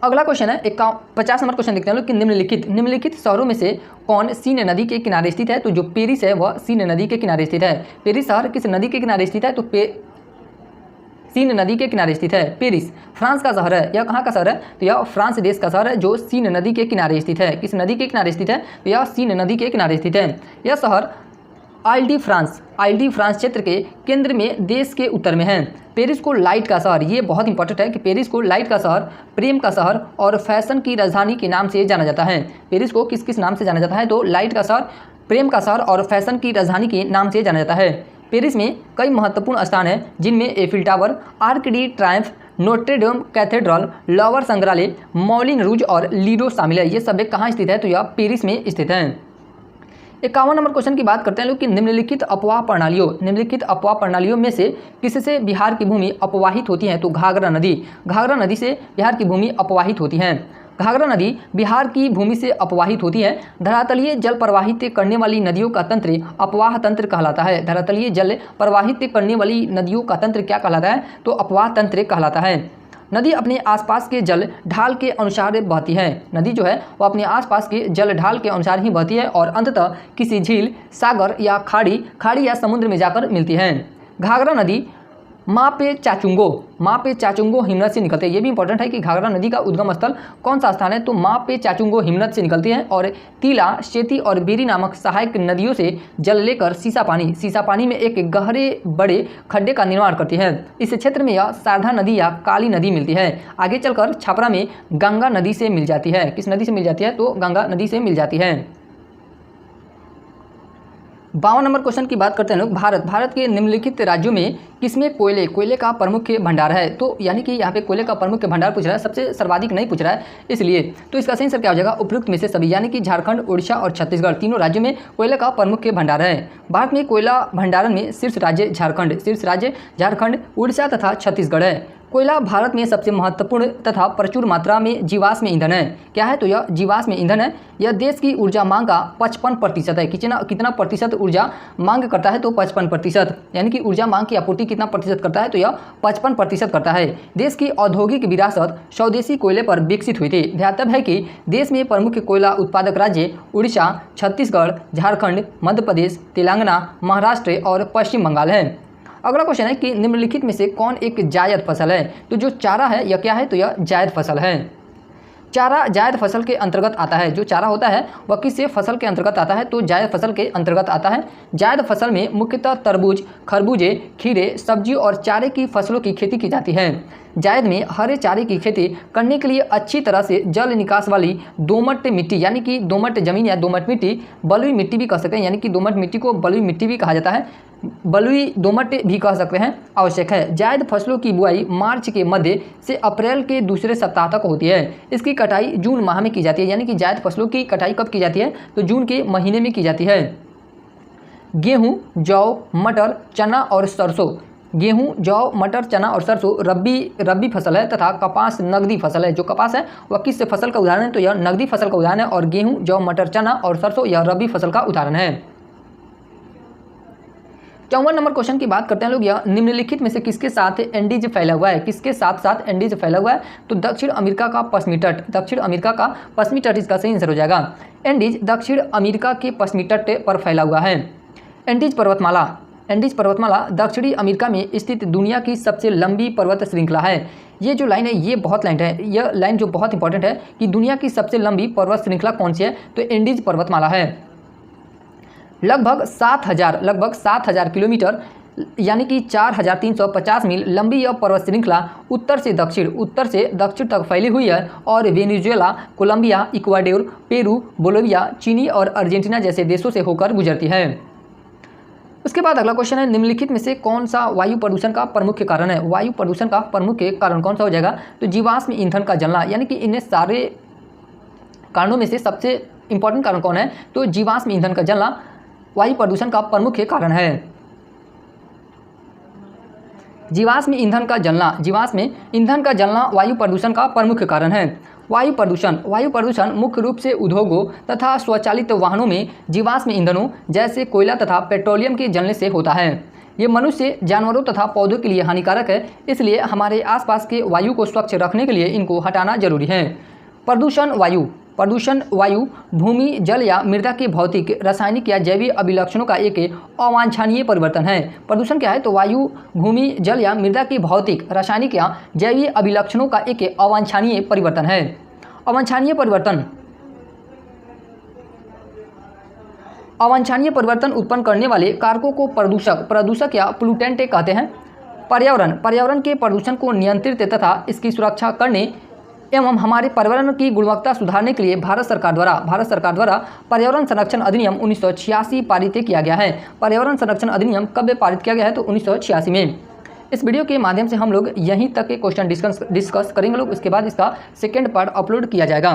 अगला क्वेश्चन है 50 नंबर क्वेश्चन देखते हैं लोग कि निम्नलिखित शहरों में से कौन सीन नदी के किनारे स्थित है? तो जो पेरिस है वह सीन नदी के किनारे स्थित है। पेरिस शहर किस नदी के किनारे स्थित है? तो सीन नदी के किनारे स्थित है। पेरिस फ्रांस का शहर है। यह कहाँ का शहर है? तो यह फ्रांस देश का शहर है जो सीन नदी के किनारे स्थित है। किस नदी के किनारे स्थित है? तो यह सीन नदी के किनारे स्थित है। यह शहर आइल डी फ्रांस क्षेत्र के केंद्र में देश के उत्तर में है। पेरिस को लाइट का शहर, ये बहुत इंपॉर्टेंट है कि पेरिस को लाइट का शहर, प्रेम का शहर और फैशन की राजधानी के नाम से जाना जाता है। पेरिस को किस किस नाम से जाना जाता है? तो लाइट का शहर, प्रेम का शहर और फैशन की राजधानी के नाम से जाना जाता है। पेरिस में कई महत्वपूर्ण स्थान हैं, जिनमें Eiffel tower, arc D Triumph, Notre Dame cathedral, lower संग्रहालय, मौलिन रूज और लीडो शामिल है। ये सब कहाँ स्थित है? तो यह पेरिस में स्थित है। 51 नंबर क्वेश्चन की बात करते हैं लोग कि निम्नलिखित अफवाह प्रणालियों में से किससे बिहार की भूमि अपवाहित होती है? तो घाघरा नदी से बिहार की भूमि अपवाहित होती है। घाघरा नदी बिहार की भूमि से अपवाहित होती है। धरातलीय जल प्रवाहित करने वाली नदियों का तंत्र अपवाह तंत्र कहलाता है। धरातलीय जल प्रवाहित करने वाली नदियों का तंत्र क्या कहलाता है? तो अपवाह तंत्र कहलाता है। नदी अपने आसपास के जल ढाल के अनुसार बहती है। नदी जो है वो अपने आसपास के जल ढाल के अनुसार ही बहती है और अंततः किसी झील, सागर या खाड़ी या समुद्र में जाकर मिलती है। घाघरा नदी मापे चाचुंगो हिमनद से निकलती है। ये भी इंपॉर्टेंट है कि घाघरा नदी का उद्गम स्थल कौन सा स्थान है? तो मापे चाचुंगो हिमनद से निकलती है और तीला, शेती और बेरी नामक सहायक नदियों से जल लेकर सीसा पानी में एक गहरे बड़े खड्डे का निर्माण करती है। इस क्षेत्र में यह शारदा नदी या काली नदी मिलती है। आगे चलकर छपरा में गंगा नदी से मिल जाती है। किस नदी से मिल जाती है? तो गंगा नदी से मिल जाती है। 52 नंबर क्वेश्चन की बात करते हैं लोग भारत के निम्नलिखित राज्यों में किसमें कोयले का प्रमुख भंडार है? तो यानी कि यहाँ पे कोयले का प्रमुख भंडार पूछ रहा है, सबसे सर्वाधिक नहीं पूछ रहा है इसलिए। तो इसका सही आंसर क्या हो जाएगा? उपयुक्त में से सभी, यानी कि झारखंड, उड़ीसा और छत्तीसगढ़ तीनों राज्यों में कोयले का प्रमुख भंडार है। भारत में कोयला भंडारण में शीर्ष राज्य झारखंड, उड़ीसा तथा छत्तीसगढ़ है। कोयला भारत में सबसे महत्वपूर्ण तथा प्रचुर मात्रा में जीवाश्म ईंधन है। क्या है? तो यह जीवाश्म ईंधन है। यह देश की ऊर्जा मांग का 55% है। कितना प्रतिशत ऊर्जा मांग करता है? तो 55%, यानी कि ऊर्जा मांग की आपूर्ति कितना प्रतिशत करता है? तो यह 55% करता है। देश की औद्योगिक विरासत स्वदेशी कोयले पर विकसित हुई थी। ध्यातव्य है कि देश में प्रमुख कोयला उत्पादक राज्य उड़ीसा, छत्तीसगढ़, झारखंड, मध्य प्रदेश, तेलंगाना, महाराष्ट्र और पश्चिम बंगाल है। अगला क्वेश्चन है कि निम्नलिखित में से कौन एक जायद फसल है? तो जो चारा है यह क्या है? तो यह जायद फसल है। चारा जायद फसल के अंतर्गत आता है। जो चारा होता है वह किस फसल के अंतर्गत आता है? तो जायद फसल के अंतर्गत आता है। जायद फसल में मुख्यतः तरबूज, खरबूजे, खीरे, सब्जी और चारे की फसलों की खेती की जाती है। जायद में हरे चारे की खेती करने के लिए अच्छी तरह से जल निकास वाली दोमट मिट्टी, यानी कि दोमट जमीन या दोमट मिट्टी, बलुई मिट्टी भी कह सकते हैं, यानी कि दोमट मिट्टी को बलुई मिट्टी भी कहा जाता है, बलुई दोमट भी कह सकते हैं, आवश्यक है। जायद फसलों की बुआई मार्च के मध्य से अप्रैल के दूसरे सप्ताह तक होती है। इसकी कटाई जून माह में की जाती है, यानी कि जायद फसलों की कटाई कब की जाती है? तो जून के महीने में की जाती है। गेहूँ, जौ, मटर, चना और सरसों। गेहूं, जौ, मटर, चना और सरसों रबी फसल है तथा कपास नगदी फसल है। जो कपास है वह किस फसल का उदाहरण है? तो यह नगदी फसल का उदाहरण है और गेहूं, जौ, मटर, चना और सरसों यह रबी फसल का उदाहरण है। 54 नंबर क्वेश्चन की बात करते हैं लोग, यह निम्नलिखित में से किसके साथ एंडीज फैला हुआ है, किसके साथ साथ एंडीज फैला हुआ है? तो दक्षिण अमेरिका का पश्चिमी तट, दक्षिण अमेरिका का पश्चिमी तट इसका सही आंसर हो जाएगा। एंडीज दक्षिण अमेरिका के पश्चिमी तट पर फैला हुआ है। एंडीज पर्वतमाला, एंडीज पर्वतमाला दक्षिणी अमेरिका में स्थित दुनिया की सबसे लंबी पर्वत श्रृंखला है। ये जो लाइन है ये बहुत लाइन है, यह लाइन जो बहुत इंपॉर्टेंट है कि दुनिया की सबसे लंबी पर्वत श्रृंखला कौन सी है? तो एंडीज पर्वतमाला है। लगभग 7,000 किलोमीटर यानी कि 4,350 मील लंबी यह पर्वत श्रृंखला उत्तर से दक्षिण तक फैली हुई है और Venezuela, Colombia, Ecuador, Peru, Bolivia, Chile और अर्जेंटीना जैसे देशों से होकर गुजरती है। उसके बाद अगला क्वेश्चन है, निम्नलिखित में से कौन सा वायु प्रदूषण का प्रमुख कारण है? वायु प्रदूषण का प्रमुख कारण कौन सा हो जाएगा? तो जीवाश्म ईंधन का जलना, यानी कि इन्हें सारे कारणों में से सबसे इंपॉर्टेंट कारण कौन है? तो जीवाश्म ईंधन का जलना वायु प्रदूषण का प्रमुख कारण है। जीवाश्म ईंधन का जलना वायु प्रदूषण का प्रमुख कारण है। वायु प्रदूषण मुख्य रूप से उद्योगों तथा स्वचालित वाहनों में जीवाश्म ईंधनों जैसे कोयला तथा पेट्रोलियम के जलने से होता है। ये मनुष्य, जानवरों तथा पौधों के लिए हानिकारक है, इसलिए हमारे आसपास के वायु को स्वच्छ रखने के लिए इनको हटाना जरूरी है। प्रदूषण वायु, भूमि, जल या मृदा के भौतिक, रासायनिक या जैविक अभिलक्षणों का एक अवांछनीय परिवर्तन है। प्रदूषण क्या है? तो वायु, भूमि, जल या मृदा के भौतिक, रासायनिक या जैविक अभिलक्षणों का एक अवांछनीय परिवर्तन है। अवांछनीय परिवर्तन उत्पन्न करने वाले कारकों को प्रदूषक या पोल्यूटेंट कहते हैं। पर्यावरण के प्रदूषण को नियंत्रित तथा इसकी सुरक्षा करने एवं हमारे पर्यावरण की गुणवत्ता सुधारने के लिए भारत सरकार द्वारा पर्यावरण संरक्षण अधिनियम 1986 पारित किया गया है। पर्यावरण संरक्षण अधिनियम कब पारित किया गया है? तो 1986 में। इस वीडियो के माध्यम से हम लोग यहीं तक के क्वेश्चन डिस्कस करेंगे लोग। उसके बाद इसका सेकेंड पार्ट अपलोड किया जाएगा,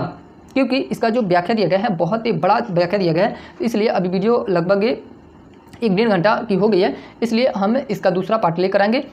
क्योंकि इसका जो व्याख्या दिया गया है बहुत ही बड़ा व्याख्या दिया गया है, इसलिए अभी वीडियो लगभग 1-1.5 घंटा की हो गई है, इसलिए हम इसका दूसरा पार्ट लेकर आएंगे।